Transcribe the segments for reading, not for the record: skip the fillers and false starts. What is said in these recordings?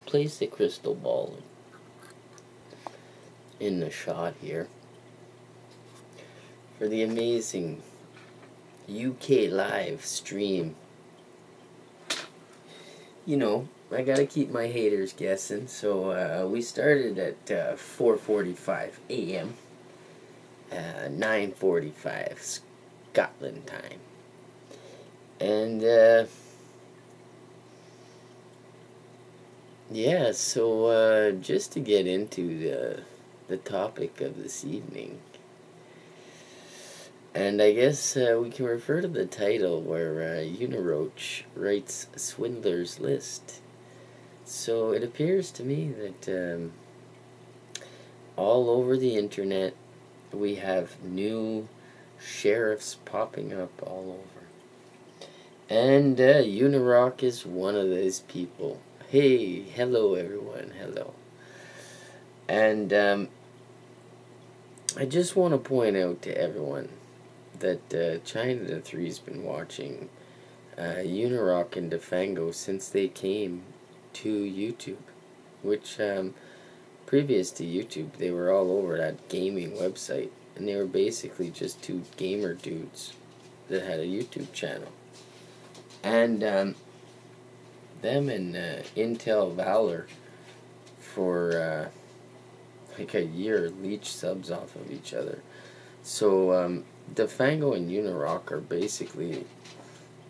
place the crystal ball in the shot here for the amazing UK live stream. You know, I gotta keep my haters guessing, so we started at 4:45 a.m. 9:45 Scotland time. And yeah, so just to get into the topic of this evening, and I guess we can refer to the title where UNIroach writes Swindler's List. So it appears to me that all over the internet we have new sheriffs popping up all over. And UNIroach is one of those people. Hey, hello everyone, hello. And I just want to point out to everyone that China the Three's been watching UNIroach and Defango since they came to YouTube, which previous to YouTube they were all over that gaming website, and they were basically just two gamer dudes that had a YouTube channel. And them and Intel Valor for like a year leech subs off of each other. So Defango and UNIroach are basically,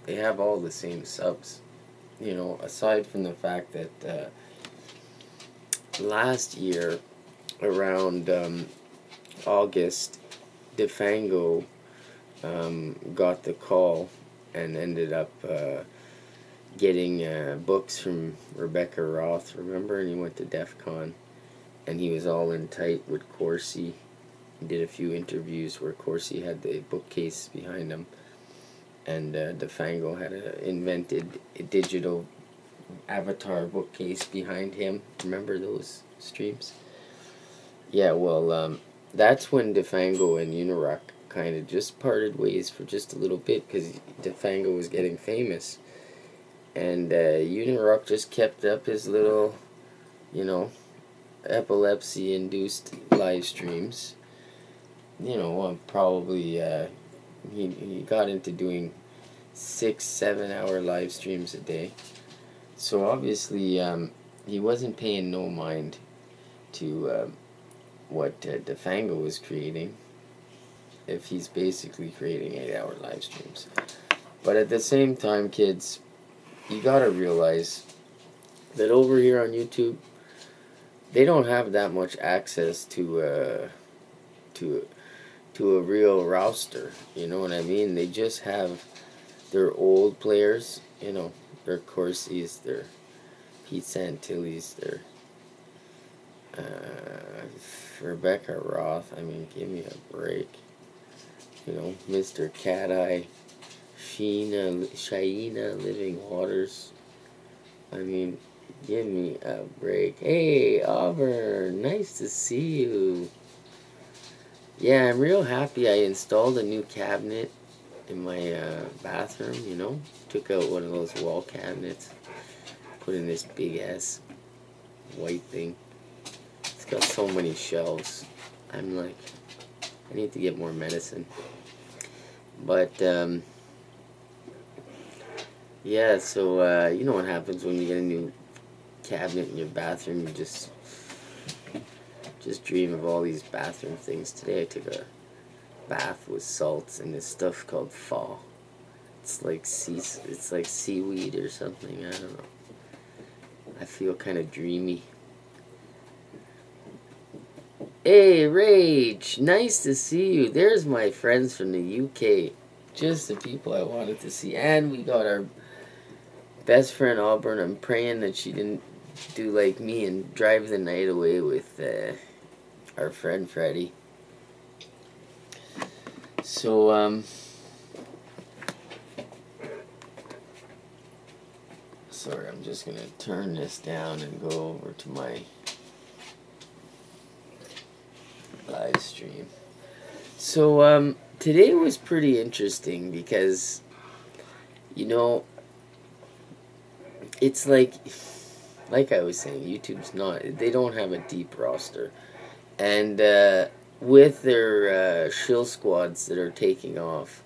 they have all the same subs, you know, aside from the fact that last year around August, Defango got the call and ended up getting books from Rebecca Roth, remember? And he went to DEF CON, and he was all in tight with Corsi. He did a few interviews where Corsi had the bookcase behind him, and Defango had invented a digital avatar bookcase behind him. Remember those streams? Yeah, well, that's when Defango and UNIroach kind of just parted ways for just a little bit, because Defango was getting famous, and UNIroach just kept up his little, you know, epilepsy-induced live streams. You know, probably he got into doing 6-7 hour live streams a day. So obviously he wasn't paying no mind to what Defango was creating, if he's basically creating 8-hour live streams. But at the same time, kids, you gotta realize that over here on YouTube, they don't have that much access to a real roster, you know what I mean? They just have their old players, you know, their Corsis, their Pete Santillis, their Rebecca Roth. I mean, give me a break. You know, Mr. Cat Eye, Shaina Living Waters. I mean, give me a break. Hey, Auburn, nice to see you. Yeah, I'm real happy I installed a new cabinet in my bathroom, you know. Took out one of those wall cabinets, put in this big ass white thing. It's got so many shelves. I'm like, I need to get more medicine. But yeah, so you know what happens when you get a new cabinet in your bathroom. You just dream of all these bathroom things. Today I took a bath with salts and this stuff called pho. It's like seaweed or something. I don't know. I feel kind of dreamy. Hey, Rage, nice to see you. There's my friends from the UK. Just the people I wanted to see. And we got our best friend Auburn. I'm praying that she didn't do like me and drive the night away with our friend Freddie. So, sorry, I'm just going to turn this down and go over to my live stream. So, today was pretty interesting because, you know, it's like, like I was saying, YouTube's not, they don't have a deep roster. And with their shill squads that are taking off,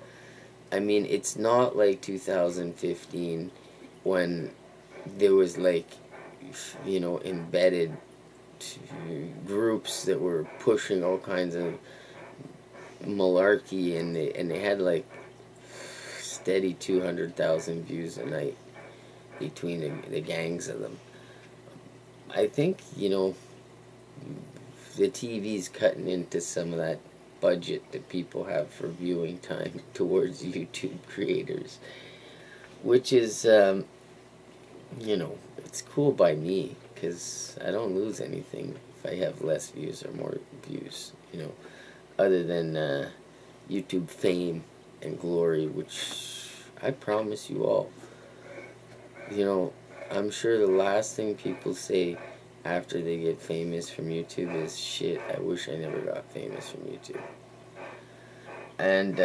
I mean, it's not like 2015 when there was like, you know, embedded groups that were pushing all kinds of malarkey, and they had like steady 200,000 views a night between the gangs of them. I think, you know, the TV's cutting into some of that budget that people have for viewing time towards YouTube creators, which is, you know, it's cool by me because I don't lose anything if I have less views or more views, you know, other than YouTube fame and glory, which I promise you all, you know, I'm sure the last thing people say after they get famous from YouTube is, shit, I wish I never got famous from YouTube. And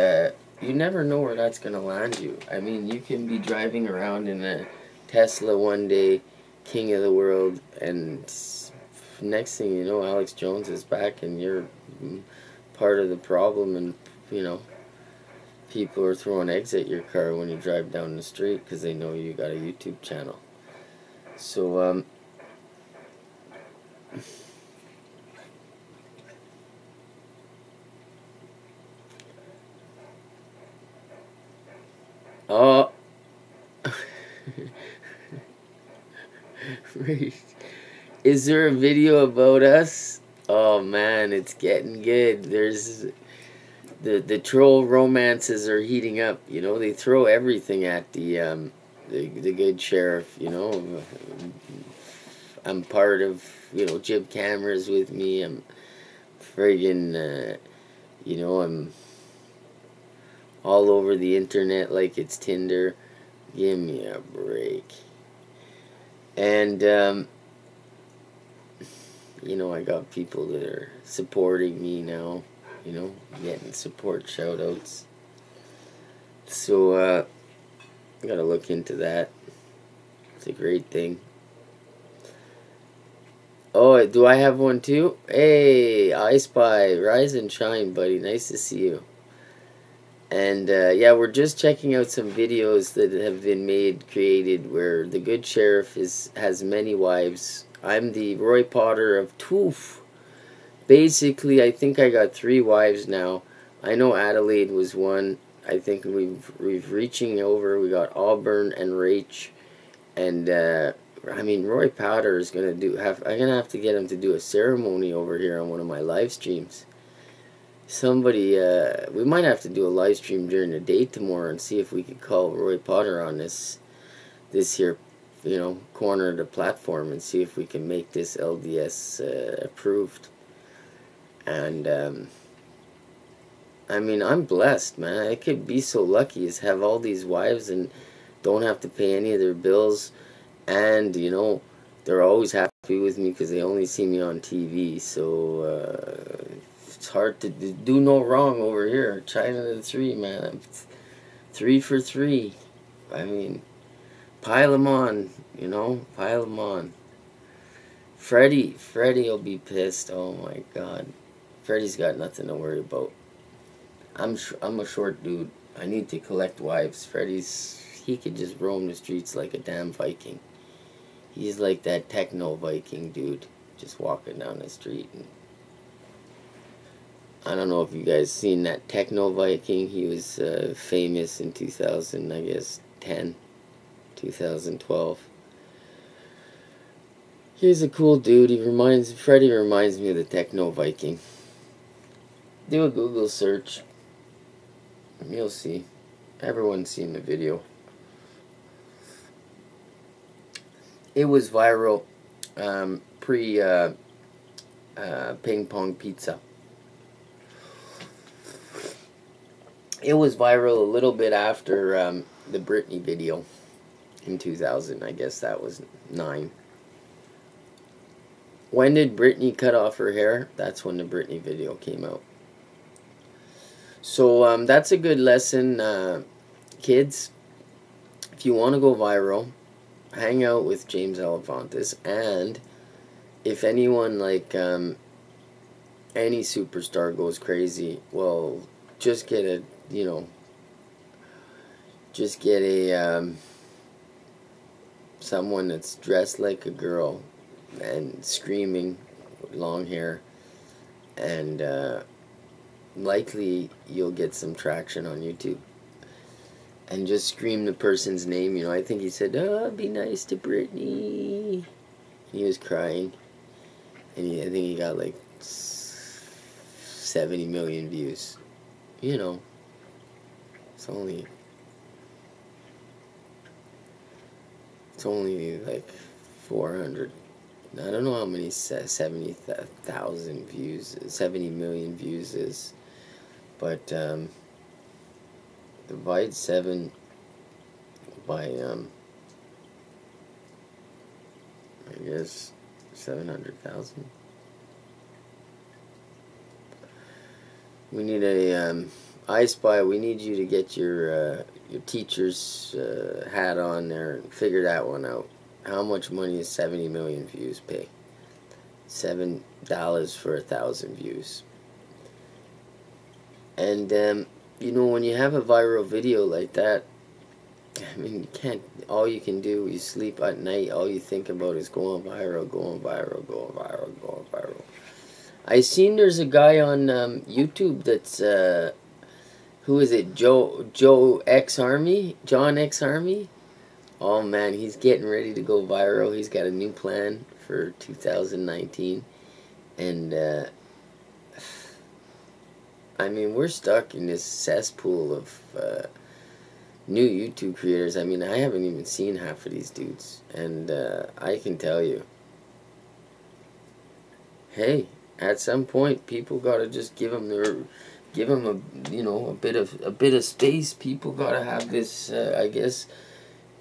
you never know where that's going to land you. I mean, you can be driving around in a Tesla one day, king of the world, and next thing you know, Alex Jones is back and you're part of the problem, and, you know, people are throwing eggs at your car when you drive down the street because they know you got a YouTube channel. So, oh, right. Is there a video about us? Oh man, it's getting good. There's the troll romances are heating up. You know, they throw everything at the good sheriff. You know, I'm part of, you know, Jib Cameras with me. I'm friggin', you know, I'm all over the internet like it's Tinder. Give me a break. And you know, I got people that are supporting me now, you know, getting support shout outs. So I gotta look into that. It's a great thing. Oh, do I have one too? Hey, I Spy, rise and shine, buddy. Nice to see you. And yeah, we're just checking out some videos that have been created, where the good sheriff has many wives. I'm the Roy Potter of Toof. Basically, I think I got 3 wives now. I know Adelaide was one. I think we've reaching over. We got Auburn and Rach, and I mean, Roy Powder is gonna I'm gonna have to get him to do a ceremony over here on one of my live streams. Somebody, we might have to do a live stream during the day tomorrow and see if we could call Roy Potter on this here, you know, corner of the platform, and see if we can make this LDS approved. And I mean, I'm blessed, man. I could be so lucky as have all these wives and don't have to pay any of their bills, and, you know, they're always happy with me because they only see me on TV. So it's hard to do no wrong over here. China the 3, man. I'm 3 for 3. I mean, pile them on, you know, pile them on. Freddie will be pissed. Oh my God, Freddie's got nothing to worry about. I'm a short dude. I need to collect wives. He could just roam the streets like a damn Viking. He's like that techno Viking dude, just walking down the street. And I don't know if you guys seen that techno Viking. He was famous in 2000, I guess, 2012. He's a cool dude. Freddie reminds me of the techno Viking. Do a Google search. You'll see. Everyone's seen the video. It was viral pre ping pong pizza. It was viral a little bit after the Britney video in 2000. I guess that was 9. When did Britney cut off her hair? That's when the Britney video came out. So that's a good lesson, kids. If you want to go viral, hang out with James Alefantis, and if anyone like any superstar goes crazy, well, just get a just get a someone that's dressed like a girl and screaming with long hair, and likely you'll get some traction on YouTube. And just scream the person's name. I think he said, "Oh, be nice to Britney." He was crying, and I think he got like 70 million views. It's only like 400. I don't know how many 70,000 views, 70 million views is, but divide 7 by I guess 700,000. We need a I Spy. We need you to get your teacher's hat on there and figure that one out. How much money is 70 million views pay? $7 for 1,000 views. And when you have a viral video like that, I mean, you can't. All you can do, you sleep at night. All you think about is going viral, going viral, going viral, going viral. I seen there's a guy on YouTube that's who is it? Joe X Army, John X Army. Oh man, he's getting ready to go viral. He's got a new plan for 2019, and I mean, we're stuck in this cesspool of new YouTube creators. I mean, I haven't even seen half of these dudes, and I can tell you, hey, at some point, people gotta just give them a a bit of space. People gotta have this. I guess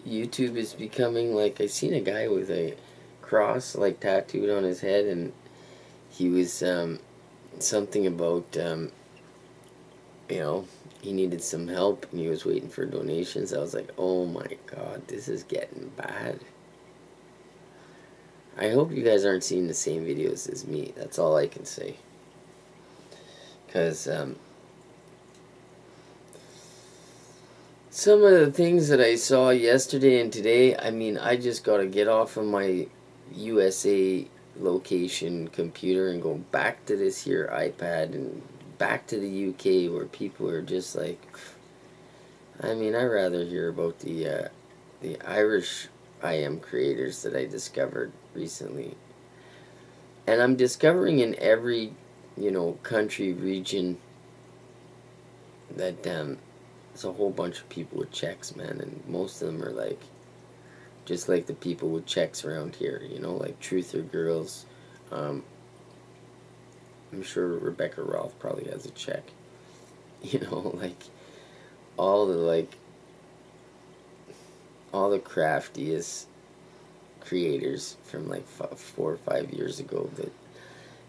YouTube is becoming like, I seen a guy with a cross like tattooed on his head, and he was something about he needed some help, and he was waiting for donations. I was like, oh my god, this is getting bad. I hope you guys aren't seeing the same videos as me. That's all I can say. Because some of the things that I saw yesterday and today, I mean, I just got to get off of my USA location computer and go back to this here iPad and back to the UK, where people are just like, I mean, I'd rather hear about the Irish IM creators that I discovered recently. And I'm discovering in every, country, region, that there's a whole bunch of people with checks, man, and most of them are like, just like the people with checks around here, like Truther Girls. I'm sure Rebecca Rolfe probably has a check. Like all the craftiest creators from like 4 or 5 years ago that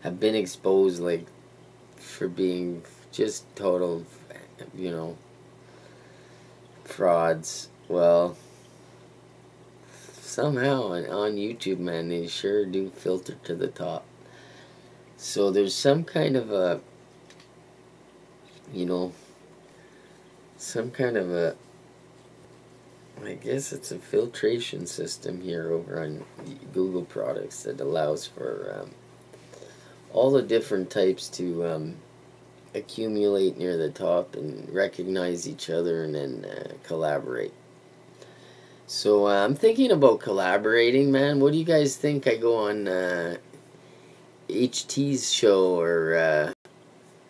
have been exposed like for being just total, frauds. Well, somehow on YouTube, man, they sure do filter to the top. So there's some kind of a, I guess it's a filtration system here over on Google products that allows for all the different types to accumulate near the top and recognize each other and then collaborate. So I'm thinking about collaborating, man. What do you guys think? I go on HT's show or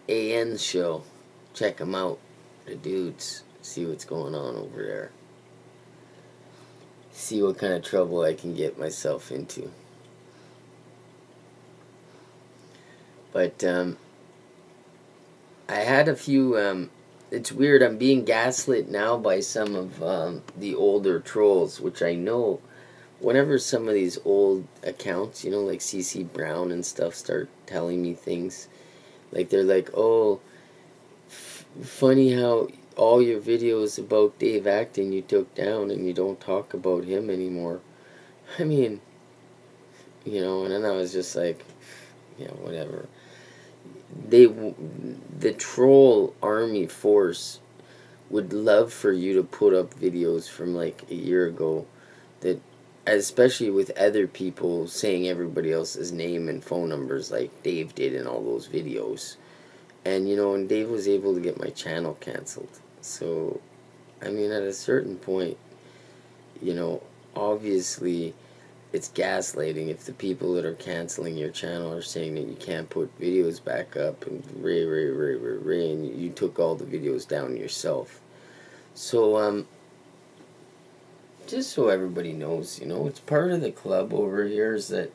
AN's show. Check them out, the dudes. See what's going on over there. See what kind of trouble I can get myself into. But I had a few. It's weird. I'm being gaslit now by some of the older trolls, which I know. Whenever some of these old accounts, like CC Brown and stuff, start telling me things, like they're like, "Oh, funny how all your videos about Dave Acton you took down and you don't talk about him anymore." I mean, and then I was just like, whatever. The troll army force would love for you to put up videos from like a year ago that, especially with other people saying everybody else's name and phone numbers like Dave did in all those videos. And Dave was able to get my channel canceled. So, I mean, at a certain point, obviously it's gaslighting if the people that are canceling your channel are saying that you can't put videos back up and and you took all the videos down yourself. So, just so everybody knows, it's part of the club over here is that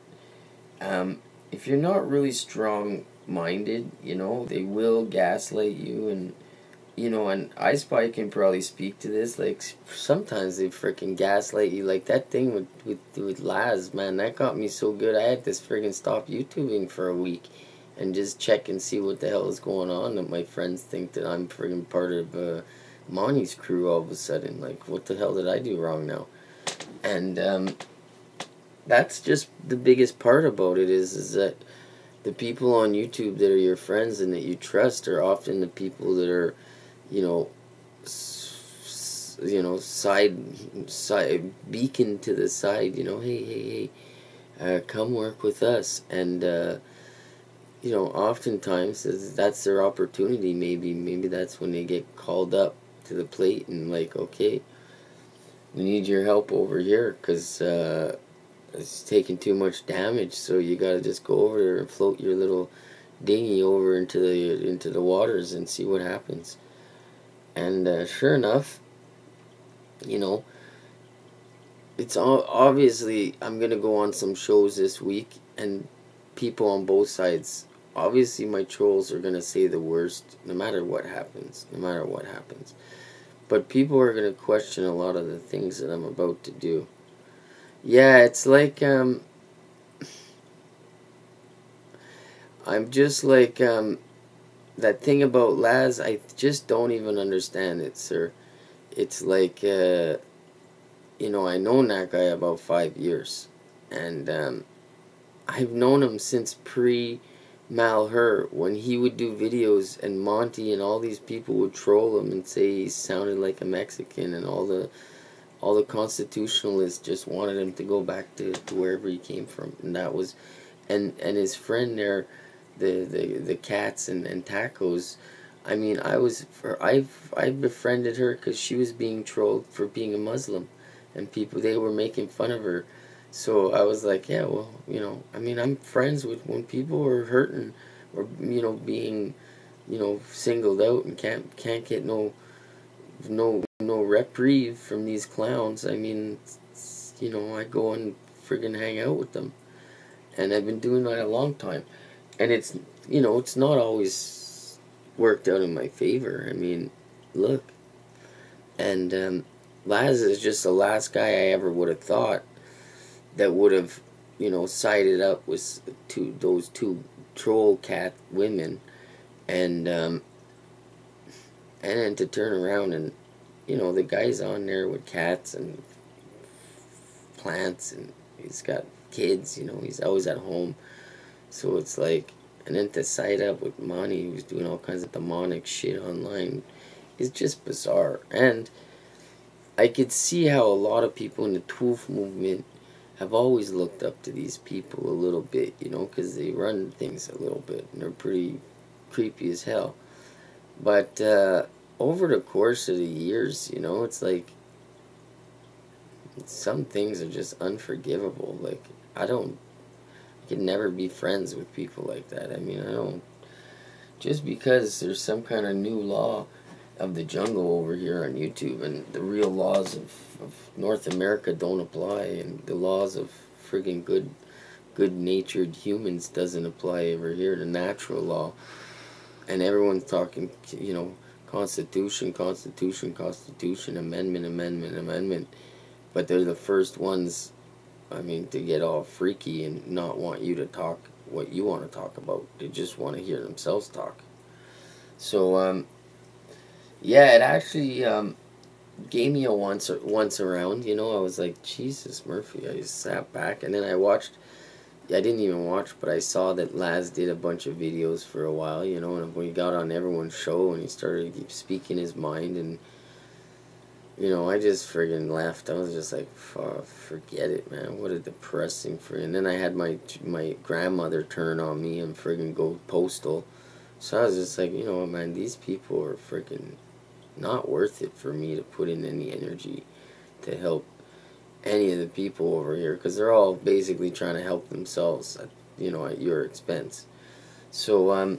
if you're not really strong-minded, they will gaslight you. And I Spy can probably speak to this. Like, sometimes they freaking gaslight you. Like, that thing with Laz, man, that got me so good. I had to freaking stop YouTubing for a week and just check and see what the hell is going on. That my friends think that I'm freaking part of Monty's crew all of a sudden. Like, what the hell did I do wrong now? And that's just the biggest part about it is that the people on YouTube that are your friends and that you trust are often the people that are, side beacon to the side, hey, come work with us. And oftentimes that's their opportunity. Maybe that's when they get called up to the plate and like, okay, we need your help over here because it's taking too much damage, so you gotta just go over there and float your little dinghy over into the waters and see what happens. And sure enough, it's obviously I'm gonna go on some shows this week, and people on both sides. Obviously, my trolls are gonna say the worst, no matter what happens. But people are gonna question a lot of the things that I'm about to do. Yeah, it's like I'm just like that thing about Laz. I just don't even understand it, sir. It's like I known that guy about 5 years, and I've known him since pre-Malheur, when he would do videos and Monty and all these people would troll him and say he sounded like a Mexican, and all the constitutionalists just wanted him to go back to wherever he came from. And that was, and his friend there, the cats and tacos. I mean, I befriended her because she was being trolled for being a Muslim, and they were making fun of her. So I was like, yeah, well, I mean, I'm friends with when people are hurting or being singled out and can't get no reprieve from these clowns. I mean, I go and friggin' hang out with them, and I've been doing that a long time, and it's not always worked out in my favor. I mean, look, and Laz is just the last guy I ever would have thought that would have sided up with those two troll cat women, and then to turn around and the guy's on there with cats and plants, and he's got kids, he's always at home. So it's like, and then to side up with Monty, who's doing all kinds of demonic shit online, is just bizarre. And I could see how a lot of people in the Twoof movement have always looked up to these people a little bit, because they run things a little bit, and they're pretty creepy as hell. But over the course of the years, it's like some things are just unforgivable. Like, I could never be friends with people like that. I mean, I don't, just because there's some kind of new law of the jungle over here on YouTube, and the real laws of North America don't apply, and the laws of friggin' good-natured humans doesn't apply over here, the natural law. And everyone's talking, Constitution, amendment. But they're the first ones, I mean, to get all freaky and not want you to talk what you want to talk about. They just want to hear themselves talk. So, yeah, it actually, gave me a once around. You know, I was like, Jesus Murphy. I just sat back, and then I watched. I didn't even watch, but I saw that Laz did a bunch of videos for a while. You know, and when he got on everyone's show and he started to keep speaking his mind, and you know, I just friggin' left. I was just like, forget it, man. What a depressing friggin'. And then I had my grandmother turn on me and friggin' go postal. So I was just like, you know what, man, these people are freaking not worth it for me to put in any energy to help any of the people over here, because they're all basically trying to help themselves, you know, at your expense. So,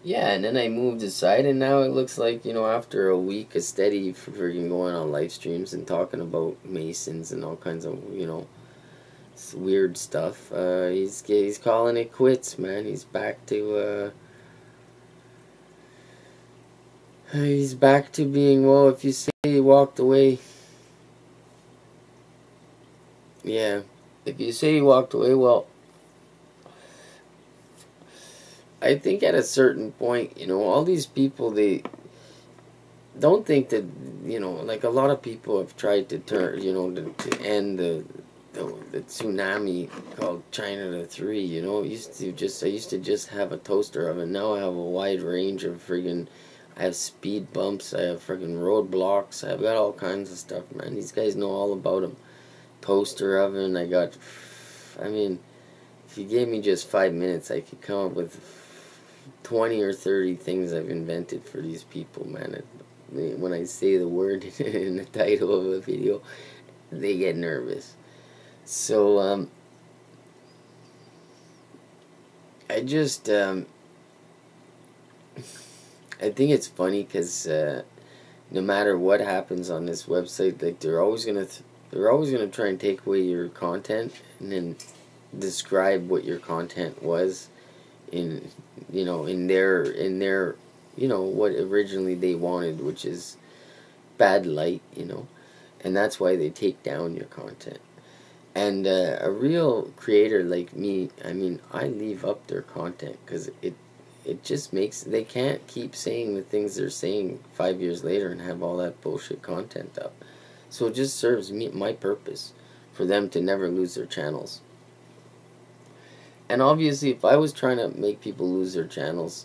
yeah, and then I moved aside, and now it looks like, you know, after a week of steady freaking going on live streams and talking about Masons and all kinds of, you know, weird stuff, he's calling it quits, man. He's back to being, well, if you say he walked away, yeah. If you say he walked away, well, I think at a certain point, you know, all these people, they don't think that, you know, like a lot of people have tried to turn, you know, to end the tsunami called China the Three, you know. I used to just have a toaster oven. Now I have a wide range of friggin', I have speed bumps, I have friggin' roadblocks, I've got all kinds of stuff, man. These guys know all about them. Toaster oven, I mean, if you gave me just 5 minutes, I could come up with 20 or 30 things I've invented for these people, man. When I say the word in the title of a video, they get nervous. So, I just, I think it's funny because no matter what happens on this website, like they're always gonna try and take away your content and then describe what your content was in, you know, in their you know, what originally they wanted, which is bad light, you know, and that's why they take down your content. And a real creator like me, I mean, I leave up their content because it just makes, they can't keep saying the things they're saying 5 years later and have all that bullshit content up. So it just serves me, my purpose, for them to never lose their channels. And obviously, if I was trying to make people lose their channels,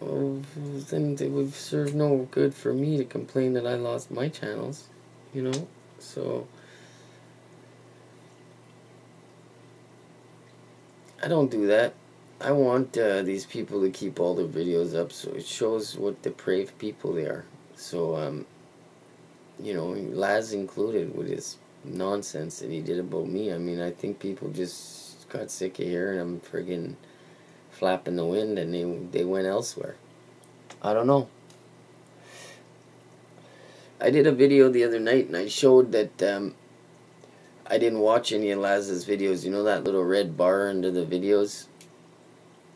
well, then it would serve no good for me to complain that I lost my channels, you know? So, I don't do that. I want these people to keep all their videos up so it shows what depraved people they are. So, you know, Laz included with his nonsense that he did about me. I mean, I think people just got sick of hearing him friggin' flapping the wind and they went elsewhere. I don't know. I did a video the other night and I showed that I didn't watch any of Laz's videos. You know that little red bar under the videos?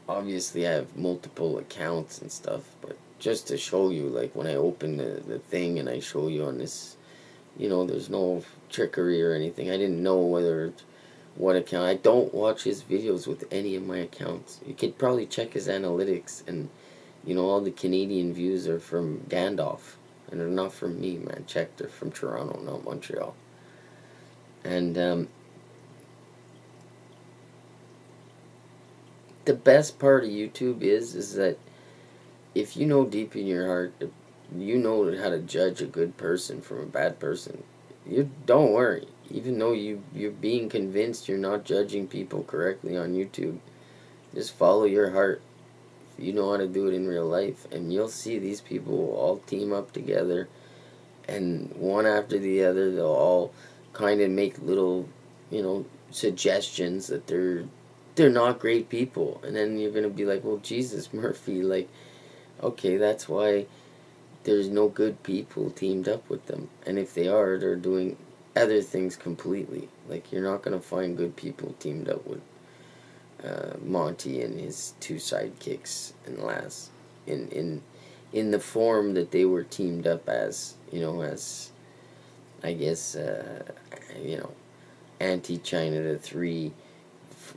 Obviously I have multiple accounts and stuff, but just to show you, like when I open the thing and I show you on this, you know, there's no trickery or anything. I didn't know what account. I don't watch his videos with any of my accounts. You could probably check his analytics, and you know, all the Canadian views are from Gandalf, and they're not from me, man. Check, they're from Toronto, not Montreal. And the best part of YouTube is that if you know deep in your heart, you know how to judge a good person from a bad person. You don't worry. Even though you're being convinced you're not judging people correctly on YouTube, just follow your heart. You know how to do it in real life, and you'll see these people all team up together, and one after the other, they'll all kind of make little, you know, suggestions that they're not great people, and then you're gonna be like, well, Jesus Murphy, like, okay, that's why there's no good people teamed up with them, and if they are, they're doing other things completely. Like, you're not gonna find good people teamed up with Monty and his two sidekicks and Laz in the form that they were teamed up as, you know, as I guess you know, anti-China the Three.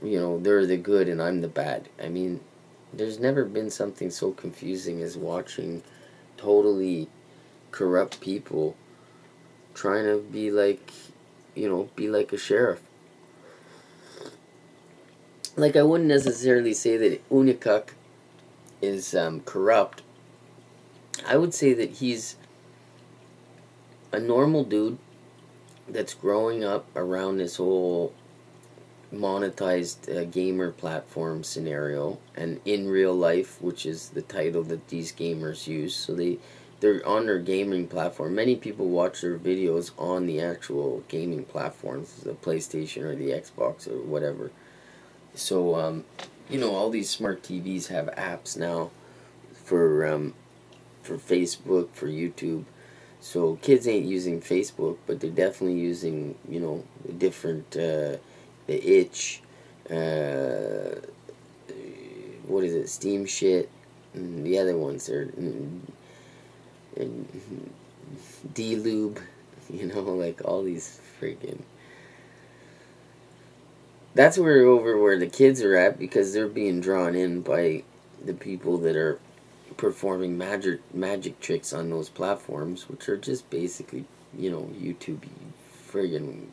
You know, they're the good and I'm the bad. I mean, There's never been something so confusing as watching totally corrupt people trying to be like, be like a sheriff. Like, I wouldn't necessarily say that UNIroach is corrupt. I would say that he's a normal dude that's growing up around this whole monetized gamer platform scenario, and in real life, which is the title that these gamers use. So they're on their gaming platform. Many people watch their videos on the actual gaming platforms, the PlayStation or the Xbox or whatever. So all these smart TVs have apps now for Facebook, for YouTube. So kids ain't using Facebook, but they're definitely using, different, the itch, what is it, Steam shit, and the other ones are D-Lube, like all these freaking... That's where the kids are at, because they're being drawn in by the people that are performing magic tricks on those platforms, which are just basically, YouTube friggin'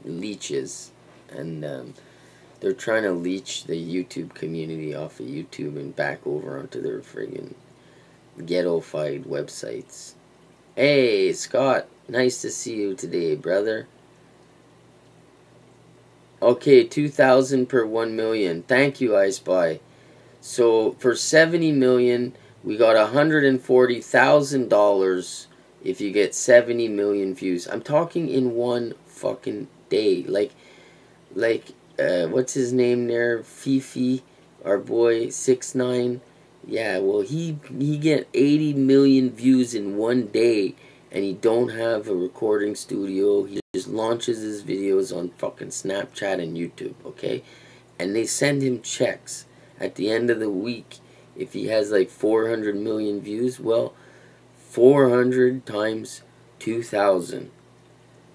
leeches. And they're trying to leech the YouTube community off of YouTube and back over onto their friggin' ghetto-fied websites. Hey, Scott, nice to see you today, brother. Okay, 2,000 per 1 million. Thank you, I Spy. So for 70 million, we got $140,000 if you get 70 million views. I'm talking in one fucking day. Like what's his name there? Fifi, our boy 6ix9ine. Yeah, well he get 80 million views in one day, and he don't have a recording studio. He just launches his videos on fucking Snapchat and YouTube, okay? And they send him checks at the end of the week. If he has like 400 million views, well, 400 times 2,000.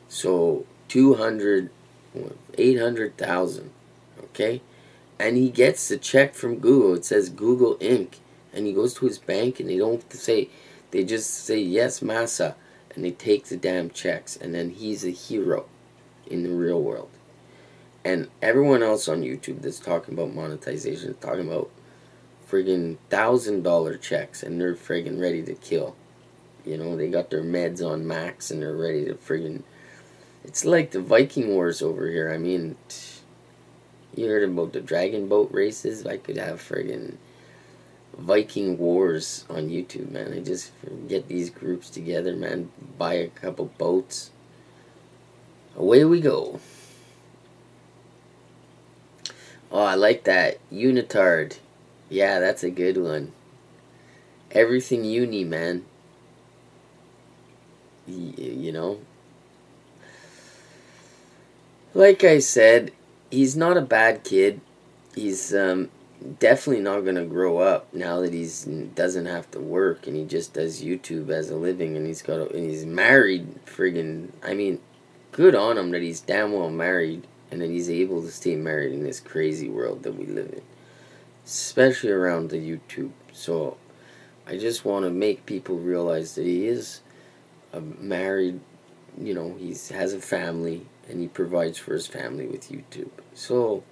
So 800,000, okay? And he gets the check from Google. It says Google Inc. And he goes to his bank, and they just say, yes, massa. And they take the damn checks. And then he's a hero in the real world. And everyone else on YouTube that's talking about monetization is talking about friggin' $1,000 checks, and they're friggin' ready to kill. They got their meds on max, and they're ready to friggin'... It's like the Viking Wars over here. I mean, you heard about the dragon boat races? I could have friggin' Viking Wars on YouTube, man. I just get these groups together, man. Buy a couple boats. Away we go. Oh, I like that. Unitard. Yeah, that's a good one. Everything uni, man. Like I said, he's not a bad kid. He's definitely not going to grow up now that doesn't have to work, and he just does YouTube as a living, and he's married, friggin'. I mean, good on him that he's damn well married, and that he's able to stay married in this crazy world that we live in, especially around the YouTube. So I just want to make people realize that he is married, he has a family, and he provides for his family with YouTube. So,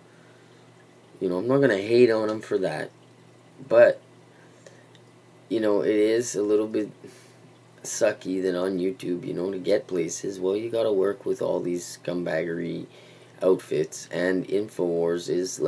I'm not going to hate on him for that, but, it is a little bit sucky that on YouTube, to get places, well, you got to work with all these scumbaggery outfits, and InfoWars is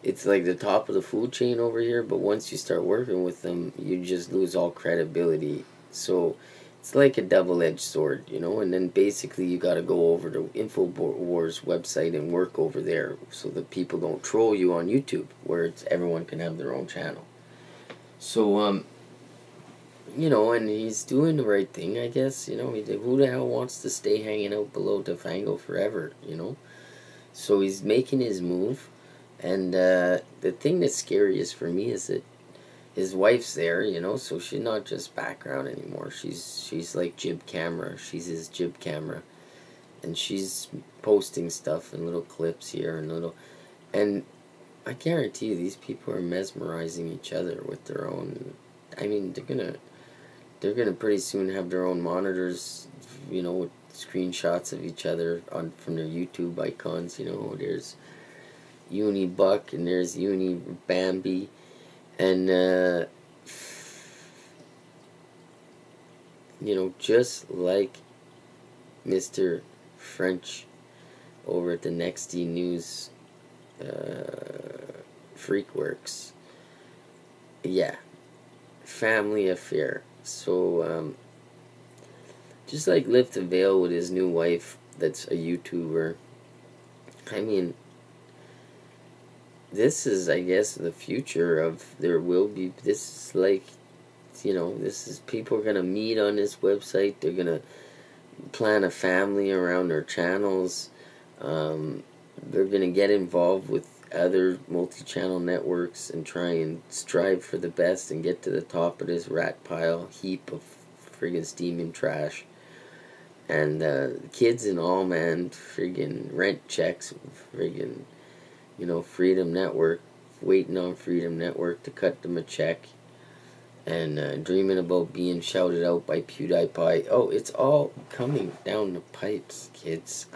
it's like the top of the food chain over here, but once you start working with them, you just lose all credibility. So it's like a double-edged sword, and then basically you got to go over to InfoWars website and work over there so that people don't troll you on YouTube, where everyone can have their own channel. So, and he's doing the right thing, I guess. Who the hell wants to stay hanging out below Defango forever, So he's making his move. And the thing that's scariest for me is that his wife's there, so she's not just background anymore. She's like jib camera. She's his jib camera. And she's posting stuff and little clips here and I guarantee you these people are mesmerizing each other with their own. I mean, they're gonna pretty soon have their own monitors, with screenshots of each other on from their YouTube icons. There's UNIbuck and there's UNIBambi, and just like Mr. French over at the Nexty News Freakworks. Yeah, family affair. So, just like LtV with his new wife that's a YouTuber, I mean, this is, I guess, the future of there will be, this is like, this is, people are going to meet on this website, they're going to plan a family around their channels, they're going to get involved with other multi-channel networks and try and strive for the best and get to the top of this rat pile heap of friggin' steaming trash. And kids and all, man, friggin' rent checks, friggin', Freedom Network, waiting on Freedom Network to cut them a check, and dreaming about being shouted out by PewDiePie. Oh, it's all coming down the pipes, kids.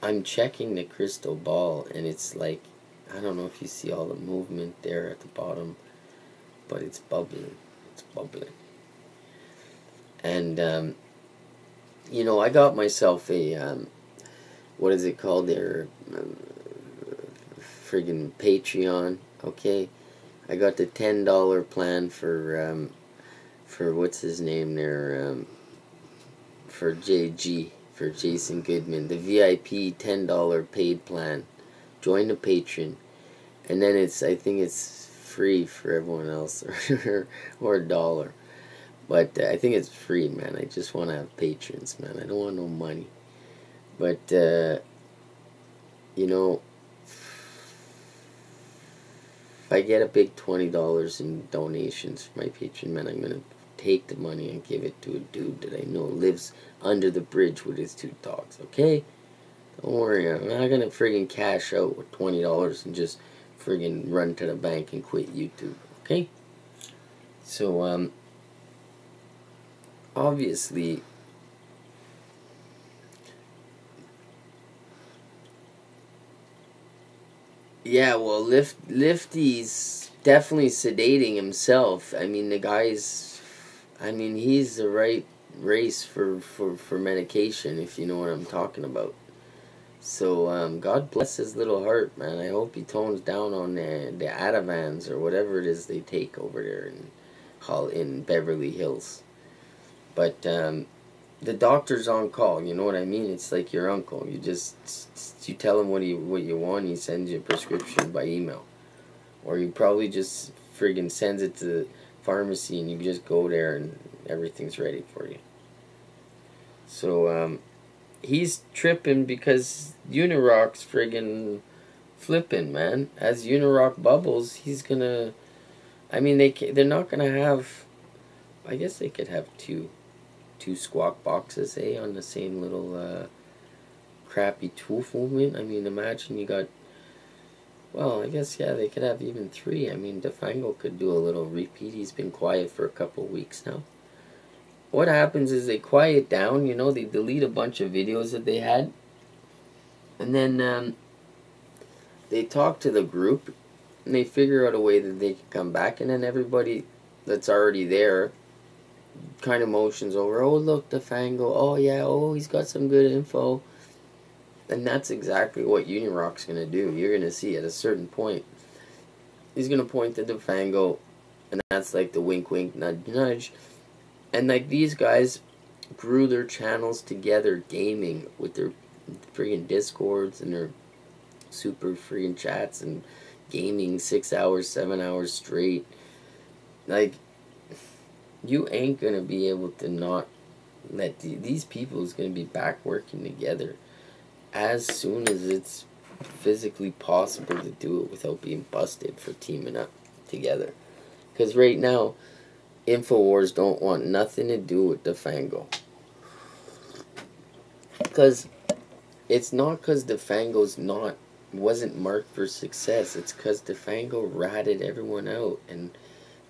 I'm checking the crystal ball, and it's like, I don't know if you see all the movement there at the bottom, but it's bubbling. It's bubbling. And, I got myself a, what is it called there? Friggin' Patreon, okay? I got the $10 plan for what's his name there, for JG. For Jason Goodman, the VIP $10 paid plan. Join the Patreon, and then I think it's free for everyone else, or $1. But I think it's free, man. I just want to have patrons, man. I don't want no money. But if I get a big $20 in donations for my Patreon, man, I'm gonna take the money and give it to a dude that I know lives under the bridge with his 2 dogs, okay? Don't worry, I'm not gonna friggin' cash out with $20 and just friggin' run to the bank and quit YouTube, okay? So, obviously, yeah, well, Lifty's definitely sedating himself. I mean, the guy's, he's the right race for medication, if you know what I'm talking about. So, God bless his little heart, man. I hope he tones down on the Ativans or whatever it is they take over there in Beverly Hills. But, the doctor's on call, you know what I mean? It's like your uncle. You tell him what you want, he sends you a prescription by email. Or he probably just friggin' sends it to the pharmacy and you just go there and everything's ready for you. So, he's tripping because UNIroach's friggin' flipping, man. As UNIroach bubbles, he's gonna, they're not gonna have, I guess they could have two squawk boxes, on the same little crappy tooth movement. Imagine you got, well, I guess, yeah, they could have even 3. Defango could do a little repeat. He's been quiet for a couple weeks now. What happens is they quiet down, they delete a bunch of videos that they had, and then they talk to the group, and they figure out a way that they can come back, and then everybody that's already there kind of motions over, oh, look, the Fango, oh, yeah, oh, he's got some good info. And that's exactly what UNIroach's going to do. You're going to see at a certain point, he's going to point to the Fango, and that's like the wink, wink, nudge, nudge. And like these guys grew their channels together gaming with their friggin' Discords and their super friggin' chats and gaming 6 hours, 7 hours straight. Like, you ain't gonna be able to not let these people is gonna be back working together as soon as it's physically possible to do it without being busted for teaming up together. Because right now, InfoWars don't want nothing to do with the Fango. Because it's not because the Fango's not wasn't marked for success. It's because DeFango ratted everyone out, and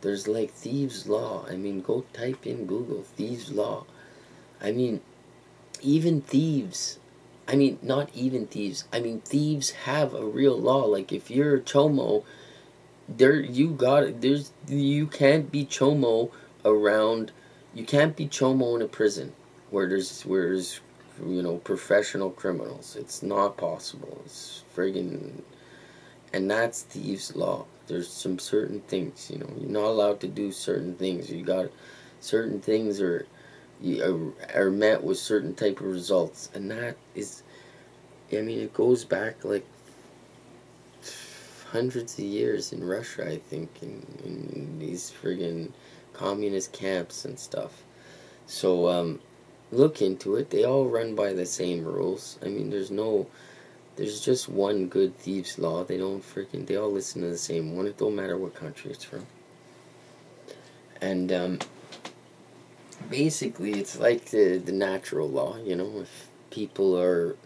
there's like Thieves' Law. I mean, go type in Google Thieves' Law. I mean, even thieves. I mean, not even thieves. I mean, thieves have a real law. Like if you're a chomo, you can't be chomo around. You can't be chomo in a prison where there's professional criminals. It's not possible. It's friggin' and that's thieves' law. There's some certain things, you're not allowed to do certain things. You got certain things are met with certain type of results, and that is, I mean, it goes back like hundreds of years in Russia, I think, in these friggin' communist camps and stuff. So look into it. They all run by the same rules. I mean, there's just one good thieves' law. They all listen to the same one. It don't matter what country it's from. And basically, it's like the natural law. If people are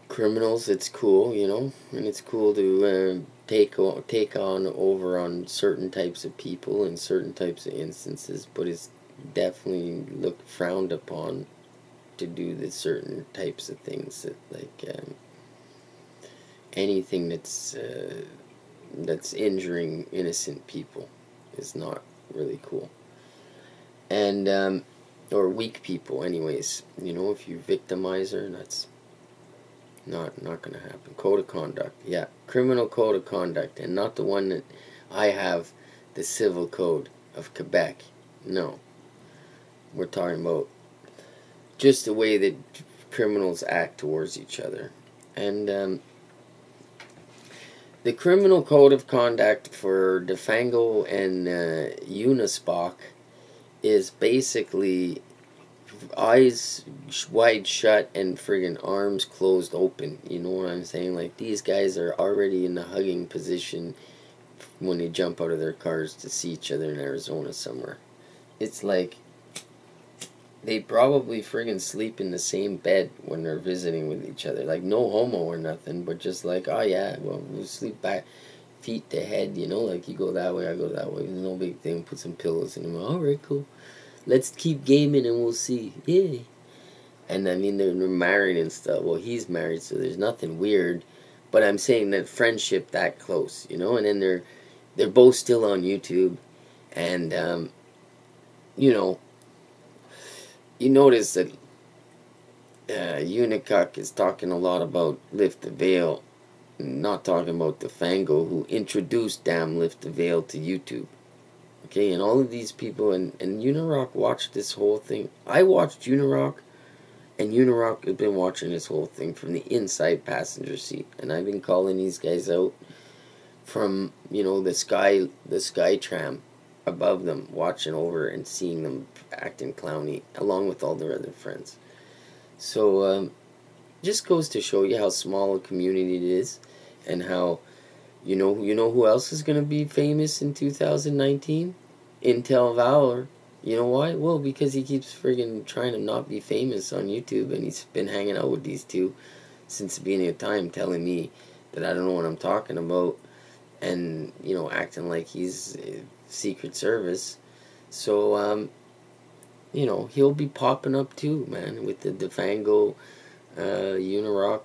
criminals, it's cool, and it's cool to take on over on certain types of people in certain types of instances, but it's definitely looked frowned upon to do the certain types of things that, like, anything that's injuring innocent people is not really cool. And or weak people, anyways. If you victimize her, that's not going to happen. Code of conduct, yeah, criminal code of conduct, and not the one that I have, the civil code of Quebec. No, we're talking about just the way that criminals act towards each other. And the criminal code of conduct for DeFango and Unispock is basically eyes wide shut and friggin' arms closed open. You know what I'm saying? Like, these guys are already in the hugging position when they jump out of their cars to see each other in Arizona somewhere. It's like they probably friggin' sleep in the same bed when they're visiting with each other. Like, no homo or nothing, but just like, oh yeah, well, we'll sleep back, feet to head, like you go that way, I go that way. There's no big thing. Put some pillows in them. Alright, cool. Let's keep gaming and we'll see. Yay. And I mean, they're married and stuff. Well, he's married, so there's nothing weird. But I'm saying that friendship that close, and then they're both still on YouTube. And, you notice that UNICOC is talking a lot about Lift the Veil, not talking about DeFango, who introduced damn Lift the Veil to YouTube. Okay, and all of these people, and UNIroach watched this whole thing. I watched UNIroach, and UNIroach has been watching this whole thing from the inside passenger seat. And I've been calling these guys out from, the sky tram above them, watching over and seeing them acting clowny, along with all their other friends. So, just goes to show you how small a community it is, and how, you know who else is going to be famous in 2019? Intel Valor. You know why? Well, because he keeps friggin' trying to not be famous on YouTube, and he's been hanging out with these two since the beginning of time, telling me that I don't know what I'm talking about, and, acting like he's Secret Service. So, he'll be popping up too, man, with the DeFango, UNIroach,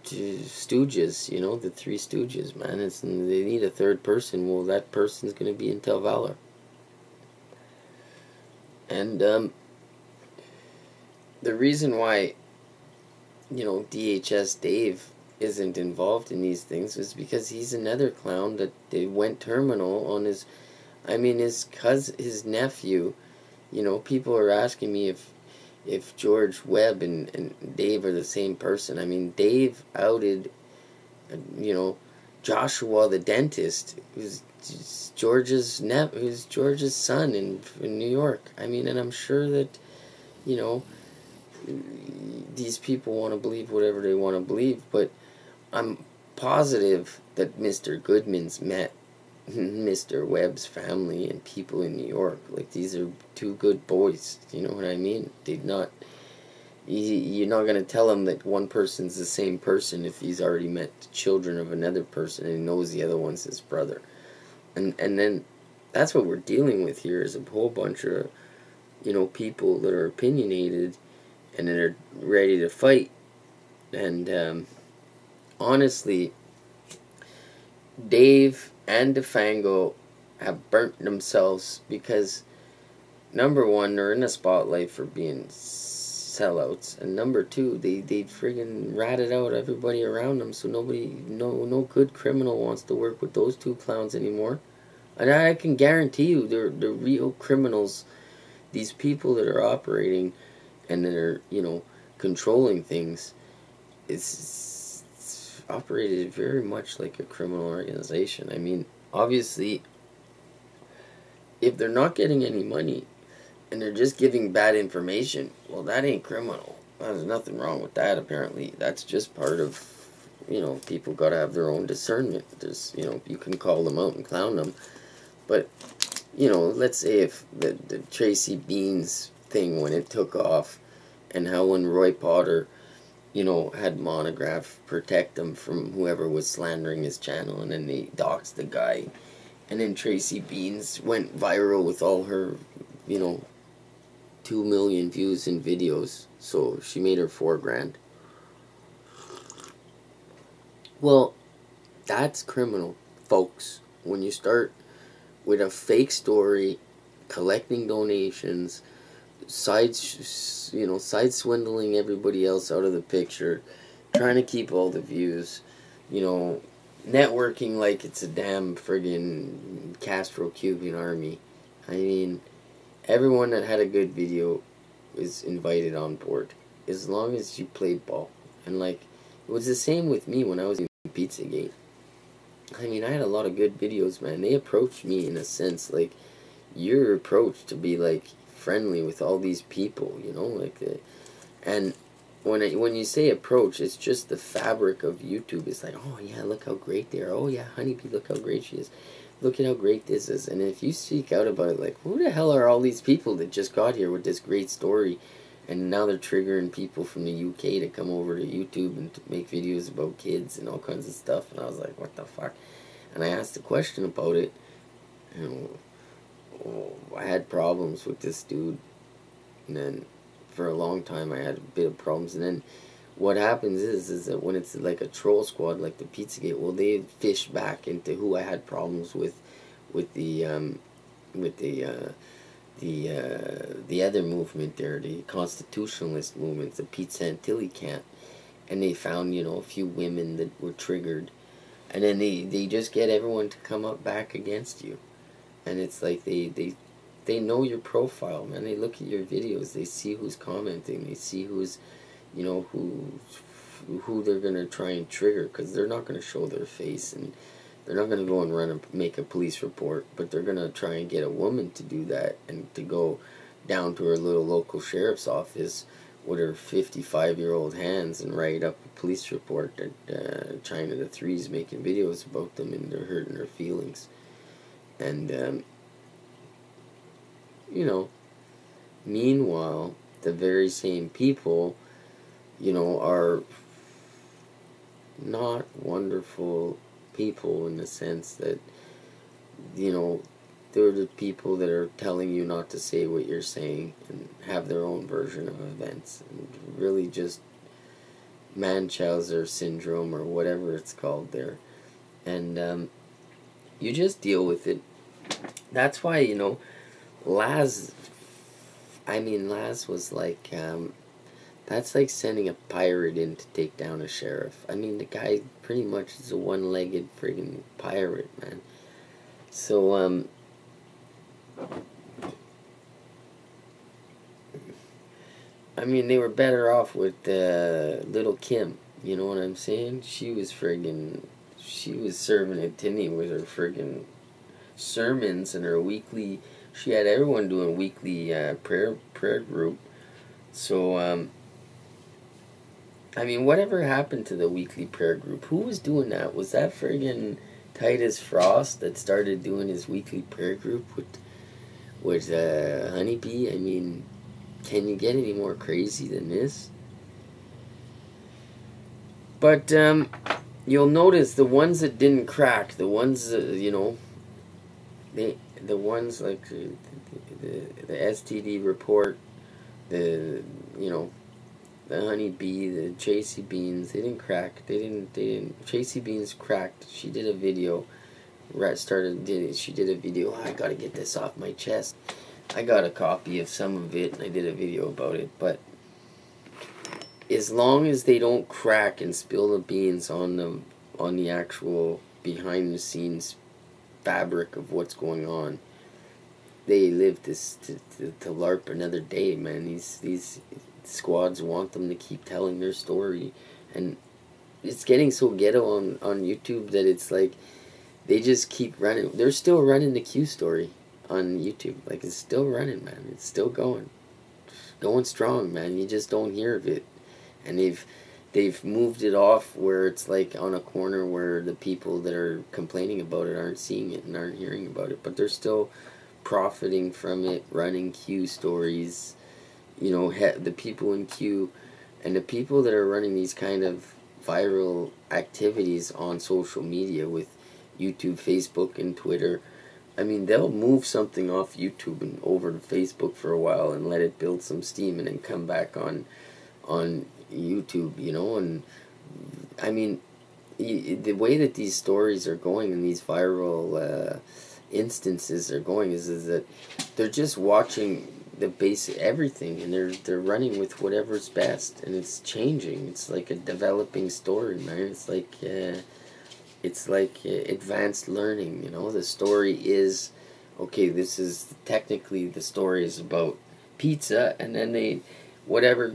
Stooges, the three Stooges, man. They need a third person. Well, that person's going to be Intel Valor. And the reason why, DHS Dave isn't involved in these things is because he's another clown that they went terminal on his nephew. People are asking me if George Webb and Dave are the same person. I mean, Dave outed, Joshua the dentist, who's George's son in New York. I mean, and I'm sure that, these people want to believe whatever they want to believe, but I'm positive that Mr. Goodman's met Mr. Webb's family and people in New York. Like, these are two good boys. You know what I mean? You're not going to tell him that one person's the same person if he's already met the children of another person and he knows the other one's his brother. And then that's what we're dealing with here, is a whole bunch of, people that are opinionated and that are ready to fight. And honestly, Dave and DeFango have burnt themselves because, number one, they're in the spotlight for being sellouts, and number two, they friggin' ratted out everybody around them, so no good criminal wants to work with those two clowns anymore. And I can guarantee you, they're real criminals. These people that are operating and that are, controlling things, it's operated very much like a criminal organization. I mean, obviously, if they're not getting any money and they're just giving bad information, well, that ain't criminal. There's nothing wrong with that, apparently. That's just part of, people got to have their own discernment. There's, you can call them out and clown them. But, let's say if the Tracy Beans thing, when it took off, and how when Roy Potter, had Monograph protect him from whoever was slandering his channel, and then they doxed the guy. And then Tracy Beans went viral with all her, 2 million views in videos, so she made her $4,000. Well, that's criminal, folks. When you start with a fake story, collecting donations, side swindling everybody else out of the picture, trying to keep all the views, networking like it's a damn friggin' Castro-Cuban army. I mean, everyone that had a good video is invited on board, as long as you played ball. And, it was the same with me when I was in Pizzagate. I mean, I had a lot of good videos, man. They approached me in a sense, you're approached to be, friendly with all these people, and when you say approach, it's just the fabric of YouTube. It's oh yeah, look how great they are. Oh yeah, Honeybee, look how great she is. Look at how great this is. And if you speak out about it, who the hell are all these people that just got here with this great story, and now they're triggering people from the UK to come over to YouTube and to make videos about kids and all kinds of stuff. And I was like, what the fuck? And I asked a question about it. I had problems with this dude, and then for a long time I had a bit of problems. And then what happens is that when it's like a troll squad, like the Pizzagate, well, they fish back into who I had problems with the other movement there, the constitutionalist movement, the Pizza and Tilly camp, and they found, a few women that were triggered, and then they just get everyone to come up back against you. And it's like they know your profile, man. They look at your videos, they see who's commenting, they see who's, who they're gonna try and trigger, because they're not gonna show their face, and they're not gonna go and make a police report, but they're gonna try and get a woman to do that, and to go down to her little local sheriff's office with her 55-year-old hands and write up a police report that China the Three's making videos about them and they're hurting their feelings. And, meanwhile, the very same people, are not wonderful people, in the sense that, they're the people that are telling you not to say what you're saying and have their own version of events, and really just Munchausen syndrome or whatever it's called there. And, you just deal with it. That's why, Laz was like, that's like sending a pirate in to take down a sheriff. I mean, the guy pretty much is a one-legged friggin' pirate, man. So, I mean, they were better off with Little Kim. You know what I'm saying? She was serving it to me with her friggin' sermons and her weekly. She had everyone doing weekly prayer group. So, I mean, whatever happened to the weekly prayer group? Who was doing that? Was that friggin' Titus Frost that started doing his weekly prayer group with Honeybee? I mean, can you get any more crazy than this? But you'll notice the ones that didn't crack, the ones you know, the ones like the STD report, the you know, the honeybee, the Chasey Beans, they didn't crack. They didn't. Chasey Beans cracked. She did a video. She did a video. Oh, I gotta get this off my chest. I got a copy of some of it, and I did a video about it. But as long as they don't crack and spill the beans on the actual behind the scenes fabric of what's going on, they live this to LARP another day, man. These squads want them to keep telling their story, and it's getting so ghetto on YouTube that it's like they just keep running. They're still running the Q story on YouTube. Like, it's still running, man. It's still going strong, man. You just don't hear of it, and they've moved it off where it's like on a corner where the people that are complaining about it aren't seeing it and aren't hearing about it, but they're still profiting from it, running Q stories. You know, the people in Q and the people that are running these kind of viral activities on social media with YouTube, Facebook, and Twitter. I mean, they'll move something off YouTube and over to Facebook for a while and let it build some steam and then come back on YouTube, you know. And I mean, the way that these stories are going and these viral instances are going is that they're just watching the basic everything, and they're running with whatever's best, and it's changing. It's like a developing story, man. It's like advanced learning, you know. The story is, okay, this is technically the story is about pizza, and then they whatever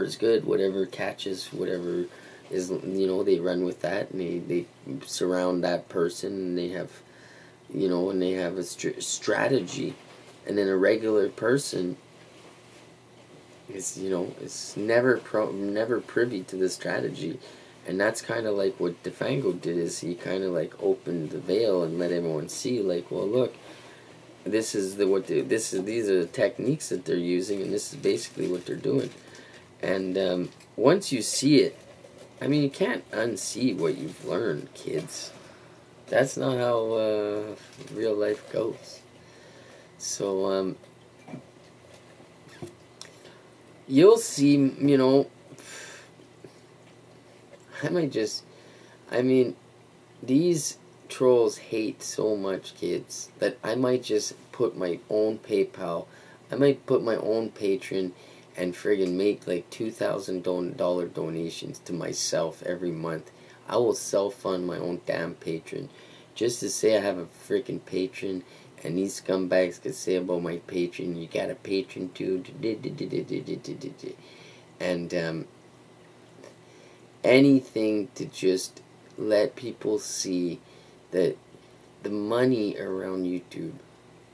is good, whatever catches, whatever is, you know, they run with that, and they surround that person, and they have, you know, and they have a strategy. And then a regular person is, you know, is never privy to the strategy. And that's kind of like what DeFango did, is he kind of like opened the veil and let everyone see, like, well, look, these are the techniques that they're using, and this is basically what they're doing. And once you see it, I mean, you can't unsee what you've learned, kids. That's not how real life goes. So, you'll see, you know, I mean, these trolls hate so much kids that I might just put my own PayPal, I might put my own Patreon and friggin' make like $2,000 donations to myself every month. I will self-fund my own damn Patreon just to say I have a freaking Patreon. And these scumbags could say about my patron, you got a patron too, and anything to just let people see that the money around YouTube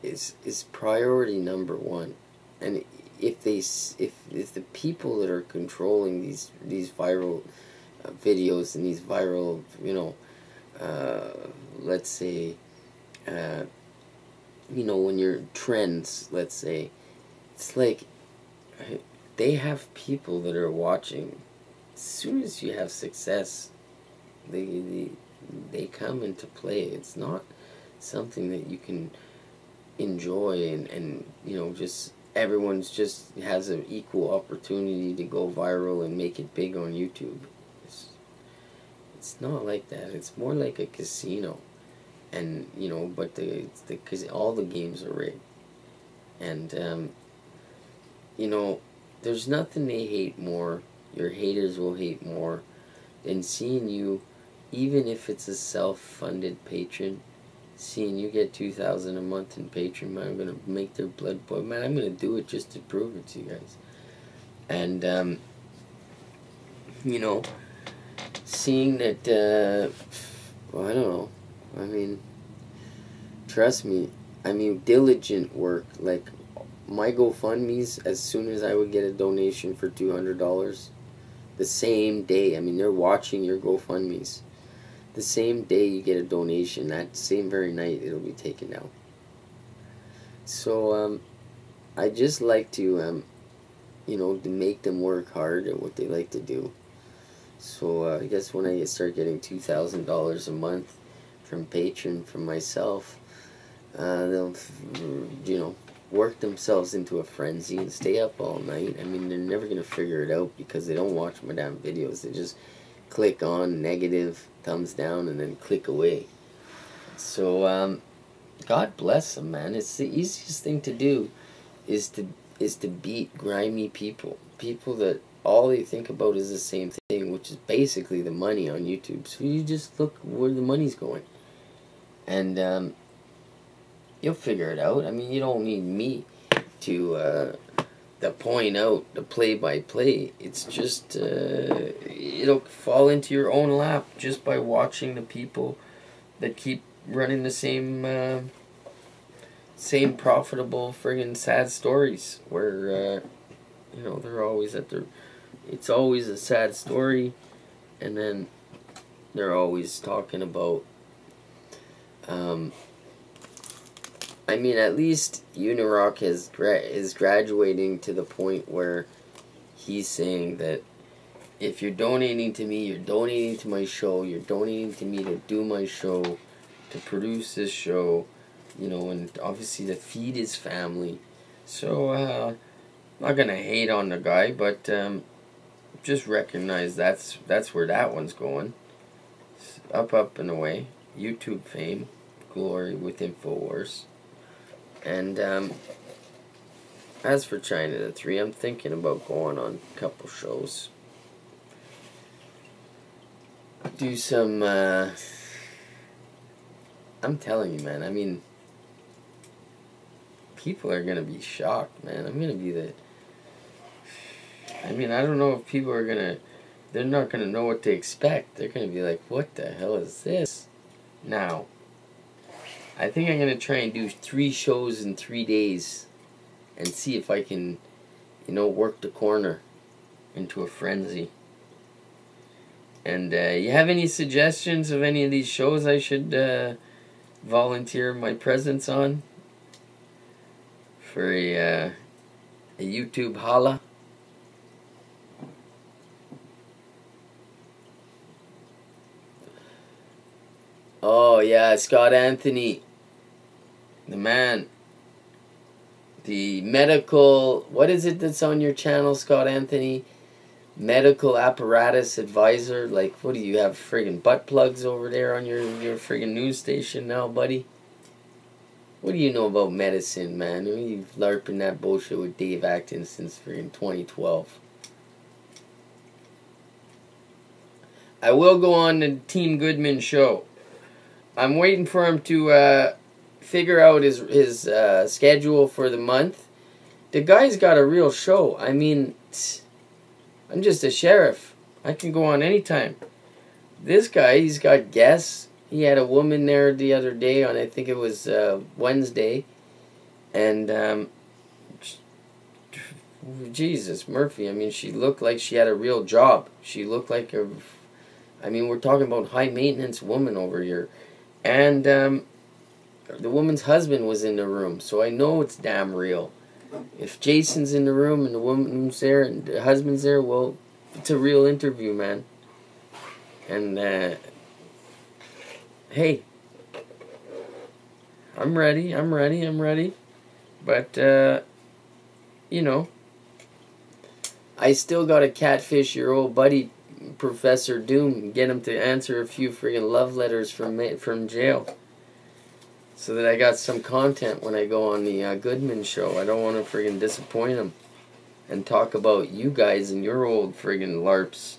is priority number one. And if the people that are controlling these viral videos and these viral, you know, let's say, you know, when you're trends, let's say, it's like they have people that are watching. As soon as you have success, they come into play. It's not something that you can enjoy and you know, just everyone's just has an equal opportunity to go viral and make it big on YouTube. It's not like that. It's more like a casino. And, you know, but because all the games are rigged. And, you know, there's nothing they hate more, your haters will hate more, than seeing you, even if it's a self-funded patron, seeing you get $2,000 a month in Patreon, man. I'm going to make their blood boil. Man, I'm going to do it just to prove it to you guys. And, you know, seeing that, well, I don't know. I mean, trust me, I mean, diligent work. Like, my GoFundMes, as soon as I would get a donation for $200, the same day, I mean, they're watching your GoFundMes. The same day you get a donation, that same very night, it'll be taken out. So, I just like to, you know, to make them work hard at what they like to do. So I guess when I start getting $2,000 a month from Patreon from myself, they'll, you know, work themselves into a frenzy and stay up all night. I mean, they're never going to figure it out because they don't watch my damn videos. They just click on negative, thumbs down, and then click away. So, God bless them, man. It's the easiest thing to do is to beat grimy people. People that all they think about is the same thing, which is basically the money on YouTube. So you just look where the money's going. And, you'll figure it out. I mean, you don't need me to point out the play-by-play. It's just, it'll fall into your own lap just by watching the people that keep running the same profitable friggin' sad stories where, you know, they're always it's always a sad story, and then they're always talking about, I mean, at least UNIroach is graduating to the point where he's saying that if you're donating to me, you're donating to my show, you're donating to me to do my show, to produce this show, you know, and obviously to feed his family. So, I'm not gonna hate on the guy, but just recognize that's where that one's going. Up and away. YouTube fame, glory with InfoWars. And as for China the 3, I'm thinking about going on a couple shows. Do some, I'm telling you, man, I mean, people are going to be shocked, man. I'm going to be I mean, I don't know if people are going to, they're not going to know what to expect. They're going to be like, what the hell is this? Now, I think I'm going to try and do 3 shows in 3 days and see if I can, you know, work the corner into a frenzy. And you have any suggestions of any of these shows I should volunteer my presence on for a YouTube holla? Oh yeah, Scott Anthony, the man, the medical, what is it that's on your channel, Scott Anthony? Medical apparatus advisor. Like, what do you have, friggin' butt plugs over there on your friggin' news station now, buddy? What do you know about medicine, man? You've LARPing that bullshit with Dave Acton since friggin' 2012. I will go on the Team Goodman show. I'm waiting for him to figure out his schedule for the month. The guy's got a real show. I mean, I'm just a sheriff. I can go on anytime. This guy, he's got guests. He had a woman there the other day on, I think it was Wednesday. And, Jesus, Murphy, I mean, she looked like she had a real job. She looked like I mean, we're talking about high-maintenance woman over here. And the woman's husband was in the room, so I know it's damn real. If Jason's in the room and the woman's there and the husband's there, well, it's a real interview, man. And, hey, I'm ready. But, you know, I still got to catfish your old buddy, Professor Doom, and get him to answer a few friggin' love letters from jail. So that I got some content when I go on the Goodman show. I don't want to friggin' disappoint him. And talk about you guys and your old friggin' LARPs.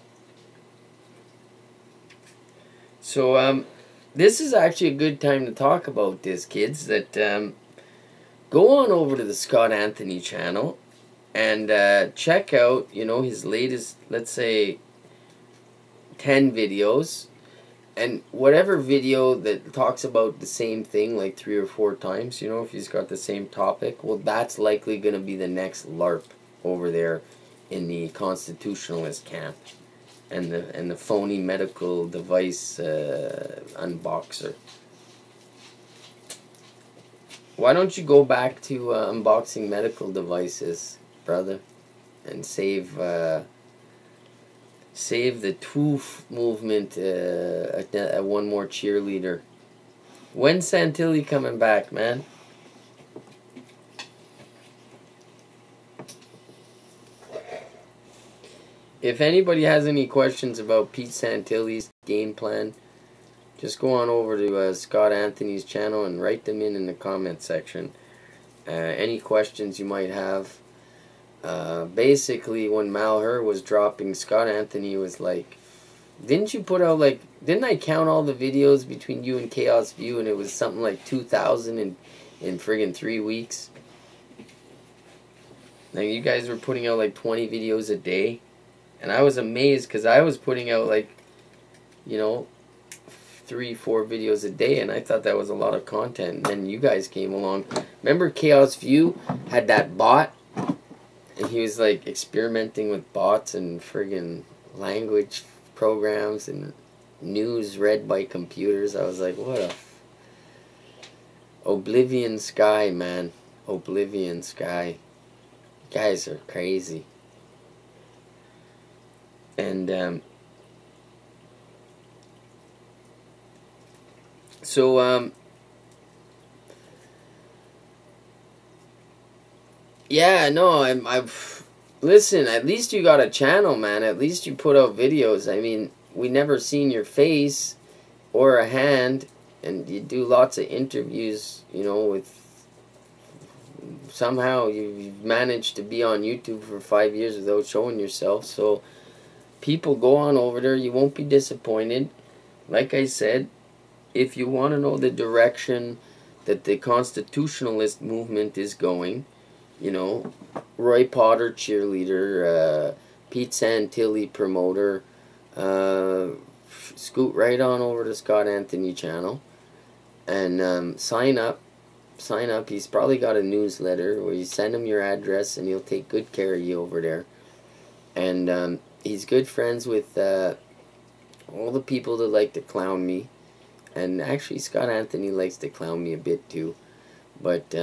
So, this is actually a good time to talk about this, kids. That, go on over to the Scott Anthony channel. And, check out, you know, his latest, let's say, 10 videos. And whatever video that talks about the same thing like 3 or 4 times, you know, if he's got the same topic, well, that's likely going to be the next LARP over there in the constitutionalist camp and the phony medical device unboxer. Why don't you go back to unboxing medical devices, brother, and save Save the TWOOF movement. One more cheerleader. When's Santilli coming back, man? If anybody has any questions about Pete Santilli's game plan, just go on over to Scott Anthony's channel and write them in the comment section. Any questions you might have. Basically, when Malher was dropping, Scott Anthony was like, didn't you put out like, didn't I count all the videos between you and Chaos View, and it was something like 2,000 in friggin' 3 weeks? Like, you guys were putting out like 20 videos a day, and I was amazed because I was putting out like, you know, 3-4 videos a day, and I thought that was a lot of content. And then you guys came along. Remember Chaos View had that bot, and he was like experimenting with bots and friggin' language programs and news read by computers. I was like, what a Oblivion Sky, man. Oblivion Sky. You guys are crazy. And yeah, no, I've listen, at least you got a channel, man. At least you put out videos. I mean, we never seen your face or a hand, and you do lots of interviews, you know, with somehow you've managed to be on YouTube for 5 years without showing yourself. So people, go on over there. You won't be disappointed. Like I said, if you want to know the direction that the constitutionalist movement is going, you know, Roy Potter cheerleader, Pete Santilli promoter, scoot right on over to Scott Anthony channel and sign up. Sign up. He's probably got a newsletter where you send him your address and he'll take good care of you over there. And he's good friends with all the people that like to clown me. And actually, Scott Anthony likes to clown me a bit too. But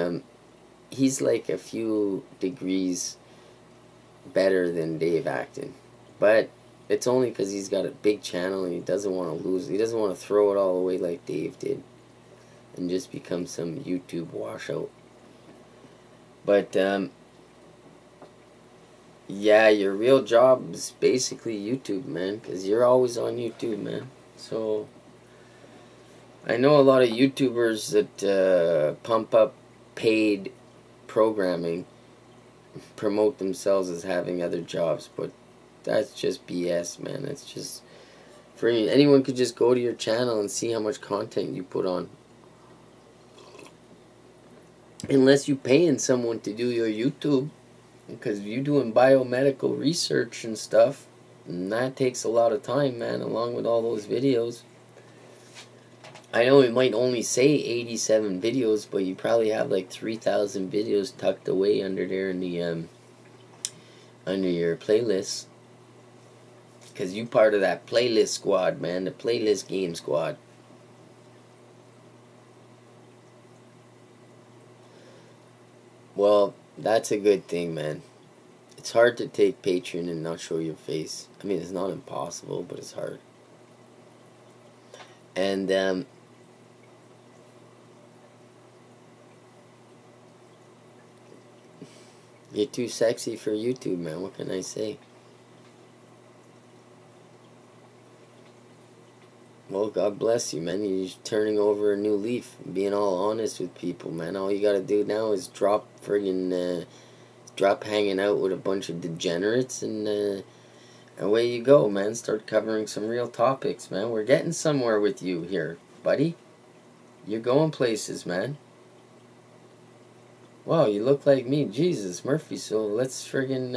he's like a few degrees better than Dave Acton. But it's only because he's got a big channel and he doesn't want to lose. He doesn't want to throw it all away like Dave did and just become some YouTube washout. But yeah, your real job is basically YouTube, man, because you're always on YouTube, man. So I know a lot of YouTubers that pump up paid programming, promote themselves as having other jobs, but that's just BS, man. That's just free. Anyone could just go to your channel and see how much content you put on. Unless you're paying someone to do your YouTube, because you're doing biomedical research and stuff, and that takes a lot of time, man, along with all those videos. I know it might only say 87 videos, but you probably have like 3,000 videos tucked away under there in the under your playlist, because you part of that playlist squad, man, the playlist game squad. Well, that's a good thing, man. It's hard to take Patreon and not show your face. I mean, it's not impossible, but it's hard. And you're too sexy for YouTube, man. What can I say? Well, God bless you, man. You're turning over a new leaf, being all honest with people, man. All you gotta do now is drop friggin' drop hanging out with a bunch of degenerates, and away you go, man. Start covering some real topics, man. We're getting somewhere with you here, buddy. You're going places, man. Wow, you look like me, Jesus, Murphy. So let's friggin'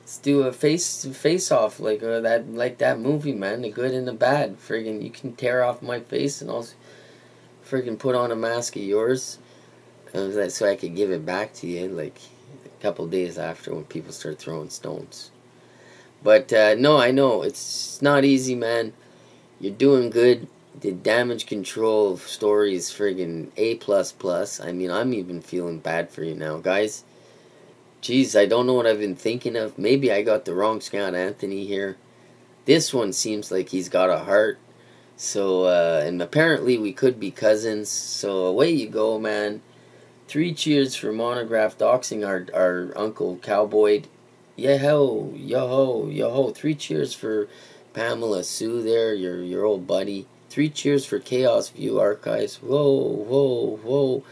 let's do a face off like that movie, man. The good and the bad. Friggin', you can tear off my face and I'll friggin' put on a mask of yours, so I could give it back to you like a couple days after when people start throwing stones. But no, I know it's not easy, man. You're doing good. The damage control story is friggin' A++. I mean, I'm even feeling bad for you now, guys. Jeez, I don't know what I've been thinking of. Maybe I got the wrong Scott Anthony here. This one seems like he's got a heart. So, and apparently we could be cousins. So away you go, man. 3 cheers for Monograph doxing our Uncle Cowboy. Yo-ho, yo-ho, yo-ho. 3 cheers for Pamela Sue there, your old buddy. 3 cheers for Chaos View Archives. Whoa, whoa, whoa.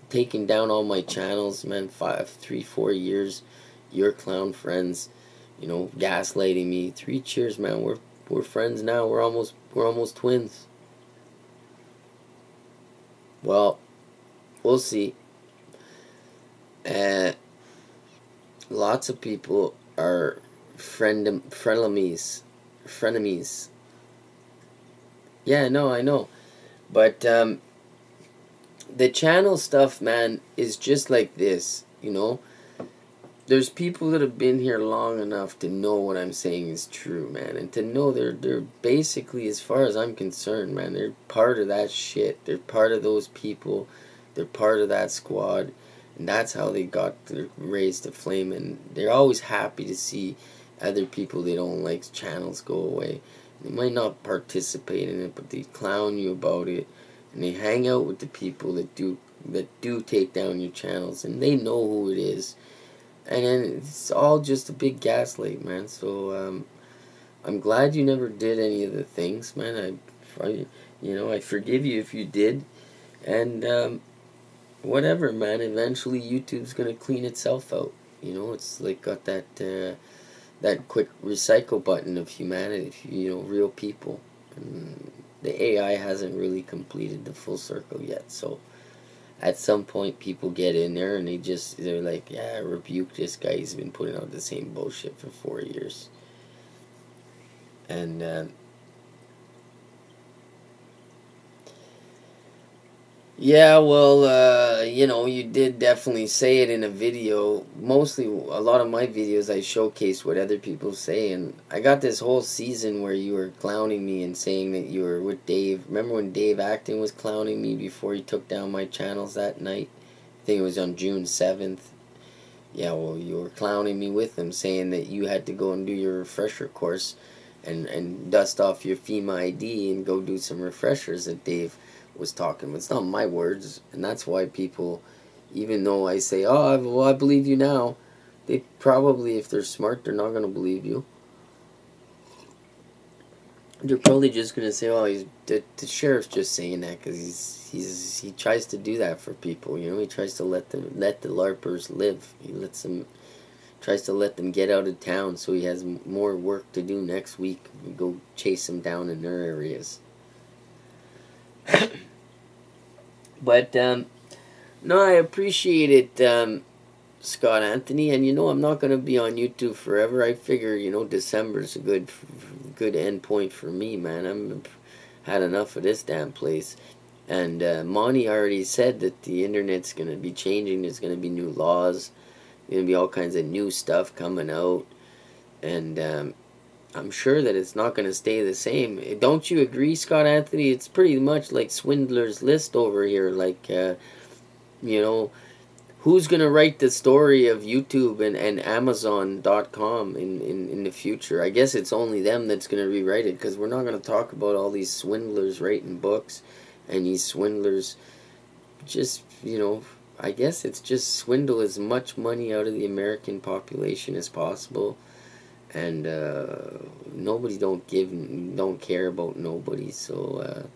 Taking down all my channels, man. 4 years. Your clown friends, gaslighting me. 3 cheers, man. We're friends now. We're almost twins. Well, we'll see. Lots of people are frenemies. Yeah, no, I know. But the channel stuff, man, is just like this, There's people that have been here long enough to know what I'm saying is true, man. And to know they're basically, as far as I'm concerned, man, they're part of that shit. They're part of those people. They're part of that squad. And that's how they got raised to flame. And they're always happy to see other people they don't like channels go away. They might not participate in it, but they clown you about it. And they hang out with the people that do take down your channels. And they know who it is. And then it's all just a big gaslight, man. So I'm glad you never did any of the things, man. I forgive you if you did. And whatever, man. Eventually, YouTube's gonna clean itself out. It's like got that quick recycle button of humanity. Real people. And the AI hasn't really completed the full circle yet. So at some point, people get in there and they're like, yeah, rebuke this guy. He's been putting out the same bullshit for 4 years. And yeah, well, you did definitely say it in a video. Mostly, a lot of my videos, I showcase what other people say. And I got this whole season where you were clowning me and saying that you were with Dave. Remember when Dave Acton was clowning me before he took down my channels that night? I think it was on June 7th. Yeah, well, you were clowning me with him, saying that you had to go and do your refresher course and dust off your FEMA ID and go do some refreshers that Dave was talking. It's not my words, and that's why people, even though I say, oh, well, I believe you now, they probably, if they're smart, they're not going to believe you. They're probably just going to say, oh, the sheriff's just saying that because he tries to do that for people, he tries to let the LARPers live. He tries to let them get out of town so he has more work to do next week. We go chase them down in their areas. But no, I appreciate it, Scott Anthony, and I'm not going to be on YouTube forever. I figure December's a good end point for me, man. I've had enough of this damn place. And Monty already said that the internet's going to be changing. There's going to be new laws. There's going to be all kinds of new stuff coming out. And I'm sure that it's not going to stay the same. Don't you agree, Scott Anthony? It's pretty much like Swindler's List over here. Like, who's going to write the story of YouTube and Amazon.com in the future? I guess it's only them that's going to rewrite it, because we're not going to talk about all these swindlers writing books and these swindlers just, I guess it's just swindle as much money out of the American population as possible. And nobody don't care about nobody. So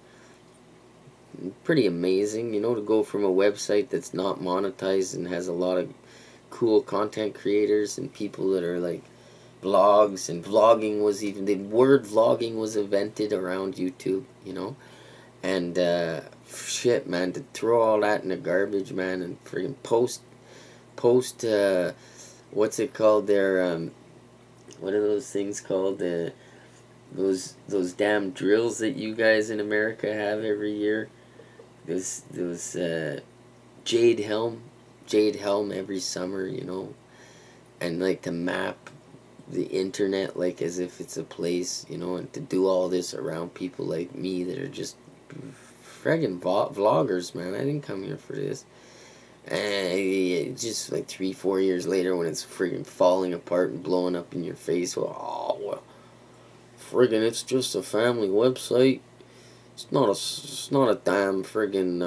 pretty amazing, to go from a website that's not monetized and has a lot of cool content creators and people that are like vlogs, and vlogging was even, the word vlogging was invented around YouTube, and shit, man, to throw all that in the garbage, man, and freaking post what's it called there, what are those things called? Those damn drills that you guys in America have every year. Those jade helm every summer, and like to map the internet like as if it's a place, and to do all this around people like me that are just friggin' vloggers, man. I didn't come here for this. And just like 3-4 years later, when it's friggin' falling apart and blowing up in your face, well, friggin', it's just a family website. It's not a damn friggin'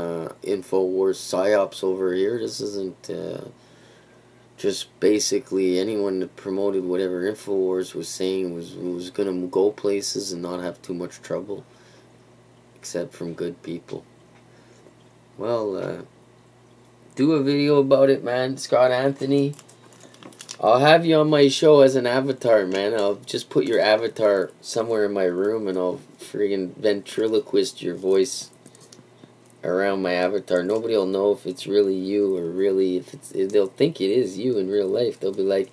InfoWars psyops over here. This isn't just basically anyone that promoted whatever InfoWars was saying was gonna go places and not have too much trouble, except from good people. Well, do a video about it, man. Scott Anthony, I'll have you on my show as an avatar, man. I'll just put your avatar somewhere in my room and I'll friggin' ventriloquist your voice around my avatar. Nobody will know if it's really you or really if they'll think it is you in real life. They'll be like,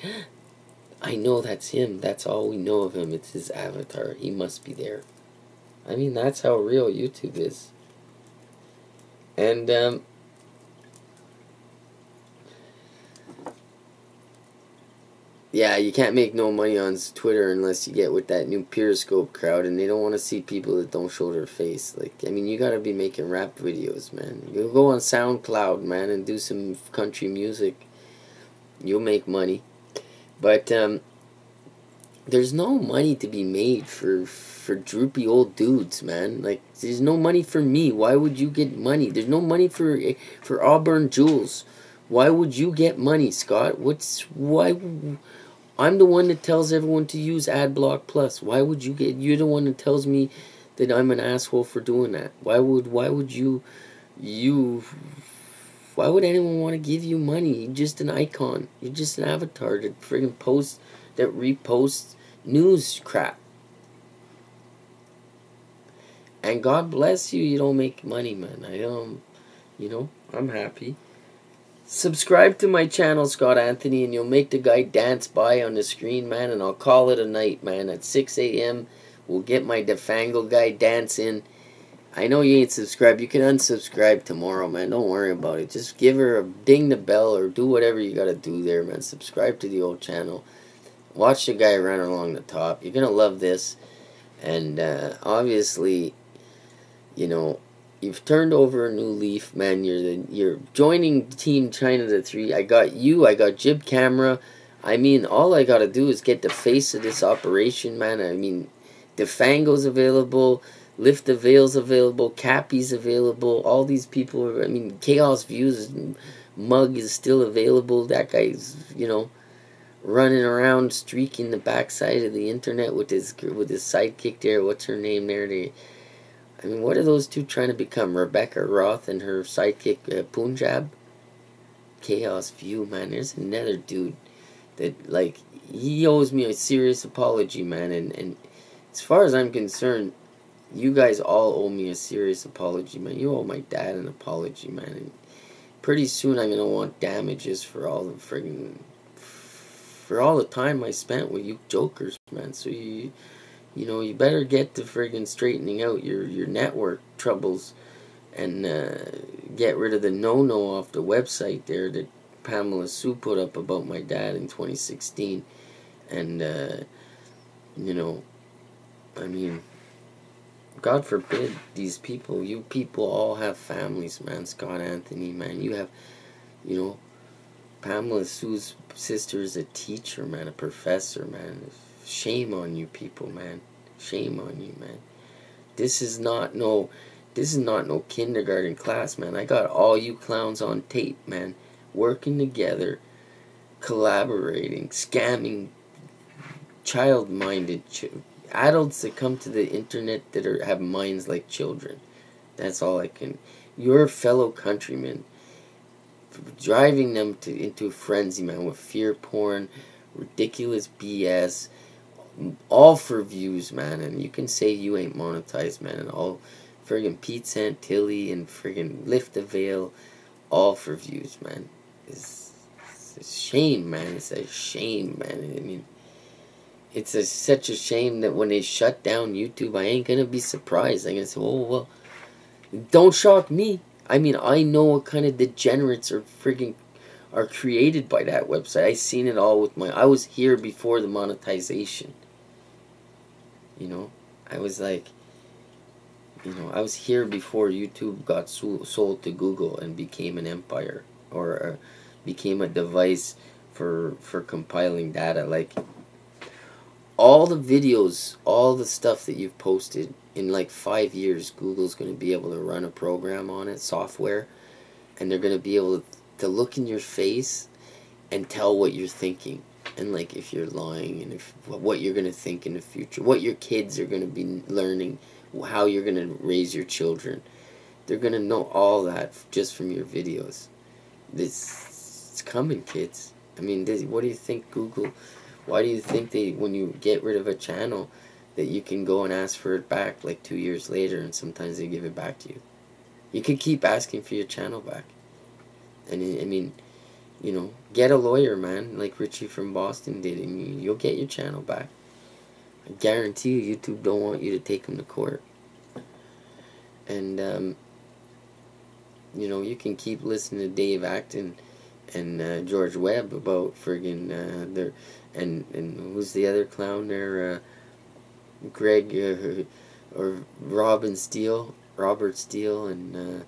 I know that's him. That's all we know of him. It's his avatar. He must be there. I mean, that's how real YouTube is. And yeah, you can't make no money on Twitter unless you get with that new Periscope crowd, and they don't want to see people that don't show their face. Like, I mean, you gotta be making rap videos, man. You go on SoundCloud, man, and do some country music. You'll make money. But there's no money to be made for droopy old dudes, man. Like, there's no money for me. Why would you get money? There's no money for Auburn Jules. Why would you get money, Scott? Why? I'm the one that tells everyone to use AdBlock Plus. Why would you get? You're the one that tells me that I'm an asshole for doing that. Why would why would anyone want to give you money? You're just an icon. You're just an avatar that friggin' posts, that reposts news crap. And God bless you, you don't make money, man. I don't, I'm happy. Subscribe to my channel, Scott Anthony, and you'll make the guy dance by on the screen, man, and I'll call it a night, man. At 6 a.m., we'll get my Defango guy dancing. I know you ain't subscribed. You can unsubscribe tomorrow, man. Don't worry about it. Just give her a ding the bell or do whatever you gotta do there, man. Subscribe to the old channel. Watch the guy run along the top. You're gonna love this. And obviously, you've turned over a new leaf, man. You're joining Team China the 3. I got you. I got Jib Camera. I mean, all I gotta do is get the face of this operation, man. I mean, Defango's available. Lift the Veil's available. Kappy's available. All these people are, I mean, Chaos Views mug is still available. That guy's, running around streaking the backside of the internet with his sidekick there. What's her name there? I mean, what are those two trying to become? Rebecca Roth and her sidekick Punjab? Chaos View, man. There's another dude that, like, he owes me a serious apology, man. And as far as I'm concerned, you guys all owe me a serious apology, man. You owe my dad an apology, man. And pretty soon I'm gonna want damages for all the time I spent with you jokers, man. So you better get to friggin' straightening out your network troubles and get rid of the no-no off the website there that Pamela Sue put up about my dad in 2016. And, I mean, God forbid these people, you people all have families, man. Scott Anthony, man. You have, Pamela Sue's sister is a teacher, man, a professor, man. Shame on you people, man. Shame on you, man. This is not no kindergarten class, man. I got all you clowns on tape, man. Working together, collaborating, scamming, child-minded adults that come to the internet that have minds like children. That's all I can. Your fellow countrymen, driving them into frenzy, man, with fear porn, ridiculous BS, all for views, man. And you can say you ain't monetized, man, and all friggin' Pete Santilli and friggin' Lift the Veil, all for views, man. It's a shame, man. It's a shame, man. I mean, it's such a shame that when they shut down YouTube, I ain't gonna be surprised. I'm gonna say, oh, well, don't shock me. I mean, I know what kind of degenerates are created by that website. I seen it all with I was here before the monetization. I was like, I was here before YouTube got sold to Google and became an empire, or became a device for compiling data. Like, all the videos, all the stuff that you've posted in like 5 years, Google's going to be able to run a program on it, software, and they're going to be able to look in your face and tell what you're thinking, and like if you're lying, and if what you're going to think in the future, what your kids are going to be learning, how you're going to raise your children. They're going to know all that just from your videos. It's coming, kids. I mean, what do you think Google, why do you think when you get rid of a channel, that you can go and ask for it back like 2 years later, and sometimes they give it back to you? You could keep asking for your channel back. And I mean, you know, get a lawyer, man, like Richie from Boston did, and you'll get your channel back. I guarantee you, YouTube don't want you to take them to court. And, you know, you can keep listening to Dave Acton and George Webb about friggin' and who's the other clown there, Greg or Robert Steele, and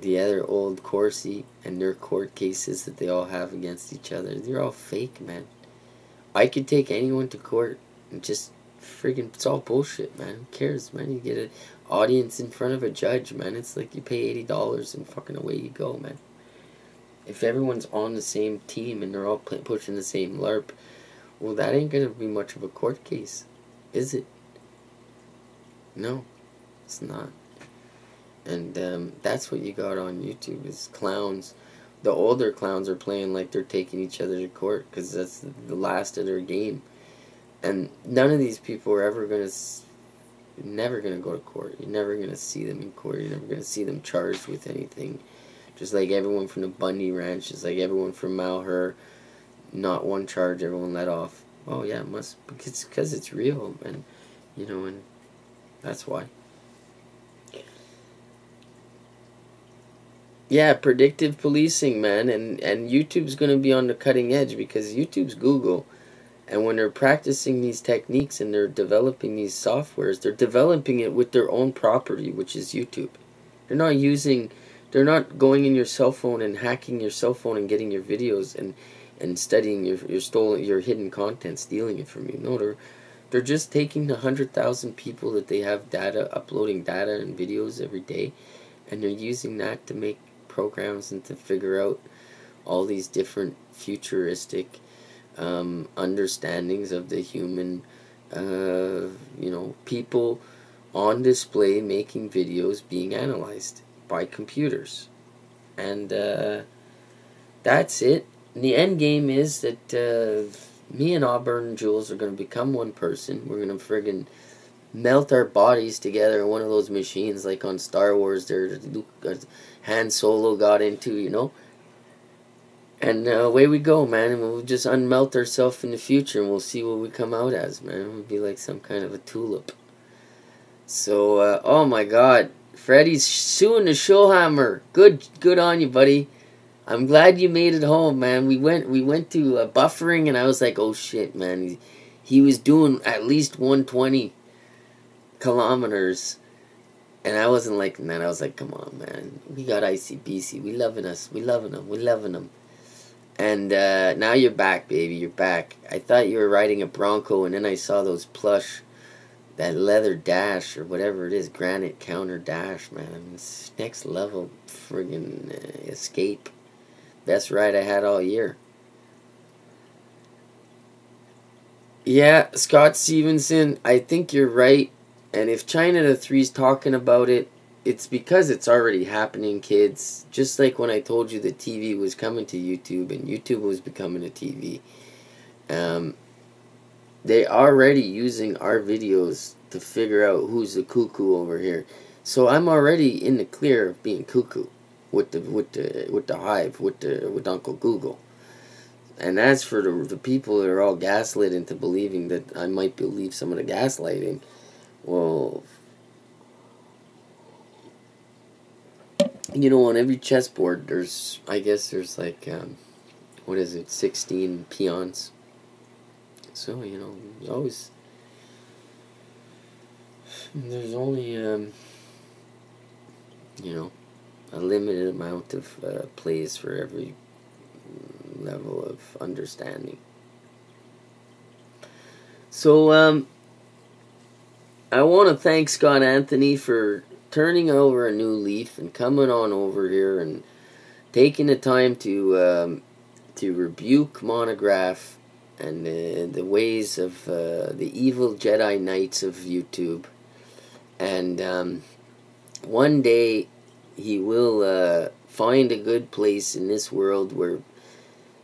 the other old Corsi, and their court cases that they all have against each other. They're all fake, man. I could take anyone to court and just friggin', it's all bullshit, man. Who cares, man? You get an audience in front of a judge, man. It's like you pay $80 and fucking away you go, man. If everyone's on the same team and they're all pushing the same LARP, well, that ain't gonna be much of a court case, is it? No, it's not. And that's what you got on YouTube, is clowns. The older clowns are playing like they're taking each other to court, because that's the last of their game. And none of these people are ever going to, never going to go to court. You're never going to see them in court. You're never going to see them charged with anything. Just like everyone from the Bundy Ranch, just like everyone from Malheur, not one charge, everyone let off. Oh yeah, it must, because it's real, and you know, and that's why. Yeah, predictive policing, man, and YouTube's going to be on the cutting edge, because YouTube's Google, and when they're practicing these techniques and they're developing these softwares, they're developing it with their own property, which is YouTube. They're not going in your cell phone and hacking your cell phone and getting your videos and studying your hidden content, stealing it from you. No, they're just taking the 100,000 people that they have uploading data and videos every day, and they're using that to make programs and to figure out all these different futuristic understandings of the human, you know, people on display making videos being analyzed by computers. And that's it. And the end game is that me and Auburn and Jules are going to become one person. We're going to friggin' melt our bodies together in one of those machines like on Star Wars there Han Solo got into, you know. And away we go, man, and we'll just unmelt ourselves in the future, and we'll see what we come out as, man. We'll be like some kind of a tulip. So, oh my God, Freddy's suing the Showhammer. Good on you, buddy. I'm glad you made it home, man. We went to buffering, and I was like, oh shit, man. He was doing at least 120 kilometers, and I wasn't liking that. I was like, come on, man. We got ICBC. We loving us. We loving them. And now you're back, baby. You're back. I thought you were riding a Bronco, and then I saw those plush, that leather dash, or whatever it is, granite counter dash, man. It's next level friggin' escape. Best ride I had all year. Yeah, Scott Stevenson, I think you're right. And if China the 3's talking about it, it's because it's already happening, kids. Just like when I told you that TV was coming to YouTube and YouTube was becoming a TV. They already using our videos to figure out who's the cuckoo over here. So I'm already in the clear of being cuckoo with the hive, with Uncle Google. And as for the people that are all gaslit into believing that I might believe some of the gaslighting, well, you know, on every chessboard there's like, what is it, 16 peons. So, you know, there's only, you know, a limited amount of plays for every level of understanding. So, I want to thank Scott Anthony for turning over a new leaf and coming on over here and taking the time to rebuke Monograph and the ways of the evil Jedi Knights of YouTube. And one day he will find a good place in this world where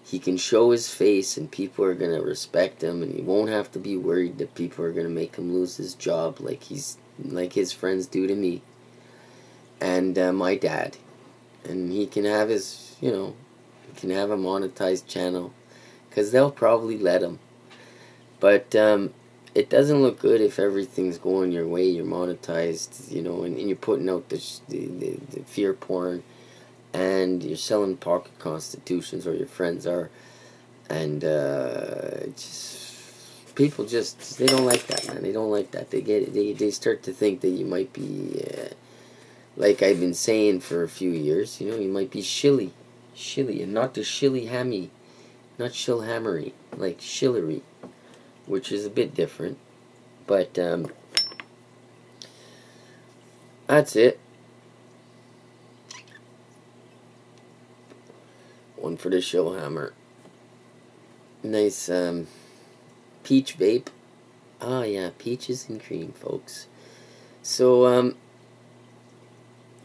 he can show his face and people are going to respect him, and he won't have to be worried that people are going to make him lose his job like his friends do to me and my dad. And he can have his, he can have a monetized channel because they'll probably let him. But it doesn't look good if everything's going your way, you're monetized, and you're putting out the fear porn, and you're selling pocket constitutions, or your friends are, and people they don't like that, man. They don't like that. They start to think that you might be, like I've been saying for a few years, you might be shilly, and not the shilly hammy, not shillhammery, like shillery, which is a bit different, but that's it. One for the shillhammer. Nice peach vape. Ah, yeah, peaches and cream, folks. So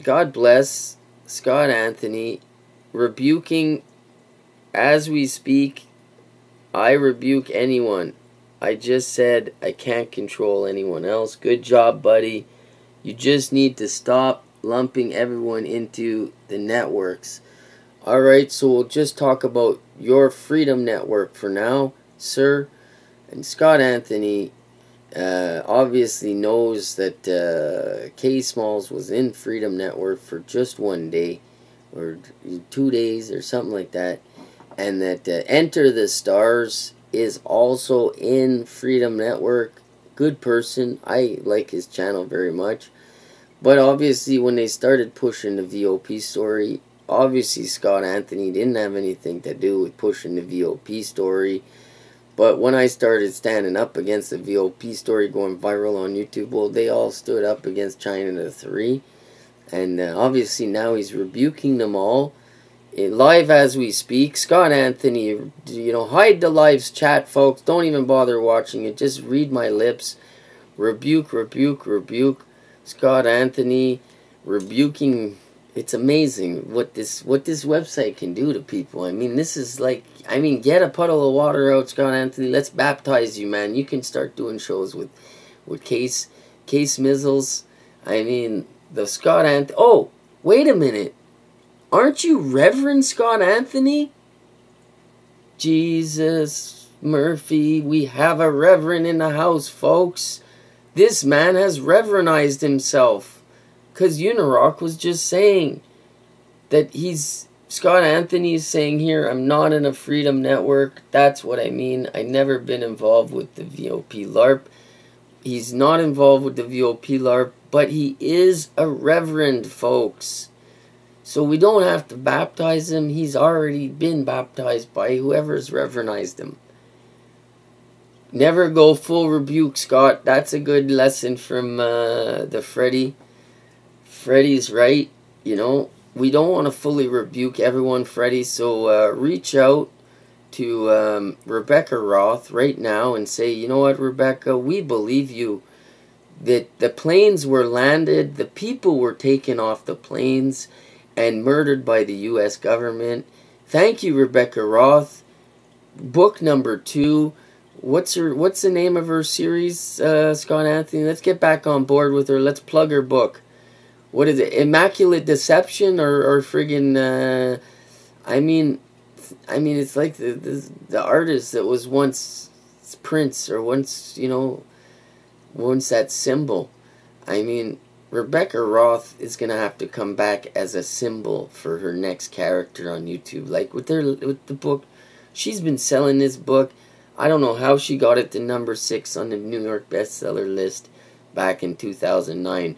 God bless Scott Anthony, rebuking as we speak. I rebuke anyone. I just said I can't control anyone else. Good job, buddy. You just need to stop lumping everyone into the networks. Alright, so we'll just talk about your Freedom Network for now, sir. And Scott Anthony obviously knows that K Smalls was in Freedom Network for just one day, or 2 days, or something like that. And that Enter the Stars is also in Freedom Network. Good person. I like his channel very much. But obviously when they started pushing the VOP story, obviously Scott Anthony didn't have anything to do with pushing the VOP story. But when I started standing up against the VOP story going viral on YouTube, well, they all stood up against China the 3. And obviously now he's rebuking them all. Live as we speak. Scott Anthony, hide the live's chat, folks. Don't even bother watching it. Just read my lips. Rebuke, rebuke, rebuke. Scott Anthony rebuking. It's amazing what this website can do to people. I mean, this is like, get a puddle of water out, Scott Anthony. Let's baptize you, man. You can start doing shows with Case Mizzles. The Scott Anthony. Oh, wait a minute. Aren't you Reverend Scott Anthony? Jesus Murphy, we have a reverend in the house, folks. This man has reverendized himself. Because UNIroach was just saying that Scott Anthony is saying here, I'm not in a Freedom Network. That's what I mean. I never been involved with the VOP LARP. He's not involved with the VOP LARP, but he is a reverend, folks. So we don't have to baptize him. He's already been baptized by whoever's reverendized him. Never go full rebuke, Scott. That's a good lesson from the Freddy. Freddy's right. We don't want to fully rebuke everyone, Freddy. So reach out to Rebecca Roth right now and say, you know what, Rebecca, we believe you. That the planes were landed, the people were taken off the planes and murdered by the U.S. government. Thank you, Rebecca Roth. Book number 2. What's the name of her series, Scott Anthony? Let's get back on board with her. Let's plug her book. What is it? Immaculate Deception or friggin'... it's like the artist that was once Prince, or once that symbol. Rebecca Roth is going to have to come back as a symbol for her next character on YouTube. Like with the book, she's been selling this book. I don't know how she got it to number 6 on the New York bestseller list back in 2009.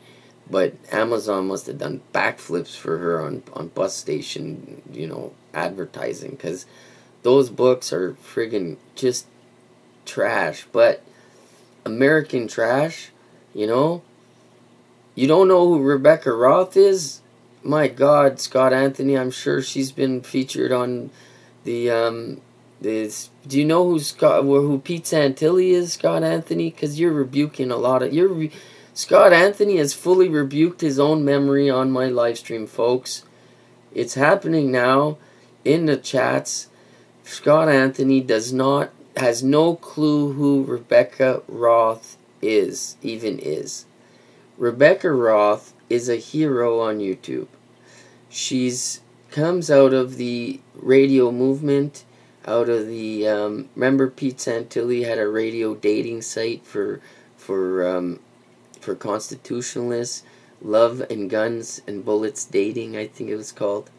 But Amazon must have done backflips for her on bus station, advertising. Because those books are friggin' just trash. But American trash, you know? You don't know who Rebecca Roth is? My God, Scott Anthony, I'm sure she's been featured on the, do you know who Pete Santilli is, Scott Anthony? Because you're rebuking a lot of, Scott Anthony has fully rebuked his own memory on my live stream, folks. It's happening now in the chats. Scott Anthony has no clue who Rebecca Roth even is. Rebecca Roth is a hero on YouTube. She's comes out of the radio movement, out of the remember Pete Santilli had a radio dating site for constitutionalists, Love and Guns and Bullets Dating, I think it was called.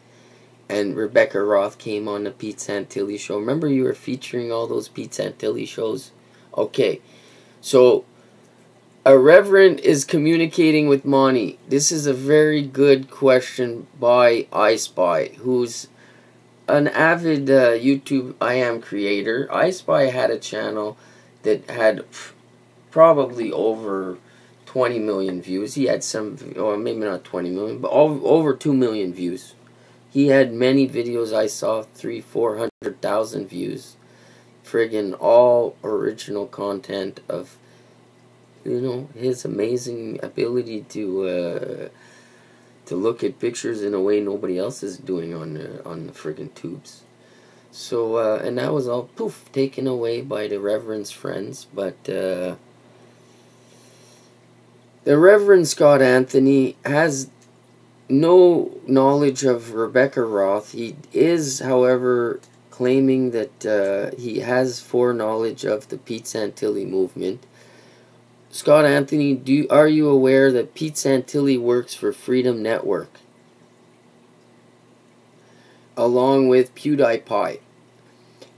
And Rebecca Roth came on the Pete Santilli show. Remember you were featuring all those Pete Santilli shows? Okay, so a reverend is communicating with Monty. This is a very good question by I Spy, who's an avid YouTube I Am creator. I Spy had a channel that had probably over 20 million views. He had some, or maybe not 20 million, but over 2 million views. He had many videos I saw, 300,000-400,000 views. Friggin' all original content of, his amazing ability to look at pictures in a way nobody else is doing on the friggin' tubes. So, and that was all, poof, taken away by the Reverend's friends, but, the Reverend Scott Anthony has no knowledge of Rebecca Roth. He is, however, claiming that he has foreknowledge of the Pete Santilli movement. Scott Anthony, are you aware that Pete Santilli works for Freedom Network, along with PewDiePie?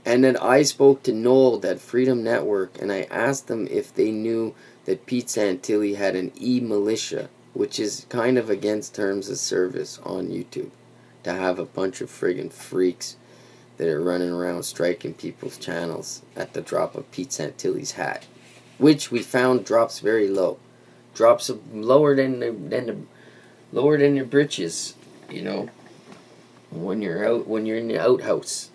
And then I spoke to Noel at Freedom Network, and I asked them if they knew that Pete Santilli had an e-militia, which is kind of against terms of service on YouTube, to have a bunch of friggin' freaks that are running around striking people's channels at the drop of Pete Santilli's hat, which we found drops very low, drops lower than your britches, when you're in the outhouse.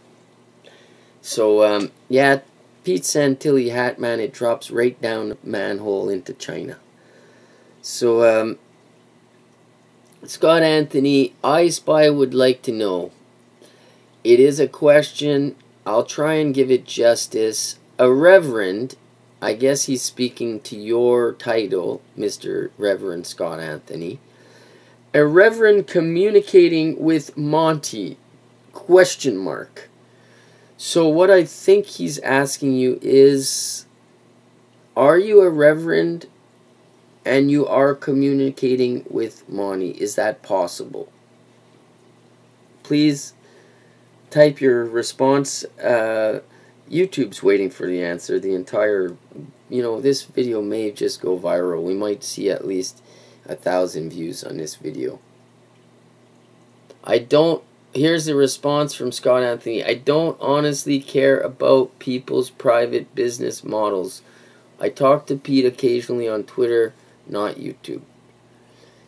So yeah, Pete Santilli hat, man, it drops right down the manhole into China. So Scott Anthony, I Spy would like to know. It is a question. I'll try and give it justice. A reverend, I guess he's speaking to your title, Mr. Reverend Scott Anthony. A reverend communicating with Monty? Question mark. So what I think he's asking you is, are you a reverend and you are communicating with Monty? Is that possible? Please type your response. YouTube's waiting for the answer. The entire, this video may just go viral. We might see at least 1,000 views on this video. Here's the response from Scott Anthony. I don't honestly care about people's private business models. I talk to Pete occasionally on Twitter, not YouTube.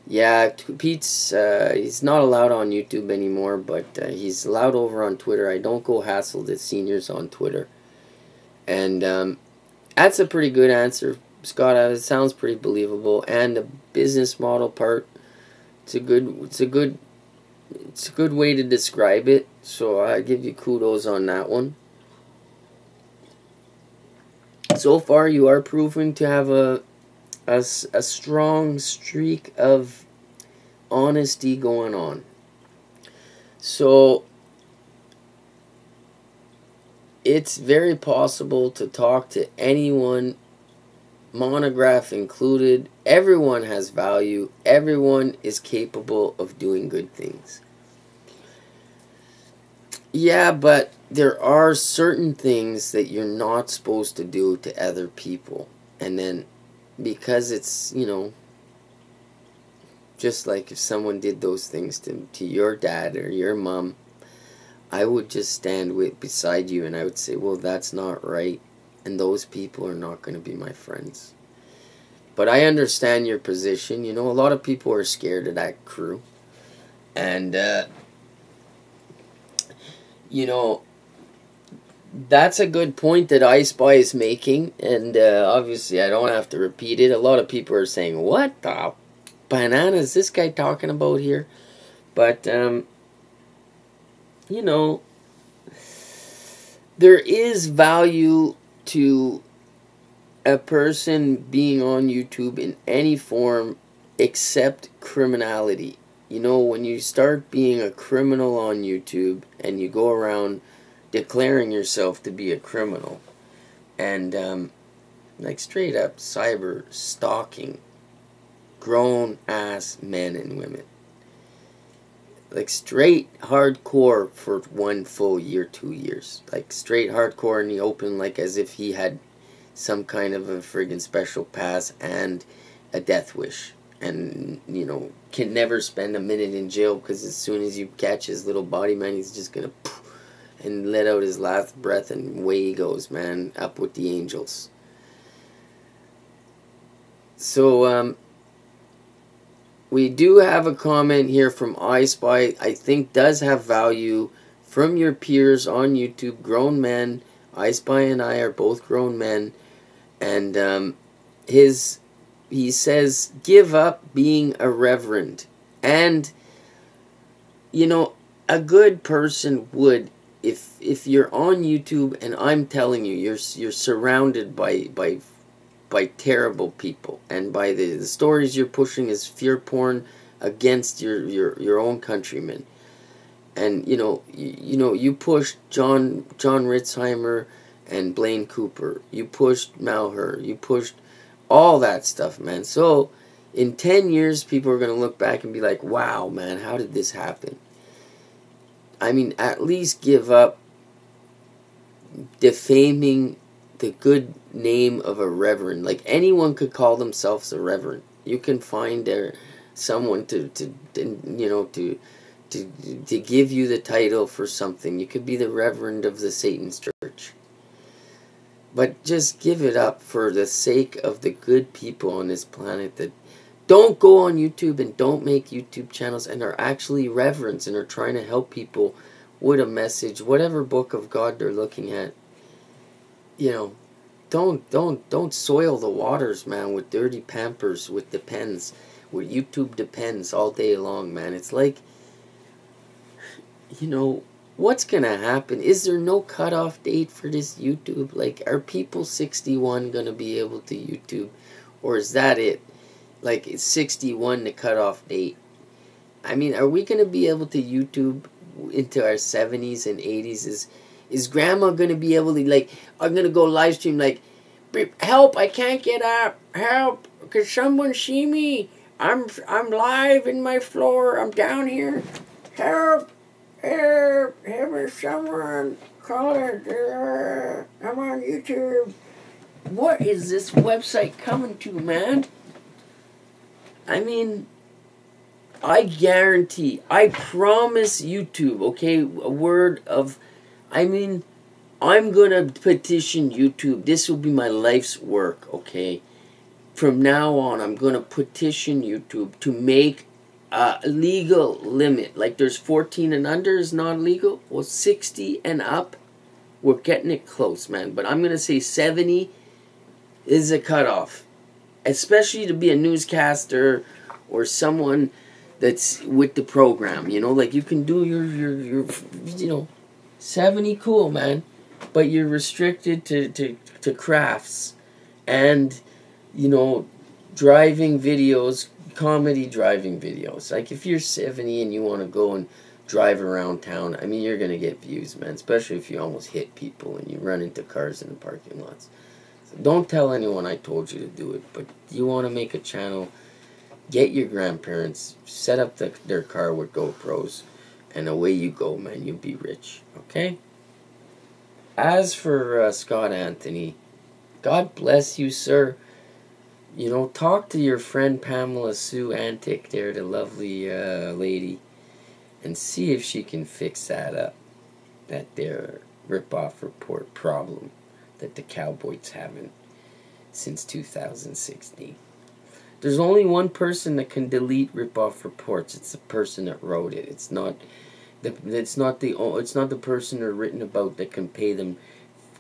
Yeah, Pete's, he's not allowed on YouTube anymore, but he's allowed over on Twitter. I don't go hassle the seniors on Twitter. And that's a pretty good answer, Scott. It sounds pretty believable. And the business model part, it's a good way to describe it. So I give you kudos on that one. So far, you are proving to have a strong streak of honesty going on. So it's very possible to talk to anyone, monograph included. Everyone has value. Everyone is capable of doing good things. Yeah, but there are certain things that you're not supposed to do to other people. And then, because it's, just like if someone did those things to your dad or your mom, I would just stand beside you and I would say, well, that's not right. and those people are not going to be my friends. But I understand your position. You know, a lot of people are scared of that crew. And, you know, that's a good point that iSpy is making. And obviously, I don't have to repeat it. A lot of people are saying, what the banana is this guy talking about here? But, you know, there is value to a person being on YouTube in any form except criminality. You know, when you start being a criminal on YouTube and you go around declaring yourself to be a criminal and like straight up cyber stalking grown ass men and women, like straight hardcore for 1 full year, 2 years, like straight hardcore in the open, like as if he had some kind of a friggin' special pass and a death wish, and you know, can never spend a minute in jail because as soon as you catch his little body, man, he's just gonna poof, and let out his last breath, and away he goes, man, up with the angels. So we do have a comment here from iSpy, I think does have value, from your peers on YouTube, grown men. iSpy and I are both grown men. And he says, give up being a reverend. And, you know, a good person would, if you're on YouTube and I'm telling you, you're surrounded by terrible people, and by the stories you're pushing is fear porn against your own countrymen. And, you know, you pushed John Ritzheimer and Blaine Cooper. You pushed Malher. You pushed all that stuff, man. So, in 10 years, people are going to look back and be like, wow, man, how did this happen? I mean, at least give up defaming the good name of a reverend. Like, anyone could call themselves a reverend. You can find someone to give you the title for something. You could be the reverend of the Satan's Church. But just give it up for the sake of the good people on this planet that don't go on YouTube and don't make YouTube channels and are actually reverends and are trying to help people with a message, whatever book of God they're looking at. You know, don't soil the waters, man, with dirty Pampers, with Depends, with YouTube Depends all day long, man. It's like, you know, what's gonna happen? Is there no cutoff date for this YouTube? Like, are people 61 gonna be able to YouTube, or is that it? Like, it's 61 the cutoff date. I mean, are we gonna be able to YouTube into our 70s and 80s? Is grandma gonna be able to, like, I'm gonna go live stream, like, help, I can't get up, help, could someone see me? I'm live in my floor, I'm down here, help, someone, call it, I'm on YouTube. What is this website coming to, man? I mean, I guarantee, I promise YouTube, okay, a word of, I mean, I'm gonna petition YouTube. This will be my life's work, okay? From now on, I'm gonna petition YouTube to make a legal limit. Like, there's 14 and under is not legal. Well, 60 and up, we're getting it close, man. But I'm gonna say 70 is a cutoff. Especially to be a newscaster or someone that's with the program, you know? Like, you can do your you know, 70, cool, man. But you're restricted to crafts and, you know, driving videos, comedy driving videos. Like, if you're 70 and you want to go and drive around town, I mean, you're going to get views, man. Especially if you almost hit people and you run into cars in the parking lots. So don't tell anyone I told you to do it. But you want to make a channel, get your grandparents, set up their car with GoPros, and away you go, man. You'll be rich, okay? As for Scott Anthony, God bless you, sir. You know, talk to your friend Pamela Sue Antic there, the lovely lady, and see if she can fix that up. That there rip-off report problem that the Cowboys haven't since 2016. There's only one person that can delete rip-off reports. It's the person that wrote it. It's not the person they're written about that can pay them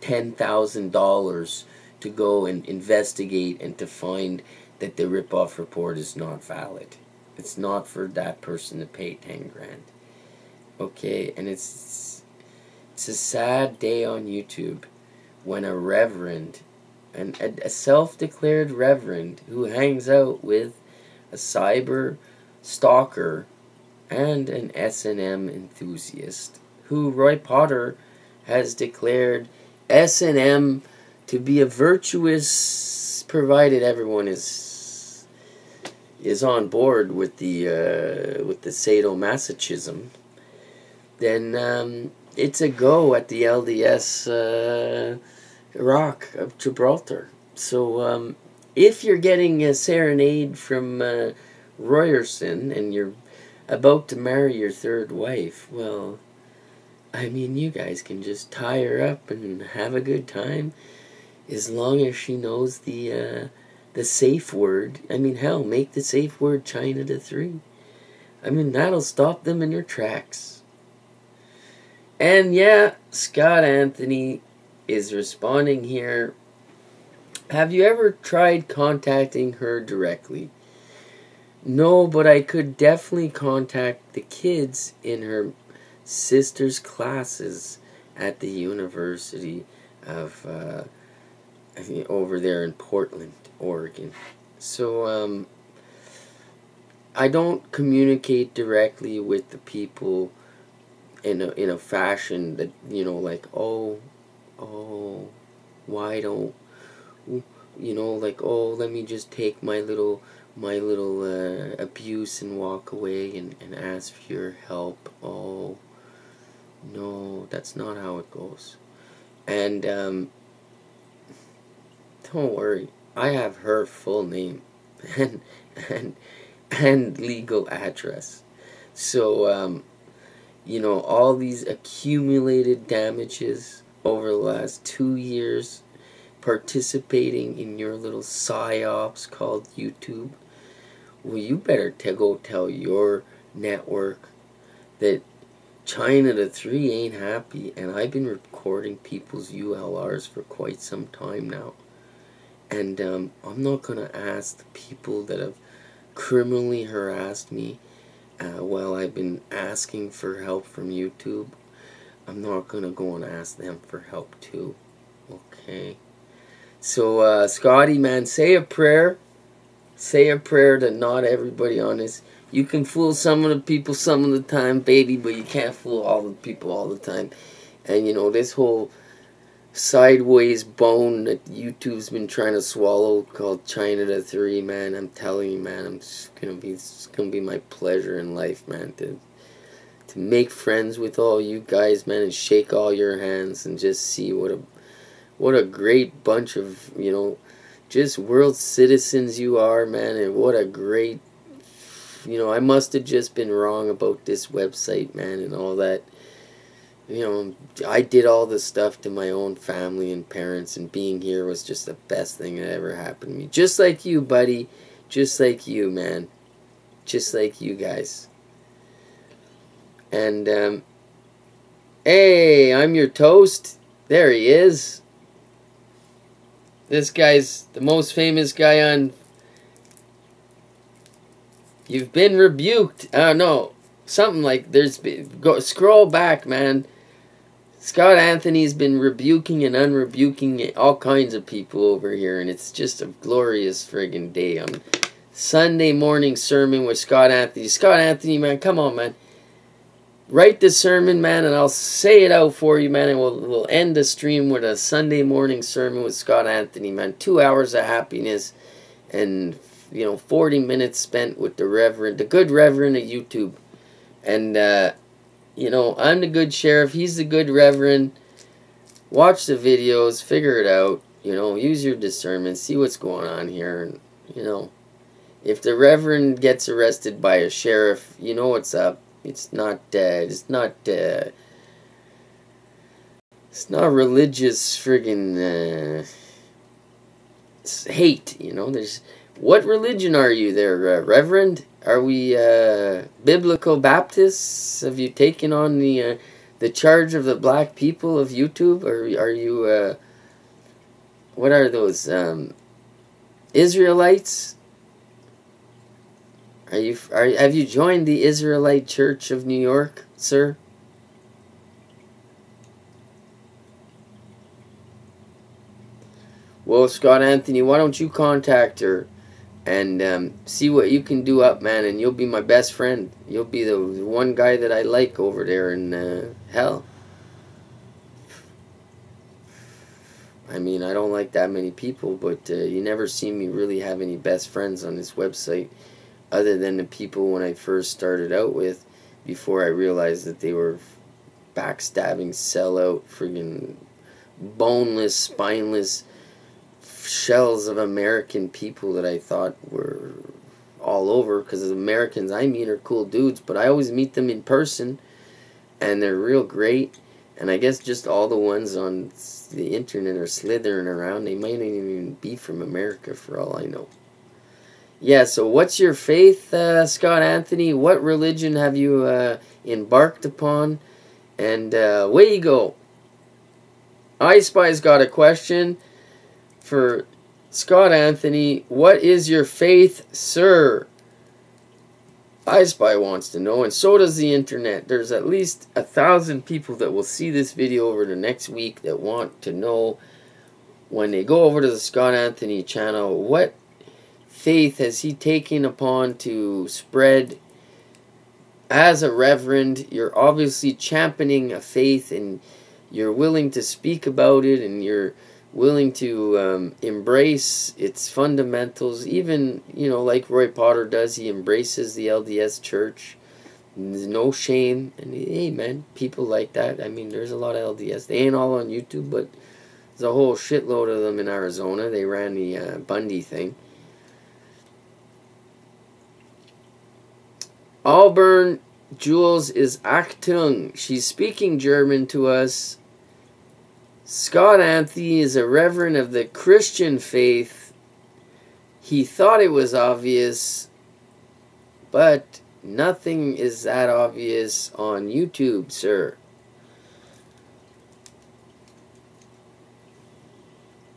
$10,000 to go and investigate and to find that the rip-off report is not valid. It's not for that person to pay 10 grand. Okay, and it's a sad day on YouTube when a reverend, a self-declared reverend who hangs out with a cyber stalker and an S&M enthusiast, who Roy Potter has declared S&M to be a virtuous, provided everyone is on board with the sadomasochism, then it's a go at the LDS Rock of Gibraltar. So if you're getting a serenade from Royerson and you're about to marry your third wife, well, I mean, you guys can just tie her up and have a good time, as long as she knows the safe word. I mean, hell, make the safe word China to 3. I mean, that'll stop them in their tracks. And yeah, Scott Anthony is responding here. Have you ever tried contacting her directly? No, but I could definitely contact the kids in her sister's classes at the University of I think over there in Portland, Oregon. So I don't communicate directly with the people in a fashion that, you know, like, oh, why don't, you know, like, oh, let me just take my little abuse and walk away and ask for your help. Oh, no, that's not how it goes. And don't worry, I have her full name and legal address. So you know, all these accumulated damages over the last 2 years participating in your little psyops called YouTube, well, you better go tell your network that China to 3 ain't happy. And I've been recording people's ULRs for quite some time now. And I'm not going to ask the people that have criminally harassed me while I've been asking for help from YouTube. I'm not going to go and ask them for help too. Okay? So, Scotty, man, say a prayer. Say a prayer that not everybody on this. You can fool some of the people some of the time, baby, but you can't fool all the people all the time. And, you know, this whole sideways bone that YouTube's been trying to swallow called China to 3, man, I'm telling you, man, it's gonna be my pleasure in life, man, to make friends with all you guys, man, and shake all your hands and just see what a great bunch of, you know, just world citizens you are, man, and what a great, you know, I must have just been wrong about this website, man, and all that. You know, I did all this stuff to my own family and parents, and being here was just the best thing that ever happened to me. Just like you, buddy. Just like you, man. Just like you guys. And, hey, I'm your toast. There he is. This guy's the most famous guy on... You've been rebuked. No, something like scroll back, man. Scott Anthony's been rebuking and unrebuking all kinds of people over here, and it's just a glorious friggin' day on Sunday morning sermon with Scott Anthony. Scott Anthony, man, come on, man. Write the sermon, man, and I'll say it out for you, man, and we'll end the stream with a Sunday morning sermon with Scott Anthony, man. 2 hours of happiness and, you know, 40 minutes spent with the good reverend of YouTube. And, you know, I'm the good sheriff, he's the good reverend. Watch the videos, figure it out, you know, use your discernment, see what's going on here, and, you know, if the reverend gets arrested by a sheriff, you know what's up. It's not It's not religious friggin' hate, you know. There's what religion are you there, Reverend? Are we biblical Baptists? Have you taken on the charge of the black people of YouTube? Or are you what are those Israelites? Have you joined the Israelite Church of New York, sir? Well, Scott Anthony, why don't you contact her and see what you can do up, man, and you'll be my best friend. You'll be the one guy that I like over there in hell. I mean, I don't like that many people, but you never see me really have any best friends on this website other than the people when I first started out with, before I realized that they were backstabbing, sellout, friggin' boneless, spineless shells of American people that I thought were all over, because the Americans I meet are cool dudes, but I always meet them in person and they're real great. And I guess just all the ones on the internet are slithering around. They might not even be from America for all I know. Yeah, so what's your faith, Scott Anthony? What religion have you embarked upon? And way you go. I Spy's got a question for Scott Anthony. What is your faith, sir? I Spy wants to know, and so does the internet. There's at least 1,000 people that will see this video over the next week that want to know, when they go over to the Scott Anthony channel, what faith has he taken upon to spread as a reverend. You're obviously championing a faith, and you're willing to speak about it, and you're willing to embrace its fundamentals. Even, you know, like Roy Potter does, he embraces the LDS Church. There's no shame. And hey, man, people like that. I mean, there's a lot of LDS. They ain't all on YouTube, but there's a whole shitload of them in Arizona. They ran the Bundy thing. Auburn Jules is Achtung. She's speaking German to us. Scott Anthony is a reverend of the Christian faith. He thought it was obvious, but nothing is that obvious on YouTube, sir.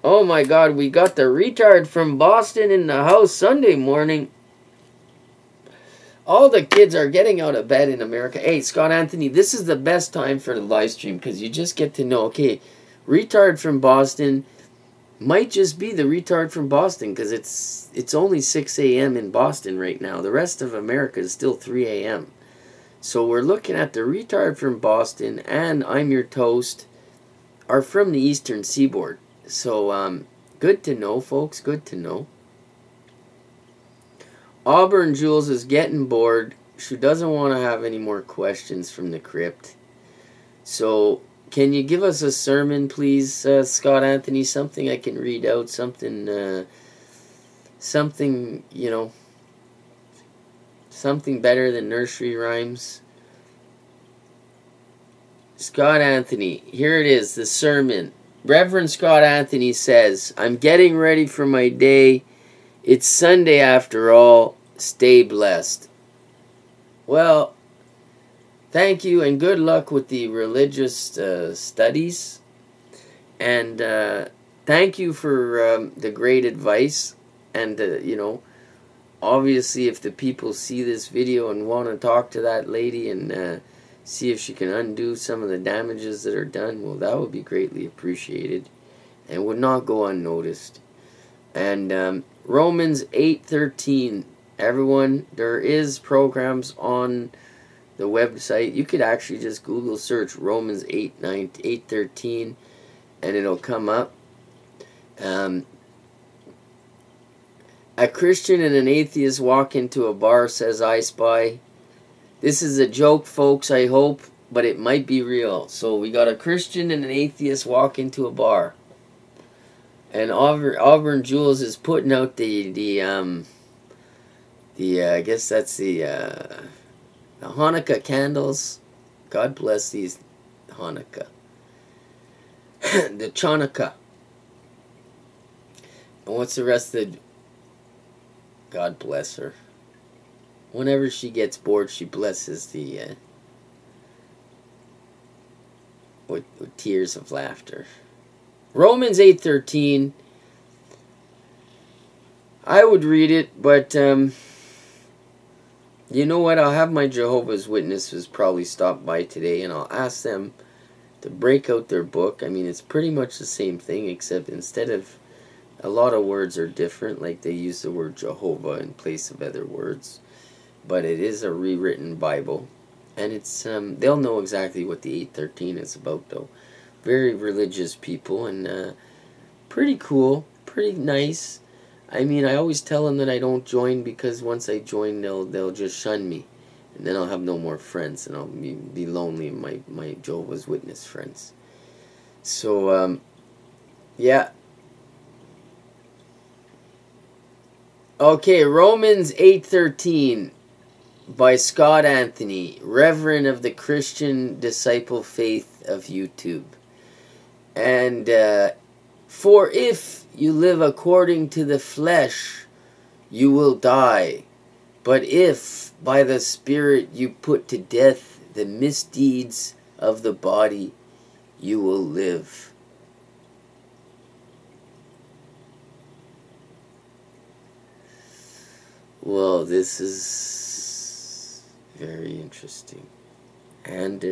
Oh my God, we got the retard from Boston in the house Sunday morning. All the kids are getting out of bed in America. Hey, Scott Anthony, this is the best time for the live stream, because you just get to know, okay, retard from Boston might just be the retard from Boston, because it's only 6 a.m. in Boston right now. The rest of America is still 3 a.m. So we're looking at the retard from Boston and I'm Your Toast are from the Eastern Seaboard. So good to know, folks. Good to know. Auburn Jules is getting bored. She doesn't want to have any more questions from the crypt. So can you give us a sermon, please, Scott Anthony? Something I can read out. Something, something, you know, something better than nursery rhymes. Scott Anthony, here it is, the sermon. Reverend Scott Anthony says, I'm getting ready for my day. It's Sunday after all. Stay blessed. Well, thank you and good luck with the religious studies. And thank you for the great advice. And, you know, obviously if the people see this video and want to talk to that lady and see if she can undo some of the damages that are done, well, that would be greatly appreciated and would not go unnoticed. And Romans 8:13, everyone, there is programs on the website. You could actually just Google search Romans 8:13 and it'll come up. A Christian and an atheist walk into a bar, says I Spy. This is a joke, folks, I hope, but it might be real. So we got a Christian and an atheist walk into a bar. And Auburn Jules is putting out the I guess that's the Hanukkah candles. God bless these Hanukkah. the Chanukah. And what's the rest of the... God bless her. Whenever she gets bored, she blesses the... with tears of laughter. Romans 8:13. I would read it, but you know what? I'll have my Jehovah's Witnesses probably stop by today, and I'll ask them to break out their book. I mean, it's pretty much the same thing, except instead of... a lot of words are different, like they use the word Jehovah in place of other words. But it is a rewritten Bible. And it's they'll know exactly what the 8:13 is about, though. Very religious people, and pretty cool, pretty nice. I mean, I always tell them that I don't join because once I join, they'll just shun me, and then I'll have no more friends, and I'll be lonely in my Jehovah's Witness friends. So yeah. Okay, Romans 8:13 by Scott Anthony, Reverend of the Christian Disciple Faith of YouTube. And for if you live according to the flesh, you will die. But if by the Spirit you put to death the misdeeds of the body, you will live. Well, this is very interesting. And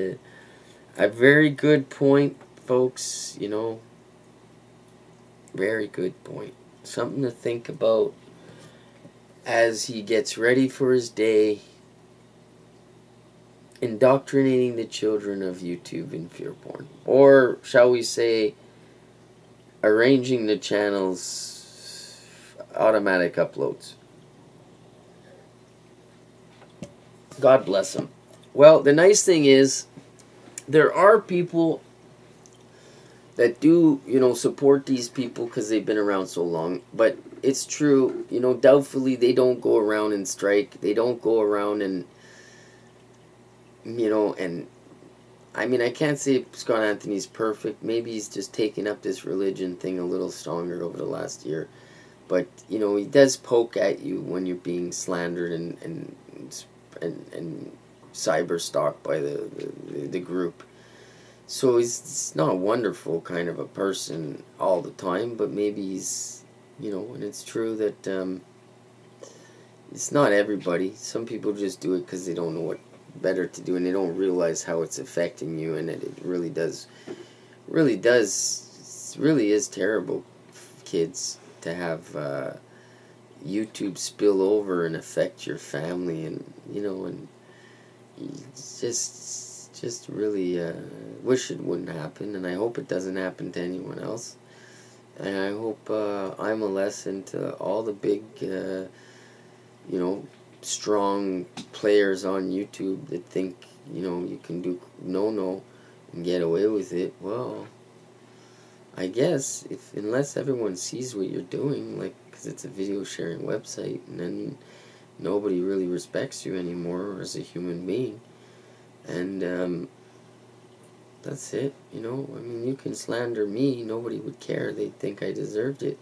a very good point, folks, you know. Very good point. Something to think about as he gets ready for his day, indoctrinating the children of YouTube in fear porn. Or, shall we say, arranging the channels, automatic uploads. God bless him. Well, the nice thing is, there are people that do, you know, support these people because they've been around so long. But it's true, you know, doubtfully they don't go around and strike. They don't go around and, you know, and I mean, I can't say Scott Anthony's perfect. Maybe he's just taken up this religion thing a little stronger over the last year. But, you know, he does poke at you when you're being slandered and cyber stalked by the group. So he's not a wonderful kind of a person all the time, but maybe he's, you know, and it's true that it's not everybody. Some people just do it because they don't know what better to do, and they don't realize how it's affecting you, and that it really is terrible, kids, to have YouTube spill over and affect your family, and, you know, and just really wish it wouldn't happen, and I hope it doesn't happen to anyone else. And I hope I'm a lesson to all the big, you know, strong players on YouTube that think, you know, you can do no and get away with it. Well, I guess unless everyone sees what you're doing, like, because it's a video sharing website, and then nobody really respects you anymore as a human being. And that's it, you know. I mean, you can slander me, nobody would care. They'd think I deserved it.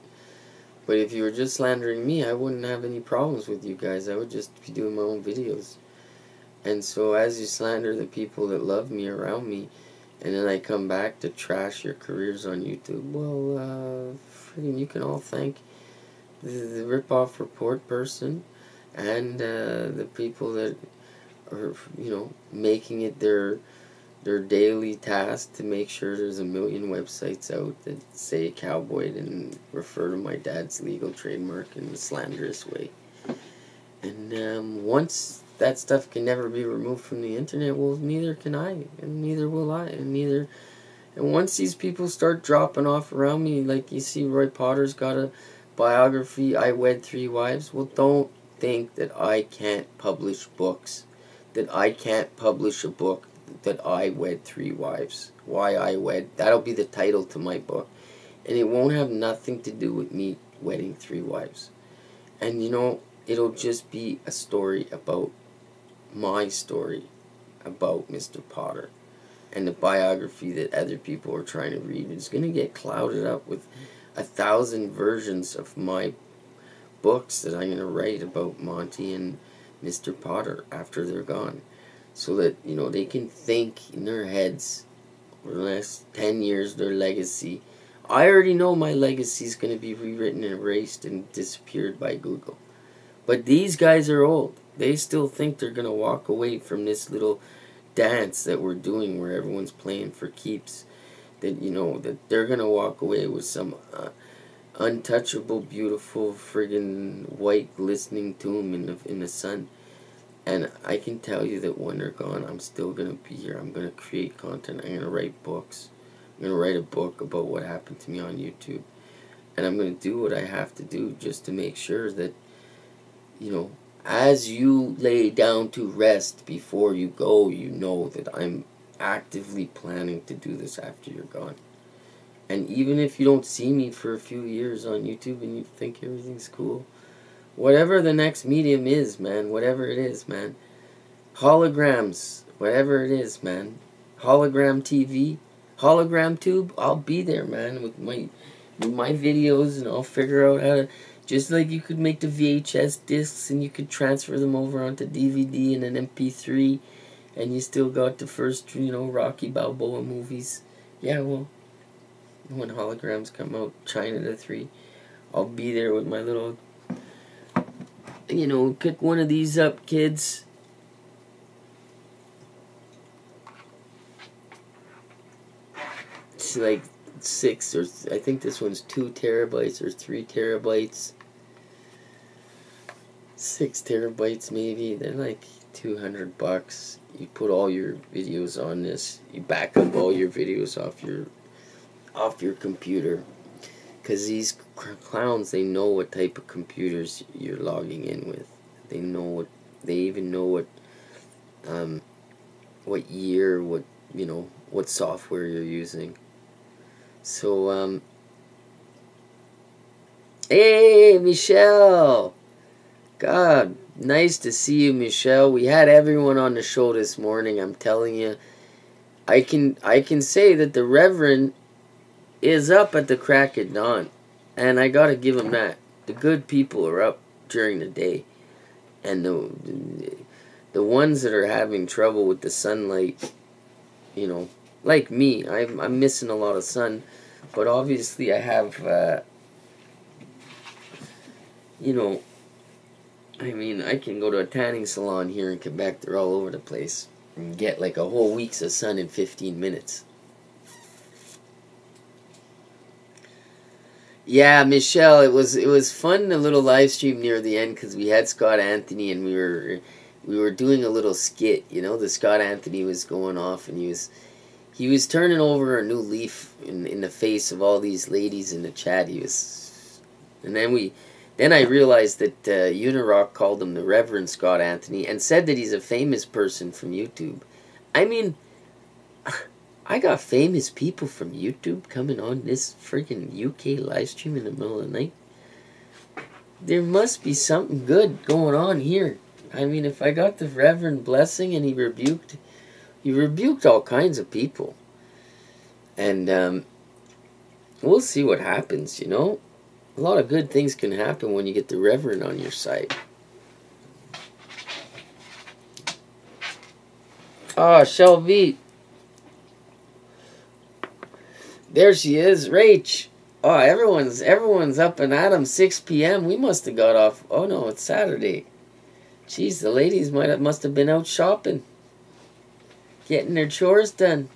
But if you were just slandering me, I wouldn't have any problems with you guys. I would just be doing my own videos. And so as you slander the people that love me around me, and then I come back to trash your careers on YouTube, well, friggin' you can all thank the rip-off report person and the people that are, you know, making it their daily task to make sure there's a million websites out that say cowboy and refer to my dad's legal trademark in a slanderous way. And once that stuff can never be removed from the internet, well, neither can I, and neither will I, and once these people start dropping off around me, like you see Roy Potter's got a biography, I Wed 3 Wives, well, don't think that I can't publish books, that I can't publish a book that I Wed 3 Wives. Why I Wed, that'll be the title to my book, and it won't have nothing to do with me wedding 3 wives. And, you know, it'll just be a story about my story about Mr. Potter. and the biography that other people are trying to read is going to get clouded up with 1,000 versions of my books that I'm going to write about Monty and Mr. Potter after they're gone, so that, you know, they can think in their heads for the next 10 years their legacy. I already know my legacy is going to be rewritten and erased and disappeared by Google. But these guys are old. They still think they're going to walk away from this little dance that we're doing where everyone's playing for keeps. That, you know, that they're going to walk away with some untouchable, beautiful, friggin' white glistening tomb in the sun. And I can tell you that when they're gone, I'm still going to be here. I'm going to create content. I'm going to write books. I'm going to write a book about what happened to me on YouTube. And I'm going to do what I have to do just to make sure that, you know, as you lay down to rest before you go, you know that I'm actively planning to do this after you're gone. And even if you don't see me for a few years on YouTube and you think everything's cool, whatever the next medium is, man, whatever it is, man, holograms, whatever it is, man, hologram TV, hologram tube, I'll be there, man, with my videos, and I'll figure out how to, just like you could make the VHS discs and you could transfer them over onto DVD and an MP3, and you still got the first, you know, Rocky Balboa movies. Yeah, well, when holograms come out, China the 3, I'll be there with my little, you know, pick one of these up, kids. It's like 6 or I think this one's 2 terabytes or 3 terabytes. 6 terabytes maybe. They're like $200. You put all your videos on this. You back up all your videos off your computer, because these clowns, they know what type of computers you're logging in with. They know what, they even know what year, what, you know, what software you're using. So hey Michelle, God, nice to see you, Michelle. We had everyone on the show this morning. I'm telling you, I can say that the Reverend is up at the crack of dawn, and I gotta give him that. The good people are up during the day, and the ones that are having trouble with the sunlight, you know, like me, I'm missing a lot of sun, but obviously I have, you know, I mean, I can go to a tanning salon here in Quebec. They're all over the place, and get like a whole week's of sun in 15 minutes. Yeah, Michelle, it was fun, a little live stream near the end, because we had Scott Anthony and we were doing a little skit, you know. The Scott Anthony was going off, and he was turning over a new leaf in the face of all these ladies in the chat. And then I realized that UNIroach called him the Reverend Scott Anthony and said that he's a famous person from YouTube. I mean, I got famous people from YouTube coming on this freaking UK live stream in the middle of the night. There must be something good going on here. I mean, if I got the Reverend blessing and he rebuked all kinds of people. And we'll see what happens, you know. A lot of good things can happen when you get the Reverend on your side. Oh, Shelby. There she is, Rach. Oh, everyone's up and at 'em. 6 p.m. We must have got off. Oh no, it's Saturday. Jeez, the ladies must have been out shopping, getting their chores done.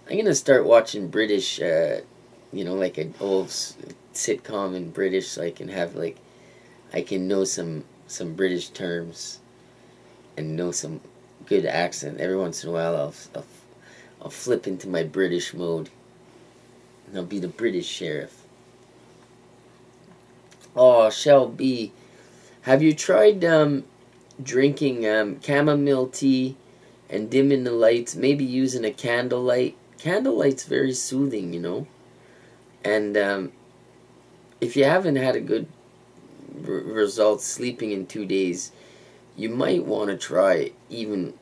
I'm gonna start watching British, you know, like an old sitcom in British, so I can have I can know some British terms, and know some good accent. Every once in a while, I'll flip into my British mode, and I'll be the British sheriff. Oh, Shelby, have you tried drinking chamomile tea and dimming the lights? Maybe using a candlelight. Candlelight's very soothing, you know. And if you haven't had a good result sleeping in 2 days, you might want to try even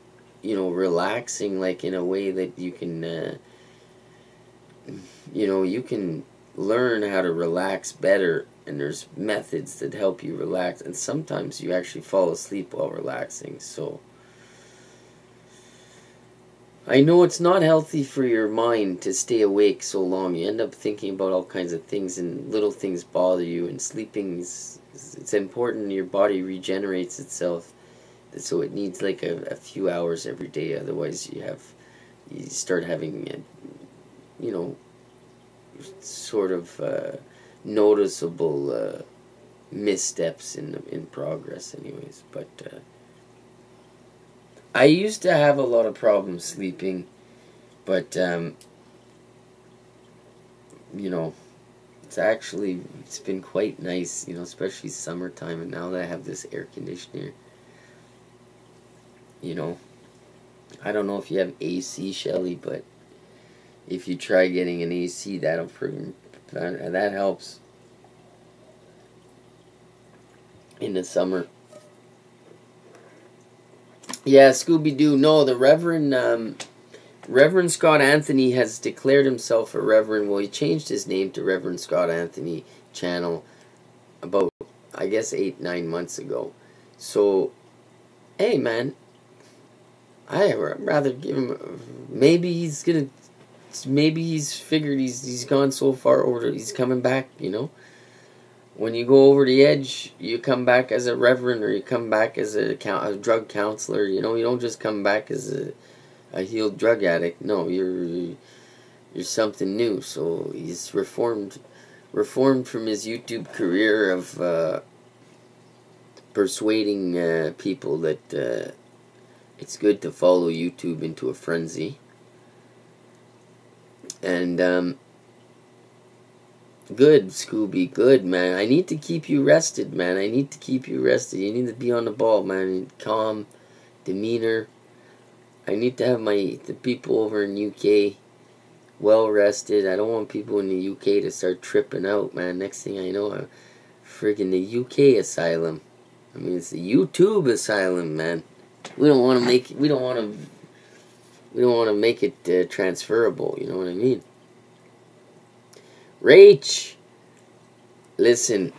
relaxing, like in a way that you can, you can learn how to relax better, and there's methods that help you relax, and sometimes you actually fall asleep while relaxing. So I know it's not healthy for your mind to stay awake so long. You end up thinking about all kinds of things, and little things bother you, and sleeping it's important. Your body regenerates itself, so it needs like a few hours every day. Otherwise you start having sort of noticeable missteps in progress anyways. But I used to have a lot of problems sleeping, but it's been quite nice, especially summertime, and now that I have this air conditioner, I don't know if you have AC, Shelly, but if you try getting an AC, that helps in the summer. Yeah, Scooby-Doo. No, the Reverend Scott Anthony has declared himself a Reverend. Well, he changed his name to Reverend Scott Anthony Channel about, I guess, 8-9 months ago. So, hey, man, I'd rather give him. Maybe he's figured he's gone so far over. He's coming back. When you go over the edge, you come back as a reverend, or you come back as a drug counselor. You don't just come back as a healed drug addict. No, you're something new. So he's reformed from his YouTube career of persuading people that it's good to follow YouTube into a frenzy. And good, Scooby, good, man. I need to keep you rested, man. I need to keep you rested. You need to be on the ball, man. Calm demeanor. I need to have the people over in UK well rested. I don't want people in the UK to start tripping out, man. Next thing I know, I'm friggin' the UK asylum. I mean, it's the YouTube asylum, man. We don't want to make it. We don't want to make it transferable. You know what I mean? Rach, listen.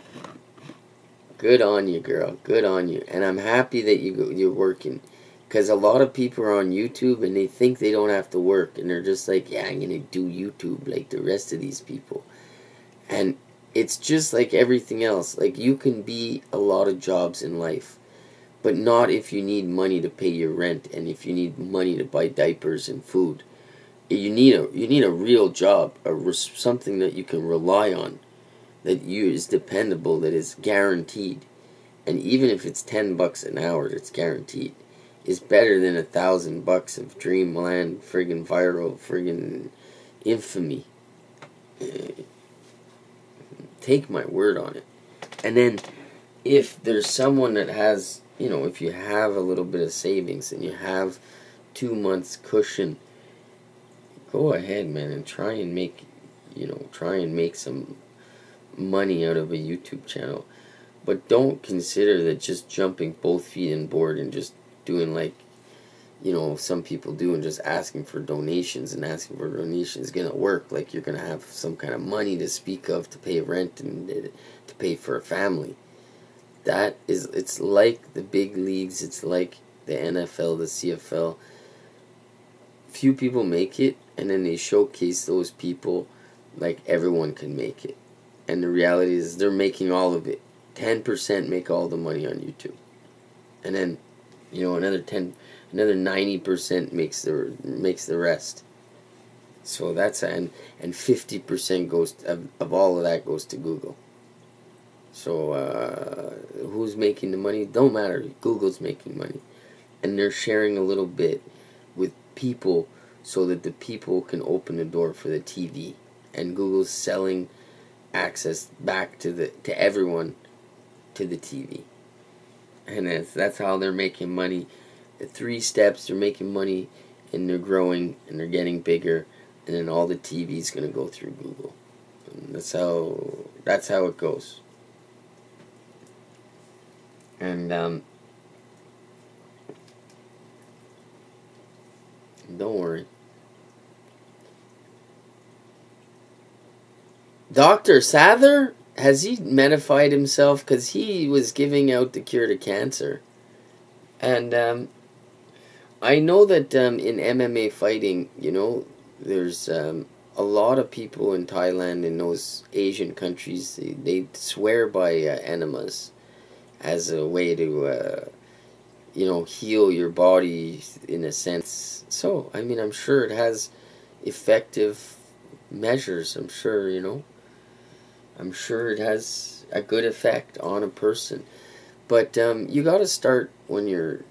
Good on you, girl. Good on you. And I'm happy that you're working. Because a lot of people are on YouTube and they think they don't have to work. And they're just like, yeah, I'm going to do YouTube like the rest of these people. And it's just like everything else. Like, you can be a lot of jobs in life. But not if you need money to pay your rent and if you need money to buy diapers and food. You need a real job, something that you can rely on, that is dependable, that is guaranteed. And even if it's $10 an hour, that's guaranteed, is better than $1,000 of dreamland friggin' viral friggin' infamy. Take my word on it. And then if there's someone that has, if you have a little bit of savings and you have 2 months cushion, go ahead, man, and try and make some money out of a YouTube channel. But don't consider that just jumping both feet in board and just doing like, some people do, and just asking for donations is going to work. Like, you're going to have some kind of money to speak of to pay rent and to pay for a family. It's like the big leagues, it's like the NFL, the CFL. Few people make it, and then they showcase those people like everyone can make it. And the reality is they're making all of it. 10% make all the money on YouTube. And then, another 90% makes the rest. So that's and 50% goes of all of that goes to Google. So who's making the money? Don't matter. Google's making money. And they're sharing a little bit with people so that the people can open the door for the TV. And Google's selling access back to everyone to the TV. And that's how they're making money. The 3 steps, they're making money, and they're growing, and they're getting bigger, and then all the TV's going to go through Google. And that's how it goes. And Don't worry. Dr. Sather? Has he metified himself? Because he was giving out the cure to cancer. And I know that in MMA fighting, you know, there's a lot of people in Thailand and those Asian countries, they swear by enemas as a way to, you know, heal your body in a sense. So, I mean, I'm sure it has effective measures. I'm sure, you know, I'm sure it has a good effect on a person. But you got to start when you're,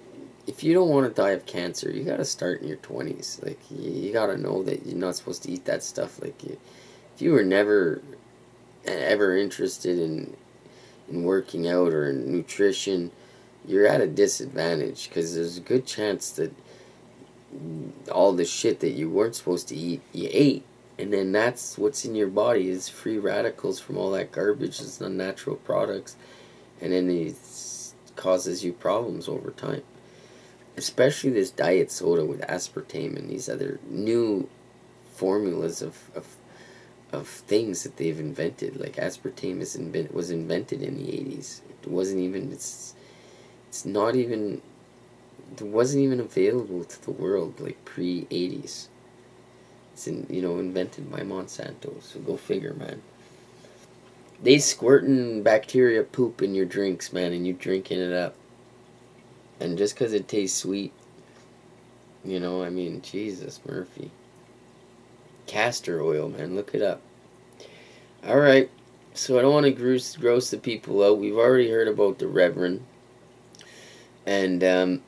if you don't want to die of cancer, you got to start in your 20s. Like, you got to know that you're not supposed to eat that stuff. Like, if you were never ever interested in working out or in nutrition, you're at a disadvantage, because there's a good chance that all the shit that you weren't supposed to eat, you ate. And then that's what's in your body is free radicals from all that garbage. It's unnatural products. And then it causes you problems over time. Especially this diet soda with aspartame and these other new formulas of things that they've invented. Like aspartame was invented in the 80s. It wasn't even, it's not even, it wasn't even available to the world like pre-80s. It's invented by Monsanto, so go figure, man. They squirting bacteria poop in your drinks, man, and you drinking it up. And just because it tastes sweet, you know, I mean, Jesus, Murphy. Castor oil, man, look it up. Alright, so I don't want to gross the people out. We've already heard about the Reverend. And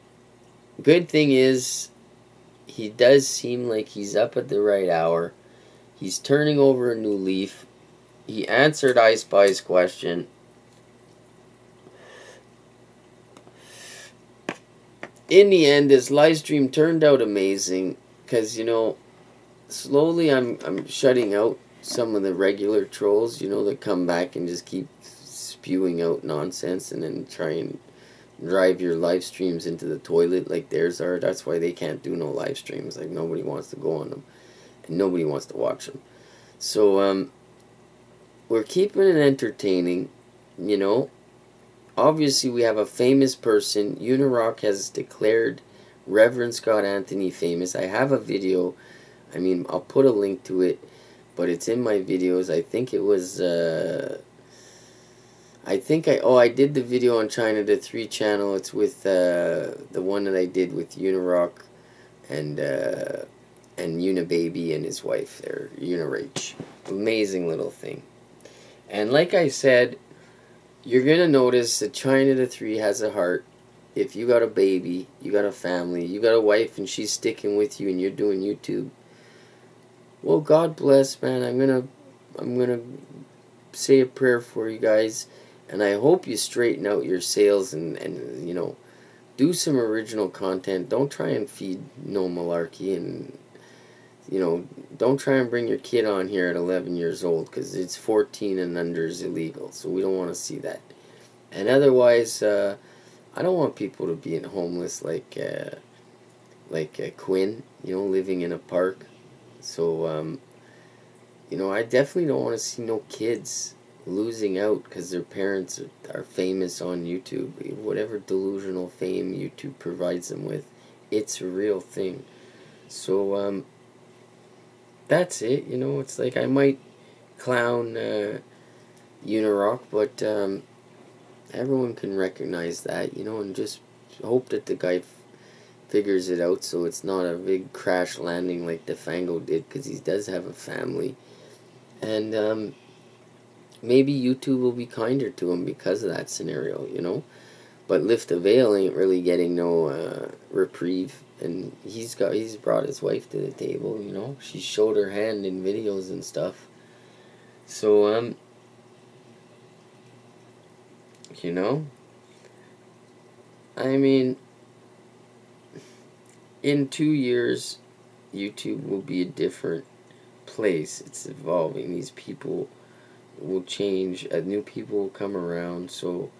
good thing is, he does seem like he's up at the right hour. He's turning over a new leaf. He answered I Spy's question. In the end, this live stream turned out amazing. Because, you know, slowly I'm shutting out some of the regular trolls, you know, that come back and just keep spewing out nonsense and then try and drive your live streams into the toilet like theirs are. That's why they can't do no live streams. Like, nobody wants to go on them. And nobody wants to watch them. So, we're keeping it entertaining, you know. Obviously, we have a famous person. UNIroach has declared Reverend Scott Anthony famous. I have a video. I mean, I'll put a link to it. But it's in my videos. I think it was... I did the video on China the 3 channel. It's with the one that I did with UNIroach and Unibaby and his wife there, UNIroach. Amazing little thing. And like I said, you're going to notice that China the 3 has a heart. If you got a baby, you got a family, you got a wife and she's sticking with you and you're doing YouTube, well, God bless, man. I'm gonna say a prayer for you guys. And I hope you straighten out your sales and you know, do some original content. Don't try and feed no malarkey, and, you know, don't try and bring your kid on here at 11 years old, because it's 14 and under is illegal, so we don't want to see that. And otherwise, I don't want people to be homeless like Quinn, you know, living in a park. So, you know, I definitely don't want to see no kids losing out because their parents are famous on YouTube. Whatever delusional fame YouTube provides them with, it's a real thing. So, that's it. You know, it's like I might clown UNIroach, but everyone can recognize that, you know, and just hope that the guy figures it out so it's not a big crash landing like Defango did, because he does have a family. And maybe YouTube will be kinder to him because of that scenario, you know. But Lift the Veil ain't really getting no reprieve, and he's brought his wife to the table, you know. She showed her hand in videos and stuff. So you know, I mean, in 2 years, YouTube will be a different place. It's evolving. These people will change. New people will come around. So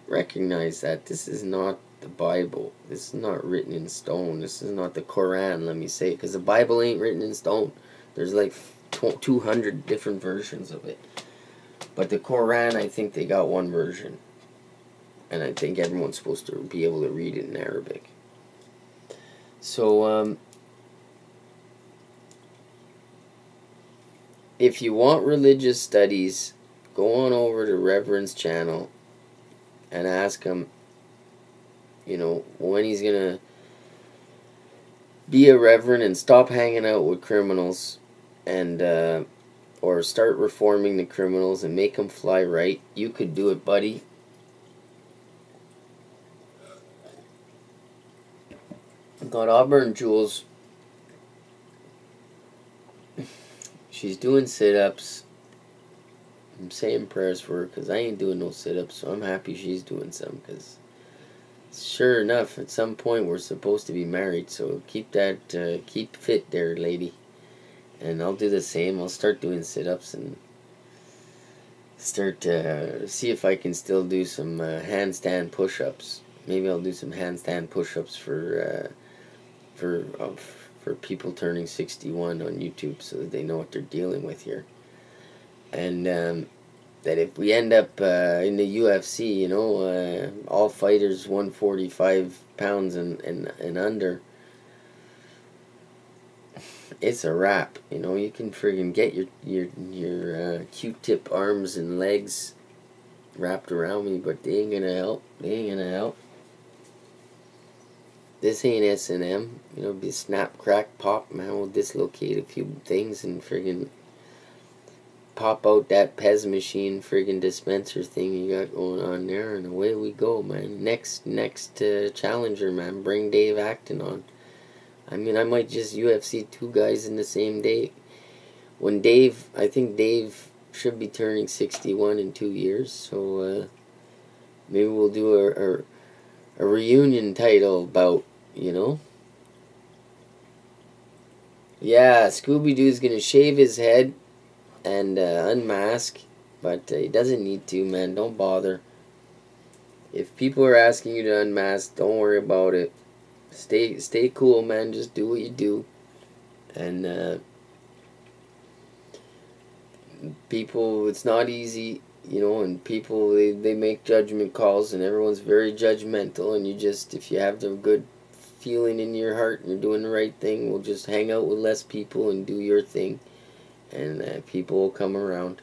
recognize that this is not the Bible. This is not written in stone. This is not the Quran, let me say, because the Bible ain't written in stone. There's like 200 different versions of it. But the Quran, I think they got one version. And I think everyone's supposed to be able to read it in Arabic. So, if you want religious studies, go on over to Reverend's channel and ask him, you know, when he's gonna be a reverend and stop hanging out with criminals, and or start reforming the criminals and make them fly right. You could do it, buddy. Got Auburn Jules. She's doing sit-ups. I'm saying prayers for her because I ain't doing no sit-ups, so I'm happy she's doing some, because sure enough, at some point we're supposed to be married, so keep that, keep fit there, lady. And I'll do the same. I'll start doing sit-ups and start see if I can still do some handstand push-ups. Maybe I'll do some handstand push-ups for people turning 61 on YouTube, so that they know what they're dealing with here. And that if we end up in the UFC, you know, all fighters 145 pounds and under, it's a wrap. You know, you can friggin' get your Q-tip arms and legs wrapped around me, but they ain't gonna help. They ain't gonna help. This ain't S&M. You know, be snap, crack, pop, man. We'll dislocate a few things and friggin' pop out that Pez machine friggin' dispenser thing you got going on there, and away we go, man. Next challenger, man. Bring Dave Acton on. I mean, I might just UFC 2 guys in the same day. When Dave, I think Dave should be turning 61 in 2 years, so maybe we'll do a reunion title bout, you know? Yeah, Scooby-Doo's gonna shave his head and unmask, but he doesn't need to, man. Don't bother. If people are asking you to unmask, don't worry about it. Stay cool, man. Just do what you do. And people, it's not easy, you know, and people, they make judgment calls, and everyone's very judgmental, and you just, if you have the good feeling in your heart and you're doing the right thing, we'll just hang out with less people and do your thing, and people will come around.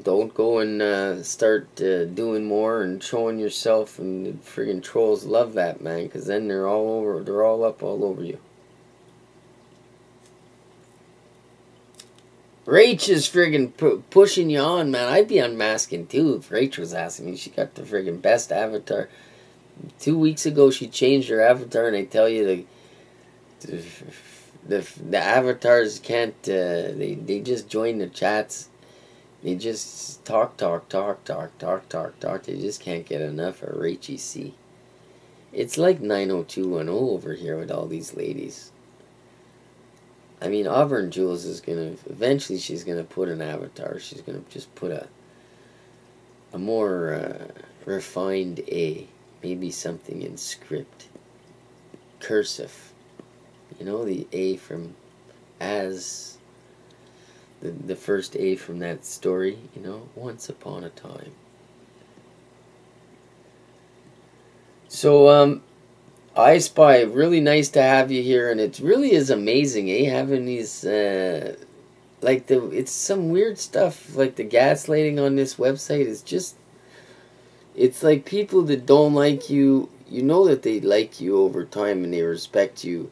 Don't go and start doing more and showing yourself, and the friggin' trolls love that, man, because then they're all up all over you. Rach is friggin' pushing you on, man. I'd be unmasking too if Rach was asking me. She got the friggin' best avatar. 2 weeks ago she changed her avatar, and I tell you, the avatars can't, they just join the chats. They just talk. They just can't get enough of Rachie C. It's like 90210 over here with all these ladies. I mean, Auburn Jules is gonna, eventually she's gonna put an avatar. She's gonna just put a more refined A. Maybe something in script. Cursive. You know, the A from As... The first A from that story, you know, Once Upon a Time. So, I Spy, really nice to have you here, and it really is amazing, having these, like, it's some weird stuff, like the gaslighting on this website is just, it's like people that don't like you, you know that they like you over time, and they respect you.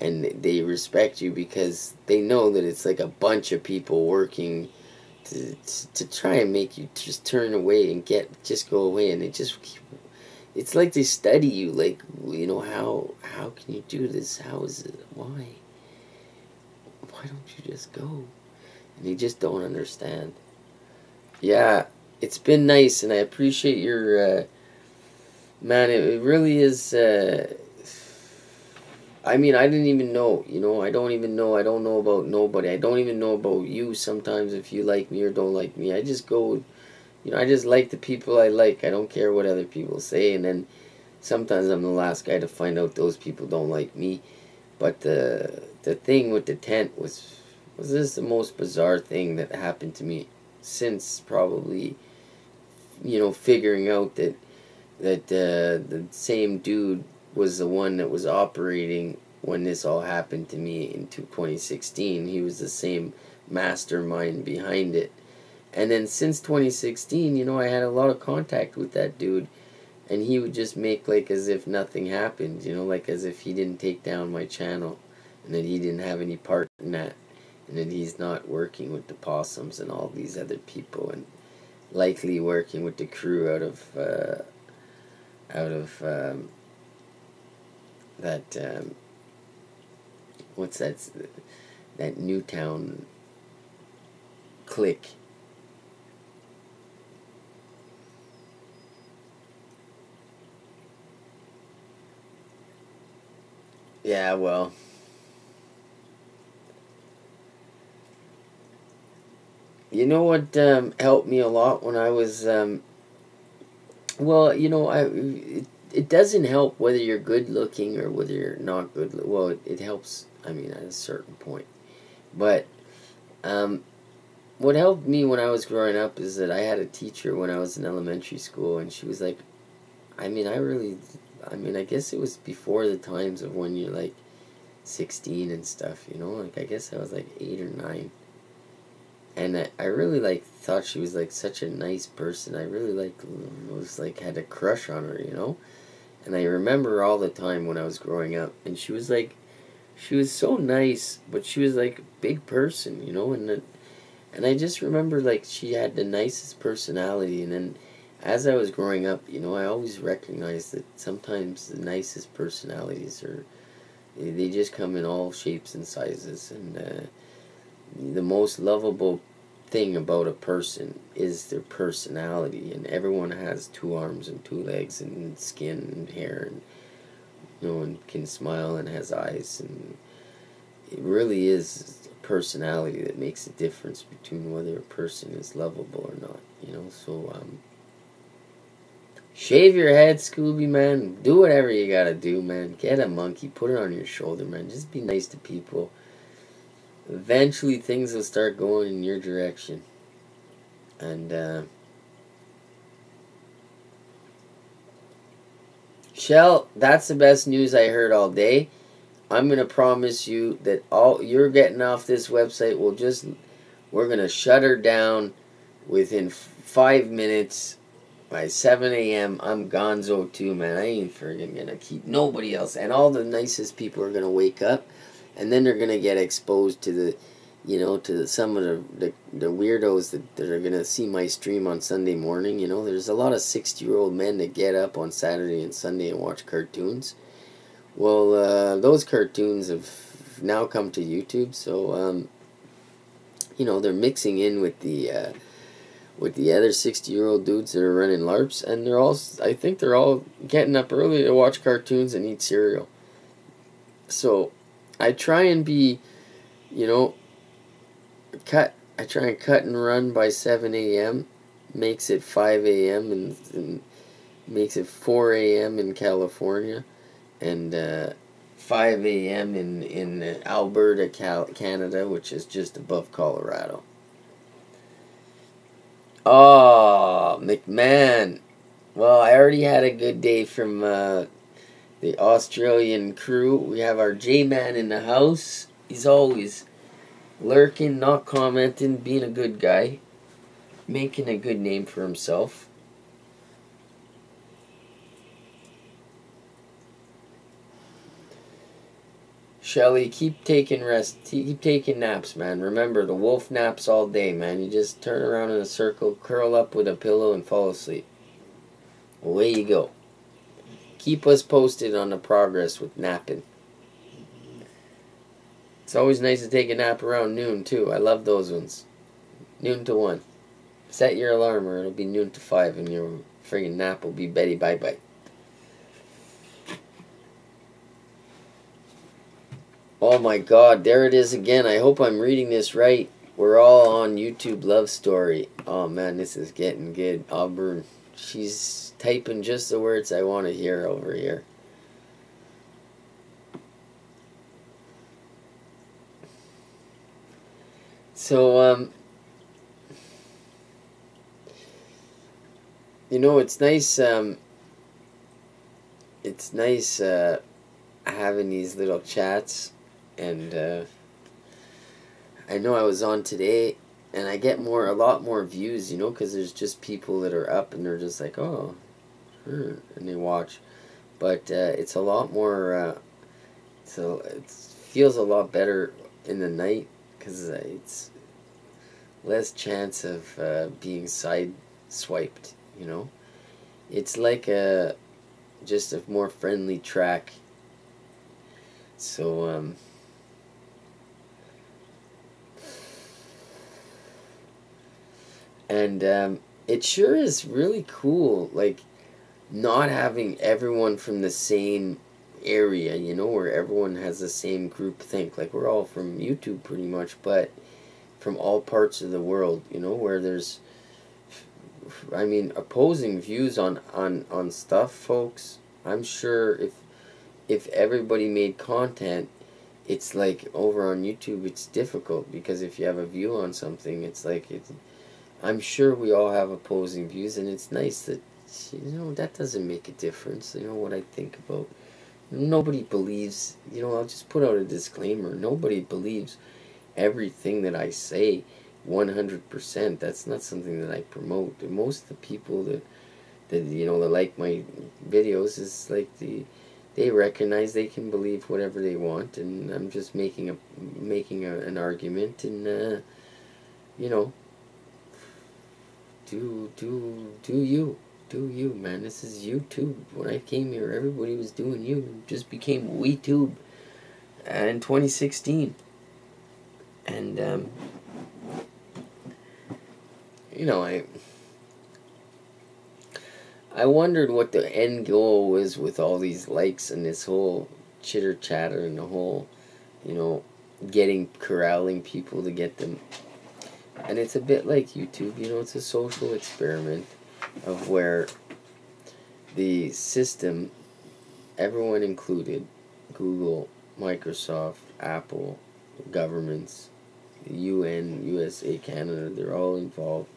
And they respect you because they know that it's like a bunch of people working to try and make you just turn away and just go away. And it's like they study you, like, you know, how can you do this? How is it? Why don't you just go? And they just don't understand. Yeah, it's been nice, and I appreciate your, man, it really is, I mean, I didn't even know, you know, I don't know about nobody, I don't even know about you sometimes if you like me or don't like me, I just go You know, I just like the people I like. I don't care what other people say. And then sometimes I'm the last guy to find out those people don't like me. But the thing with the tent was this the most bizarre thing that happened to me since probably, you know, figuring out that the same dude was the one that was operating when this all happened to me in 2016. He was the same mastermind behind it. And then since 2016, you know, I had a lot of contact with that dude, and he would just make like as if nothing happened, you know, like as if he didn't take down my channel, and that he didn't have any part in that, and that he's not working with the possums and all these other people, and likely working with the crew out of that what's that Newtown clique. Yeah, well, you know what helped me a lot when I was well, you know, it doesn't help whether you're good looking or whether you're not good. Well, it helps. I mean, at a certain point, but um, what helped me when I was growing up is that I had a teacher when I was in elementary school, and she was like, I mean, I guess it was before the times of when you're like 16 and stuff, you know, like I guess I was like 8 or 9, and I really like thought she was like such a nice person. I really like was like had a crush on her, you know, and I remember all the time when I was growing up, and she was so nice, but she was like a big person, you know, and I just remember like she had the nicest personality, and then as I was growing up, you know, I always recognized that sometimes the nicest personalities are they just come in all shapes and sizes, and the most lovable thing about a person is their personality, and everyone has 2 arms and 2 legs and skin and hair, and you know, and can smile and has eyes, and it really is personality that makes a difference between whether a person is lovable or not, you know. So shave your head, Scooby, man. Do whatever you gotta do, man. Get a monkey, put it on your shoulder, man. Just be nice to people. Eventually things will start going in your direction. And Shell, that's the best news I heard all day. I'm gonna promise you that all you're getting off this website will just we're gonna shut her down within 5 minutes. By 7 a.m., I'm gonzo too, man. I ain't friggin' gonna keep nobody else. And all the nicest people are gonna wake up, and then they're gonna get exposed to the, you know, to some of the weirdos that are gonna see my stream on Sunday morning. You know, there's a lot of 60-year-old men that get up on Saturday and Sunday and watch cartoons. Well, those cartoons have now come to YouTube, so you know, they're mixing in with the other 60-year-old dudes that are running LARPs, and I think they're all getting up early to watch cartoons and eat cereal. So I try and be, you know, I try and cut and run by 7 a.m. Makes it 5 a.m. and makes it 4 a.m. in California, and 5 a.m. in Alberta, Canada, which is just above Colorado. Oh, McMahon. Well, I already had a good day from the Australian crew. We have our J-Man in the house. He's always lurking, not commenting, being a good guy, making a good name for himself. Shelly, keep taking rest. Keep taking naps, man. Remember, the wolf naps all day, man. You just turn around in a circle, curl up with a pillow, and fall asleep. Away you go. Keep us posted on the progress with napping. It's always nice to take a nap around noon, too. I love those ones. Noon to 1. Set your alarm or it'll be noon to 5 and your friggin' nap will be Betty bye-bye. Oh my god, there it is again. I hope I'm reading this right. We're all on YouTube love story. Oh man, this is getting good. Auburn, she's typing just the words I want to hear over here. So, you know, it's nice, having these little chats, and, I know I was on today, and I get a lot more views, you know, because there's just people that are up, and they're just like, oh, and they watch, but, it's a lot more, so it feels a lot better in the night, because it's less chance of being side swiped, you know. It's like just a more friendly track. So and it sure is really cool, like not having everyone from the same area, you know, where everyone has the same group think. Like we're all from YouTube pretty much, but from all parts of the world, you know, where there's, I mean, opposing views on stuff, folks. I'm sure if everybody made content, it's like over on YouTube, it's difficult because if you have a view on something, it's like I'm sure we all have opposing views, and it's nice that, you know, that doesn't make a difference. You know what I think about. Nobody believes. You know, I'll just put out a disclaimer. Nobody believes everything that I say 100%. That's not something that I promote. And most of the people that you know that like my videos is like they recognize they can believe whatever they want, and I'm just making an argument, and you know, do you, man. This is YouTube. When I came here, everybody was doing you. It just became WeTube in 2016, and you know, I wondered what the end goal was with all these likes and this whole chitter chatter and the whole, you know, corralling people to get them. And it's a bit like YouTube, you know, it's a social experiment of where the system, everyone included, Google, Microsoft, Apple, governments, the UN, USA, Canada, they're all involved.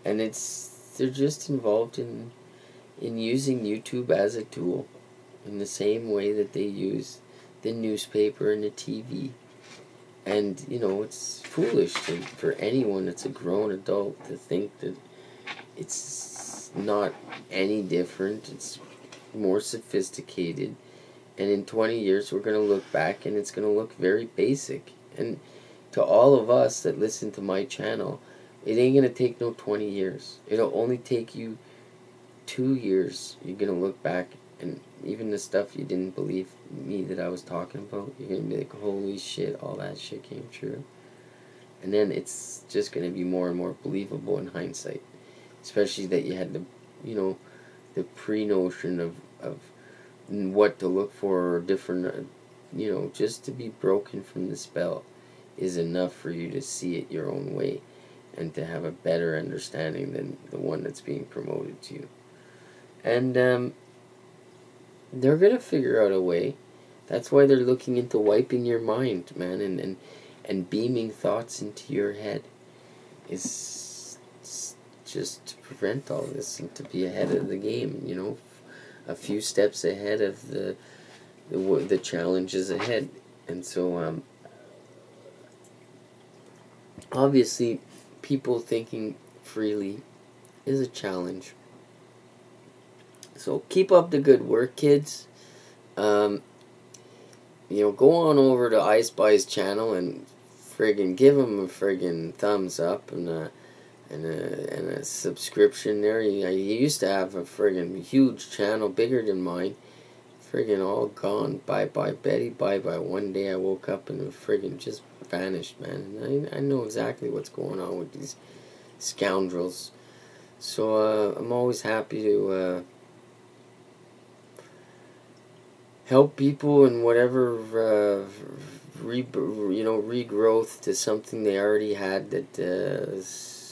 And they're just involved in using YouTube as a tool in the same way that they use the newspaper and the TV. And, you know, it's foolish for anyone that's a grown adult to think that it's not any different. It's more sophisticated. And in 20 years, we're going to look back and it's going to look very basic. And to all of us that listen to my channel, it ain't going to take no 20 years. It'll only take you 2 years. You're going to look back, and even the stuff you didn't believe me that I was talking about, you're going to be like, holy shit, all that shit came true. And then it's just going to be more and more believable in hindsight. Especially that you had the, you know, the pre-notion of what to look for, or different, you know, just to be broken from the spell is enough for you to see it your own way and to have a better understanding than the one that's being promoted to you. And they're going to figure out a way. That's why they're looking into wiping your mind, man, and beaming thoughts into your head. Is just to prevent all this and to be ahead of the game, you know, a few steps ahead of the challenges ahead. And so obviously people thinking freely is a challenge. So keep up the good work, kids. You know, go on over to I Spy's channel and friggin' give him a friggin' thumbs up and a subscription there. He used to have a friggin' huge channel, bigger than mine. Friggin' all gone. Bye-bye, Betty. Bye-bye. One day I woke up and it friggin' just vanished, man. And I know exactly what's going on with these scoundrels. So I'm always happy to help people in whatever regrowth to something they already had that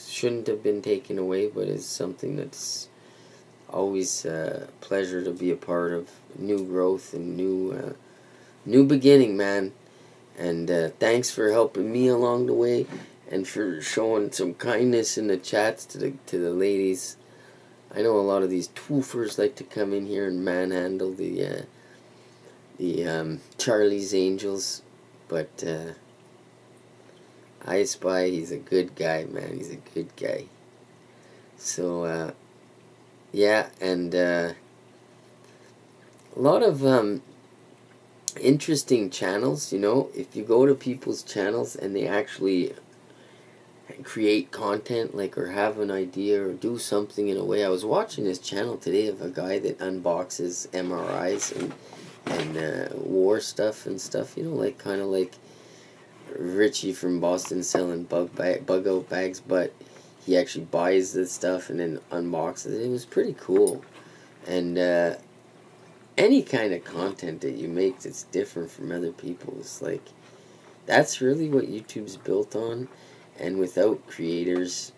shouldn't have been taken away, but is something that's always a pleasure to be a part of. New growth and new beginning, man. And thanks for helping me along the way, and for showing some kindness in the chats to the ladies. I know a lot of these twoofers like to come in here and manhandle the Charlie's Angels, but I spy he's a good guy, man. He's a good guy. So yeah, and a lot of interesting channels. If you go to people's channels and they actually create content, like, or have an idea or do something in a way. I was watching this channel today of a guy that unboxes MRIs and war stuff and stuff, like kind of like Richie from Boston selling bug out bags, but he actually buys the stuff and then unboxes it. It was pretty cool. And any kind of content that you make that's different from other people's, like, that's really what YouTube's built on. And without creators,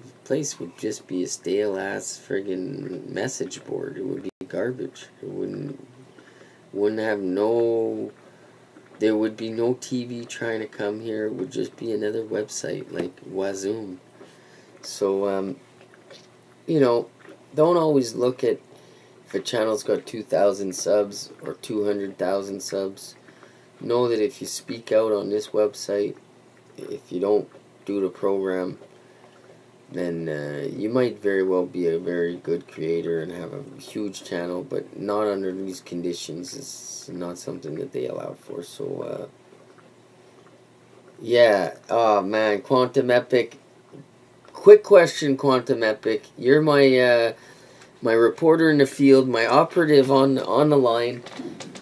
the place would just be a stale ass friggin' message board. It would be garbage. It wouldn't have there would be no TV trying to come here. It would just be another website like Wazoom. So don't always look at if a channel's got 2,000 subs or 200,000 subs. Know that if you speak out on this website, if you don't do the program, then you might very well be a very good creator and have a huge channel, but not under these conditions. It's not something that they allow for. So yeah. Oh man, Quantum Epic. Quick question, Quantum Epic. You're my my reporter in the field, my operative on the line.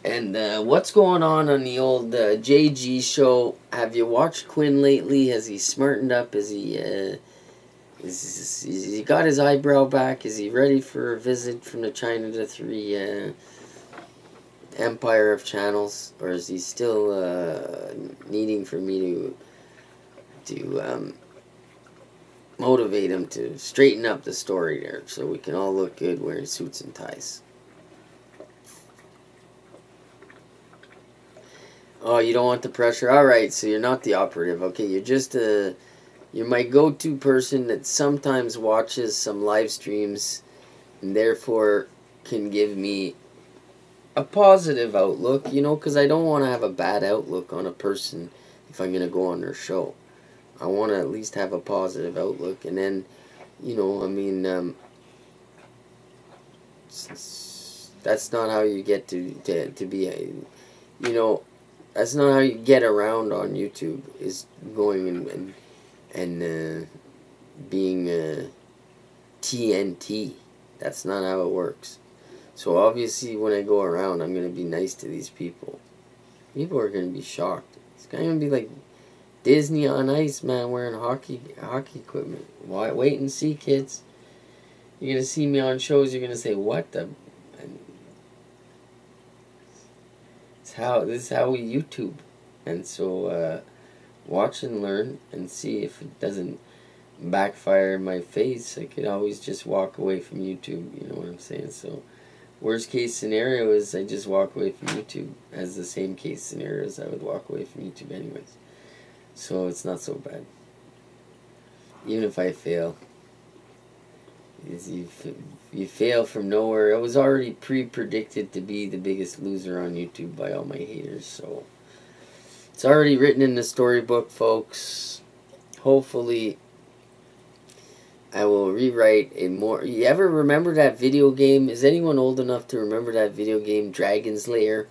And what's going on the old JG show? Have you watched Quinn lately? Has he smartened up? Is he got his eyebrow back? Is he ready for a visit from the China to 3 empire of channels? Or is he still needing for me to motivate him to straighten up the story there so we can all look good wearing suits and ties? Oh, you don't want the pressure? Alright, so you're not the operative. Okay, you're just you're my go-to person that sometimes watches some live streams and therefore can give me a positive outlook, because I don't want to have a bad outlook on a person if I'm going to go on their show. I want to at least have a positive outlook, and then, that's not how you get to be a, that's not how you get around on YouTube, is going and being TNT. That's not how it works. So obviously when I go around, I'm going to be nice to these people. People are going to be shocked. It's going to be like Disney on Ice, man, wearing hockey equipment. Wait and see, kids. You're going to see me on shows, you're going to say, what the... This is how we YouTube. And so watch and learn and see if it doesn't backfire in my face. I could always just walk away from YouTube, you know what I'm saying? So worst case scenario is I just walk away from YouTube, as the same case scenario as I would walk away from YouTube anyways. So it's not so bad. Even if I fail, you fail from nowhere. I was already pre-predicted to be the biggest loser on YouTube by all my haters, so it's already written in the storybook, folks. Hopefully I will rewrite a more... You ever remember that video game? Is anyone old enough to remember that video game, Dragon's Lair?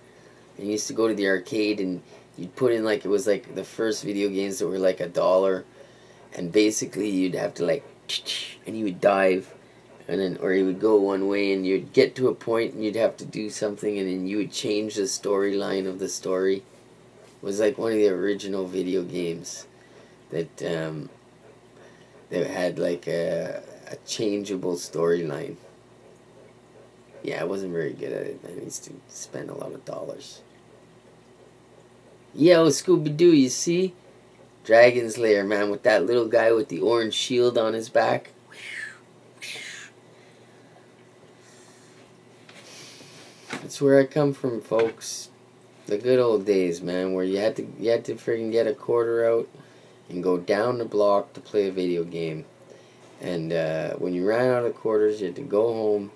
And you used to go to the arcade and you'd put in, like, it was like the first video games that were like $1, and basically you'd have to, like, and you would dive, and then, or you would go one way and you'd get to a point and you'd have to do something, and then you would change the storyline of the story. It was like one of the original video games that that had like a changeable storyline. Yeah, I wasn't very good at it. I used to spend a lot of dollars. Yo, Scooby-Doo, you see? Dragon's Lair, man, with that little guy with the orange shield on his back. That's where I come from, folks. The good old days, man, where you had to freaking get a quarter out and go down the block to play a video game. And when you ran out of quarters, you had to go home.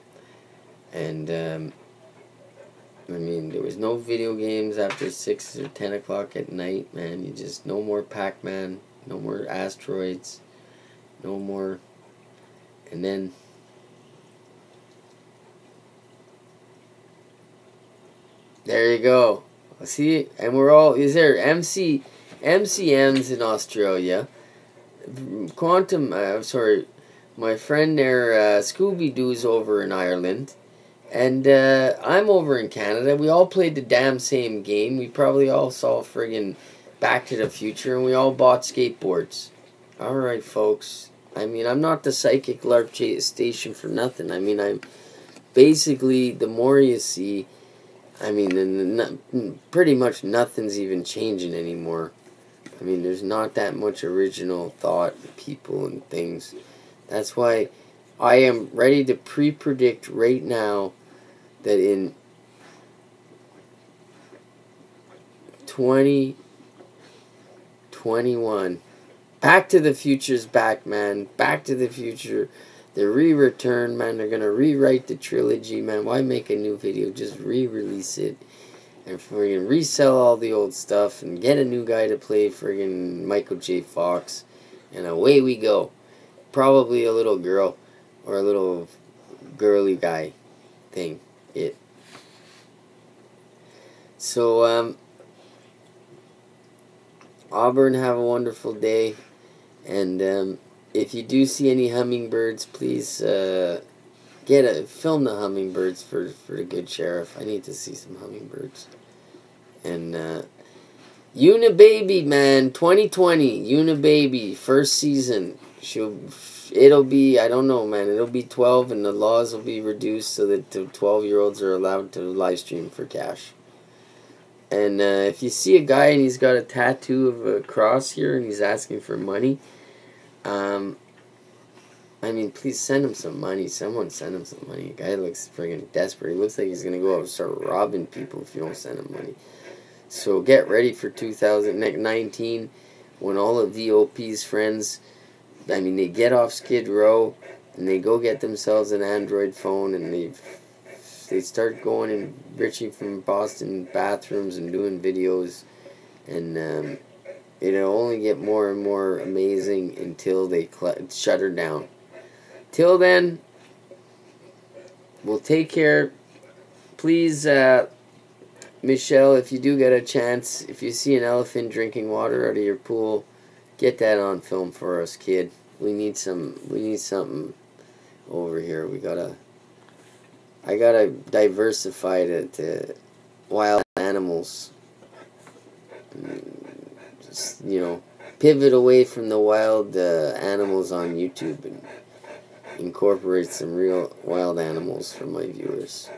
And I mean, there was no video games after 6 or 10 o'clock at night, man. You just, no more Pac-Man, no more Asteroids, no more. And then there you go. See, and we're all, is there MCMs in Australia? Sorry, my friend there, Scooby-Doo's over in Ireland. And I'm over in Canada. We all played the damn same game. We probably all saw friggin' Back to the Future, and we all bought skateboards. Alright, folks. I mean, I'm not the psychic LARP station for nothing. I mean, I'm basically, the more you see, I mean, pretty much nothing's even changing anymore. I mean, there's not that much original thought in people and things. That's why I am ready to pre-predict right now that in 2021, Back to the Future's back, man. Back to the Future. The re-return, man. They're going to rewrite the trilogy, man. Why make a new video? Just re-release it. And friggin' resell all the old stuff. And get a new guy to play friggin' Michael J. Fox. And away we go. Probably a little girl. Or a little girly guy thing. So, Auburn, have a wonderful day. And if you do see any hummingbirds, please film the hummingbirds for the good sheriff. I need to see some hummingbirds. And Unibaby, man, 2020, Unibaby, first season. It'll be, I don't know, man, it'll be 12 and the laws will be reduced so that the 12-year-olds are allowed to live stream for cash. And if you see a guy and he's got a tattoo of a cross here and he's asking for money, I mean, please send him some money. Someone send him some money. The guy looks friggin' desperate. He looks like he's going to go out and start robbing people if you don't send him money. So get ready for 2019 when all of VOP's friends, I mean, they get off Skid Row and they go get themselves an Android phone and they start going and reaching from Boston bathrooms and doing videos, and it'll only get more and more amazing until they shut her down. Till then, we'll take care. Please, Michelle, if you do get a chance, if you see an elephant drinking water out of your pool, get that on film for us, kid. We need something over here. I gotta diversify to wild animals. Just, pivot away from the wild animals on YouTube and incorporate some real wild animals for my viewers.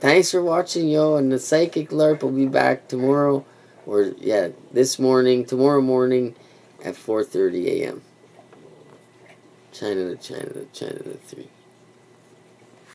Thanks for watching, yo, and the Psychic LARP will be back tomorrow, tomorrow morning at 4:30 a.m. China to 3.